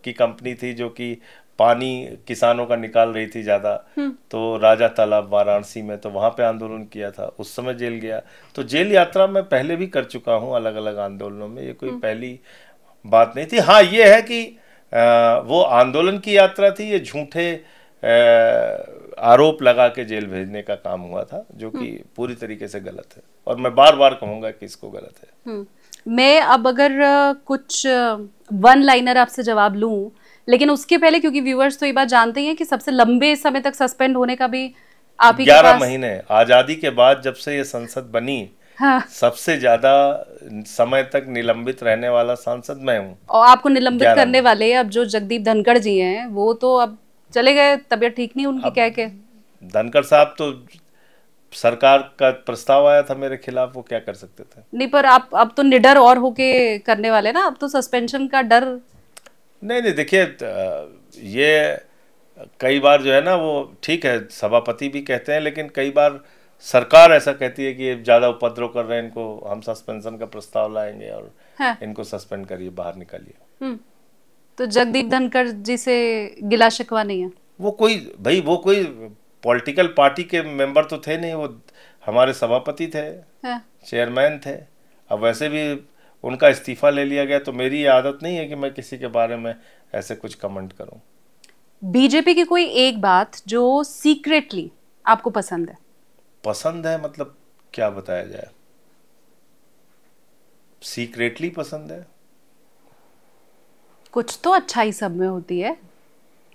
की कंपनी थी जो कि पानी किसानों का निकाल रही थी ज़्यादा, तो राजा तालाब वाराणसी में, तो वहाँ पे आंदोलन किया था, उस समय जेल गया। तो जेल यात्रा मैं पहले भी कर चुका हूँ अलग अलग आंदोलनों में, ये कोई पहली बात नहीं थी। हाँ, ये है कि वो आंदोलन की यात्रा थी, ये झूठे आरोप लगा के जेल भेजने का काम हुआ था, जो कि पूरी तरीके से गलत है, और मैं बार बार कहूँगा कि इसको गलत है। मैं अब अगर कुछ वन लाइनर आपसे जवाब लूँ, लेकिन उसके पहले, क्योंकि व्यूअर्स तो ये बात जानते ही हैं कि सबसे लंबे समय तक सस्पेंड होने का भी आप ही के पास 11 महीने, आज़ादी के बाद जब से ये संसद बनी, हाँ, सबसे ज्यादा समय तक निलंबित रहने वाला सांसद मैं हूँ। और आपको निलंबित करने वाले अब जो जगदीप धनखड़ जी हैं, वो तो अब चले गए, तबीयत ठीक नहीं उनकी कह के। धनखड़ साहब तो सरकार का प्रस्ताव आया था मेरे खिलाफ, वो क्या कर सकते थे? नहीं, पर आप अब तो निडर और होके करने वाले ना, अब तो सस्पेंशन का डर नहीं, देखिए ये कई बार जो है ना, वो ठीक है सभापति भी कहते हैं, लेकिन कई बार सरकार ऐसा कहती है कि ये ज़्यादा उपद्रव कर रहे हैं, इनको हम सस्पेंशन का प्रस्ताव लाएंगे और हाँ, इनको सस्पेंड करिए, बाहर निकालिए। तो जगदीप धनखड़ जी से गिला शिकवा नहीं है? वो कोई पॉलिटिकल पार्टी के मेंबर तो थे नहीं, वो हमारे सभापति थे, हाँ, चेयरमैन थे। अब वैसे भी उनका इस्तीफा ले लिया गया, तो मेरी ये आदत नहीं है कि मैं किसी के बारे में ऐसे कुछ कमेंट करूं। बीजेपी की कोई एक बात जो सीक्रेटली आपको पसंद है? पसंद है मतलब क्या बताया जाए? सीक्रेटली पसंद है, कुछ तो अच्छाई सब में होती है।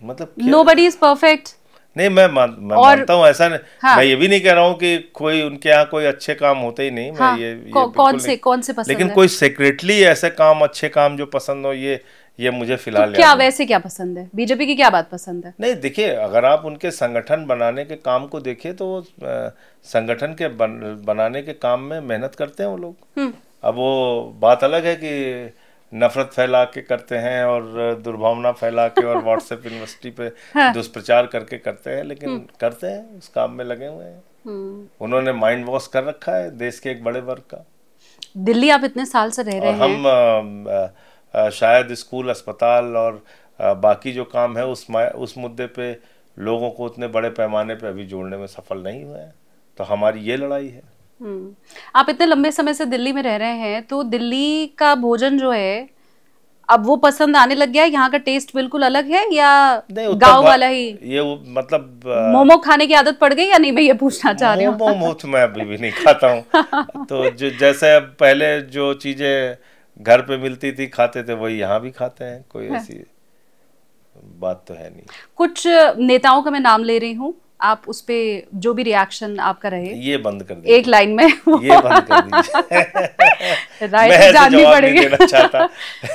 मतलब नोबडी इज परफेक्ट। नहीं, मैं मानता हूँ ऐसा नहीं। हाँ, मैं ये भी नहीं कह रहा हूँ कि कोई उनके यहाँ कोई अच्छे काम होते ही नहीं। हाँ, मैं ये कौन से पसंद लेकिन है? कोई सेक्रेटली ऐसे काम, अच्छे काम जो पसंद हो, ये मुझे फिलहाल तो क्या वैसे क्या पसंद है? बीजेपी की क्या बात पसंद है? नहीं, देखिए, अगर आप उनके संगठन बनाने के काम को देखिए तो संगठन के बनाने के काम में मेहनत करते हैं वो लोग। अब वो बात अलग है कि नफरत फैला के करते हैं और दुर्भावना फैला के और व्हाट्सएप यूनिवर्सिटी पे दुष्प्रचार करके करते हैं, लेकिन करते हैं, उस काम में लगे हुए हैं। उन्होंने माइंड वॉश कर रखा है देश के एक बड़े वर्ग का। दिल्ली आप इतने साल से रह रहे हैं, हम शायद स्कूल, अस्पताल और बाकी जो काम है उस मुद्दे पे लोगों को उतने बड़े पैमाने पे अभी जोड़ने में सफल नहीं हुए हैं। तो हमारी ये लड़ाई है। आप इतने लंबे समय से दिल्ली में रह रहे हैं, तो दिल्ली का भोजन जो है अब वो पसंद आने लग गया है? यहाँ का टेस्ट बिल्कुल अलग है या गांव वाला ही? ये मतलब मोमो खाने की आदत पड़ गई या नहीं, मैं ये पूछना चाह रही हूँ। मोमो तो मैं अभी भी नहीं खाता हूँ। तो जो जैसे पहले जो चीजें घर पे मिलती थी खाते थे, वही यहाँ भी खाते हैं। कोई ऐसी बात तो है नहीं। कुछ नेताओं का मैं नाम ले रही हूँ, आप उस पे जो भी रिएक्शन आपका रहे, ये बंद कर दीजिए, एक लाइन में। ये बंद कर दीजिए। राय जाननी पड़ेगी।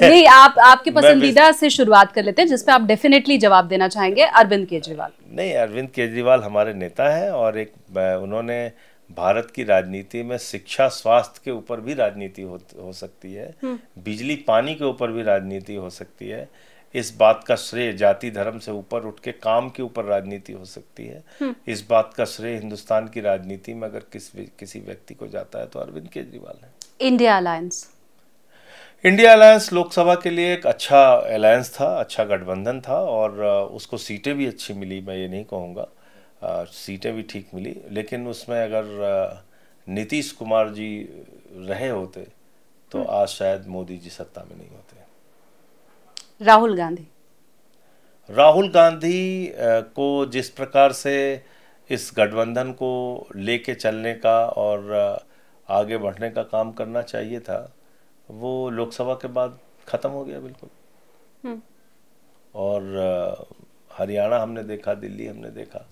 नहीं, आपके मैं पसंदीदा से शुरुआत कर लेते हैं, जिसपे आप डेफिनेटली जवाब देना चाहेंगे। अरविंद केजरीवाल। नहीं, अरविंद केजरीवाल हमारे नेता हैं और उन्होंने भारत की राजनीति में शिक्षा, स्वास्थ्य के ऊपर भी राजनीति हो सकती है, बिजली पानी के ऊपर भी राजनीति हो सकती है। इस बात का श्रेय जाति धर्म से ऊपर उठ के काम के ऊपर राजनीति हो सकती है। इस बात का श्रेय हिंदुस्तान की राजनीति में अगर किसी व्यक्ति को जाता है तो अरविंद केजरीवाल है। India alliance. India alliance Lok Sabha के लिए एक अच्छा अलायंस था, अच्छा गठबंधन था और उसको सीटें भी अच्छी मिली। मैं ये नहीं कहूँगा, सीटें भी ठीक मिली, लेकिन उसमें अगर नीतीश कुमार जी रहे होते तो आज शायद मोदी जी सत्ता में नहीं होते। राहुल गांधी को जिस प्रकार से इस गठबंधन को लेके चलने का और आगे बढ़ने का काम करना चाहिए था, वो लोकसभा के बाद खत्म हो गया बिल्कुल। और हरियाणा हमने देखा, दिल्ली हमने देखा।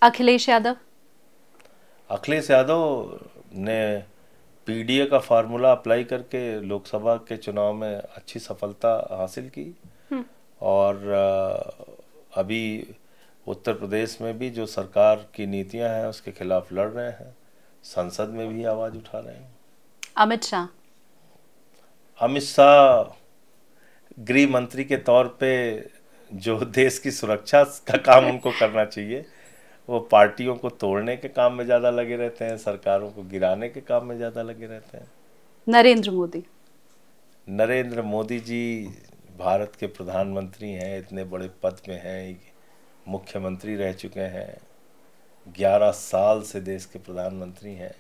अखिलेश यादव ने पीडीए का फार्मूला अप्लाई करके लोकसभा के चुनाव में अच्छी सफलता हासिल की और अभी उत्तर प्रदेश में भी जो सरकार की नीतियां हैं उसके खिलाफ लड़ रहे हैं, संसद में भी आवाज उठा रहे हैं। अमित शाह गृह मंत्री के तौर पे जो देश की सुरक्षा का काम उनको करना चाहिए, वो पार्टियों को तोड़ने के काम में ज़्यादा लगे रहते हैं, सरकारों को गिराने के काम में ज़्यादा लगे रहते हैं। नरेंद्र मोदी जी भारत के प्रधानमंत्री हैं, इतने बड़े पद में हैं, मुख्यमंत्री रह चुके हैं, 11 साल से देश के प्रधानमंत्री हैं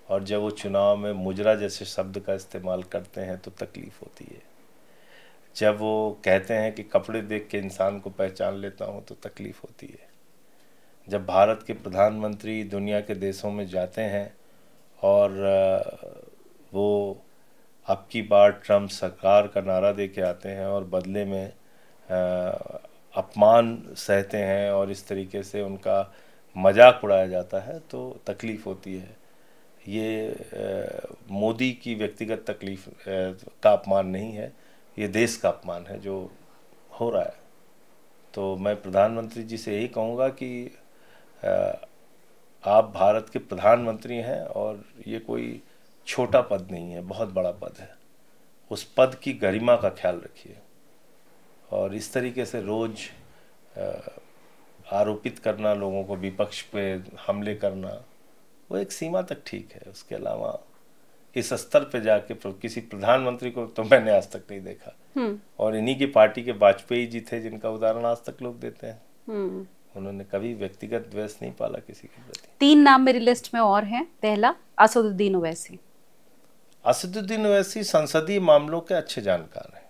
और जब वो चुनाव में मुजरा जैसे शब्द का इस्तेमाल करते हैं तो तकलीफ़ होती है। जब वो कहते हैं कि कपड़े देख के इंसान को पहचान लेता हूँ तो तकलीफ़ होती है। जब भारत के प्रधानमंत्री दुनिया के देशों में जाते हैं और वो अब की बार ट्रम्प सरकार का नारा दे के आते हैं और बदले में अपमान सहते हैं और इस तरीके से उनका मजाक उड़ाया जाता है तो तकलीफ़ होती है। ये मोदी की व्यक्तिगत तकलीफ का अपमान नहीं है, ये देश का अपमान है जो हो रहा है। तो मैं प्रधानमंत्री जी से यही कहूँगा कि आप भारत के प्रधानमंत्री हैं और ये कोई छोटा पद नहीं है, बहुत बड़ा पद है। उस पद की गरिमा का ख्याल रखिए और इस तरीके से रोज़ आरोपित करना, लोगों को विपक्ष पे हमले करना, वो एक सीमा तक ठीक है। उसके अलावा इस स्तर पे जाके किसी प्रधानमंत्री को तो मैंने आज तक नहीं देखा। और इन्हीं की पार्टी के वाजपेयी जी थे जिनका उदाहरण आज तक लोग देते हैं। उन्होंने कभी व्यक्तिगत द्वेष नहीं पाला किसी के प्रति। 3 नाम मेरी लिस्ट में और हैं। पहला, असदुद्दीन ओवैसी। असदुद्दीन ओवैसी संसदीय मामलों के अच्छे जानकार हैं,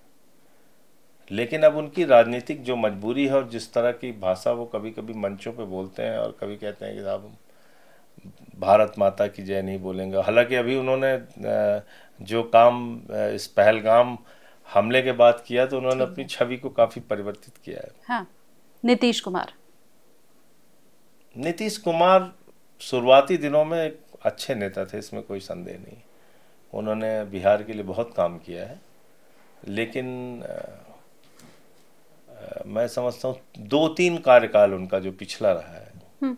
लेकिन अब उनकी राजनीतिक जो मजबूरी है और जिस तरह की भाषा वो कभी कभी मंचों पे बोलते हैं और कभी कहते हैं कि साहब भारत माता की जय नहीं बोलेंगे। हालांकि अभी उन्होंने जो काम इस पहलगाम हमले के बाद किया, तो उन्होंने अपनी छवि को काफी परिवर्तित किया है। हाँ। नीतीश कुमार शुरुआती दिनों में एक अच्छे नेता थे, इसमें कोई संदेह नहीं। उन्होंने बिहार के लिए बहुत काम किया है, लेकिन मैं समझता हूँ 2-3 कार्यकाल उनका जो पिछला रहा है,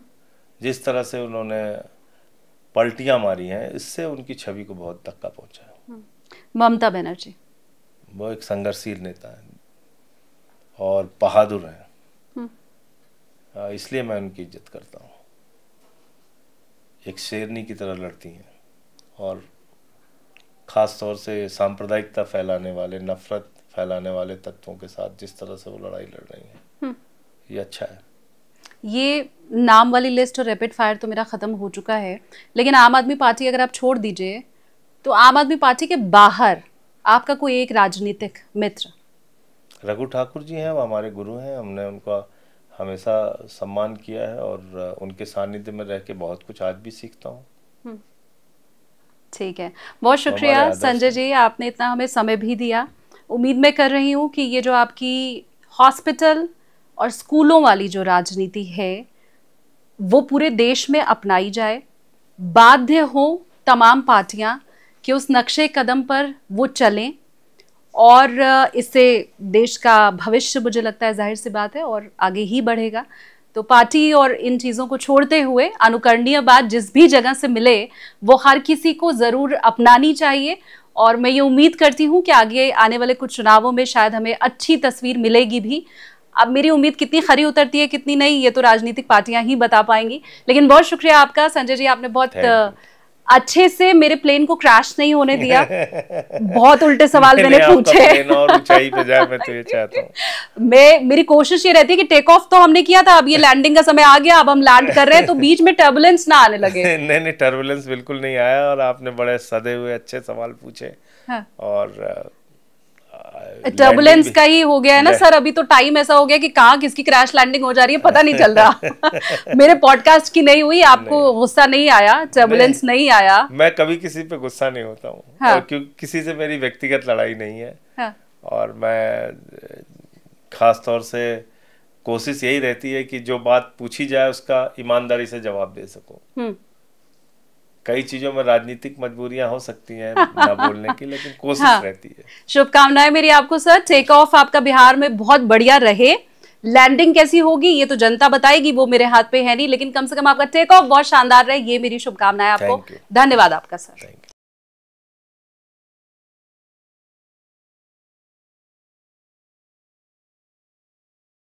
जिस तरह से उन्होंने पलटियां मारी हैं, इससे उनकी छवि को बहुत धक्का पहुंचा है। ममता बनर्जी, वो एक संघर्षशील नेता है और बहादुर हैं, इसलिए मैं उनकी इज्जत करता हूँ। एक शेरनी की तरह लड़ती हैं, और ख़ास तौर से सांप्रदायिकता फैलाने वाले, नफरत फैलाने वाले तत्वों के साथ जिस तरह से वो लड़ाई लड़ रही हैं, ये अच्छा है। ये नाम वाली लिस्ट और रैपिड फायर तो मेरा ख़त्म हो चुका है, लेकिन आम आदमी पार्टी अगर आप छोड़ दीजिए, तो आम आदमी पार्टी के बाहर आपका कोई एक राजनीतिक मित्र? रघु ठाकुर जी हैं, वो हमारे गुरु हैं, हमने उनका हमेशा सम्मान किया है, और उनके सानिध्य में रह के बहुत कुछ आज भी सीखता हूँ। ठीक है, बहुत शुक्रिया संजय जी, आपने इतना हमें समय भी दिया। उम्मीद मैं कर रही हूँ कि ये जो आपकी हॉस्पिटल और स्कूलों वाली जो राजनीति है, वो पूरे देश में अपनाई जाए। बाध्य हो तमाम पार्टियां कि उस नक्शे कदम पर वो चलें, और इससे देश का भविष्य, मुझे लगता है जाहिर सी बात है, और आगे ही बढ़ेगा। तो पार्टी और इन चीज़ों को छोड़ते हुए अनुकरणीय बात जिस भी जगह से मिले, वो हर किसी को ज़रूर अपनानी चाहिए। और मैं ये उम्मीद करती हूँ कि आगे आने वाले कुछ चुनावों में शायद हमें अच्छी तस्वीर मिलेगी भी। अब मेरी उम्मीद कितनी खरी उतरती है, कितनी नहीं, ये तो राजनीतिक पार्टियां ही बता पाएंगी। लेकिन बहुत शुक्रिया आपका संजय जी, आपने बहुत अच्छे से मेरे प्लेन को क्रैश नहीं होने दिया। बहुत उल्टे सवाल मैंने पूछे। प्लेन और ऊंचाई पे जाए, मैं तो ये चाहता हूँ। मेरी कोशिश ये रहती है कि टेक ऑफ तो हमने किया था, अब ये लैंडिंग का समय आ गया, अब हम लैंड कर रहे हैं, तो बीच में टर्बुलेंस ना आने लगे। नहीं, टर्बुलेंस बिल्कुल नहीं आया, और आपने बड़े सदे हुए अच्छे सवाल पूछे। हाँ। और टर्बुलेंस का ही हो गया है ना सर, अभी तो टाइम ऐसा हो गया कि कहाँ किसकी क्रैश लैंडिंग हो जा रही है पता नहीं चल रहा। मेरे पॉडकास्ट की नहीं हुई, आपको गुस्सा नहीं आया, टर्बुलेंस नहीं आया? मैं कभी किसी पे गुस्सा नहीं होता हूँ। हाँ। क्योंकि किसी से मेरी व्यक्तिगत लड़ाई नहीं है। हाँ। और मैं खास तौर से कोशिश यही रहती है कि जो बात पूछी जाए उसका ईमानदारी से जवाब दे सकूं। कई चीजों में राजनीतिक मजबूरियां हो सकती हैं ना बोलने की, लेकिन कोशिश रहती है। शुभकामनाएं मेरी आपको सर। टेक ऑफ आपका बिहार में बहुत बढ़िया रहे। लैंडिंग कैसी होगी ये तो जनता बताएगी, वो मेरे हाथ पे है नहीं, लेकिन कम से कम आपका टेक ऑफ बहुत शानदार रहे, ये मेरी शुभकामनाएं आपको। धन्यवाद आपका सर।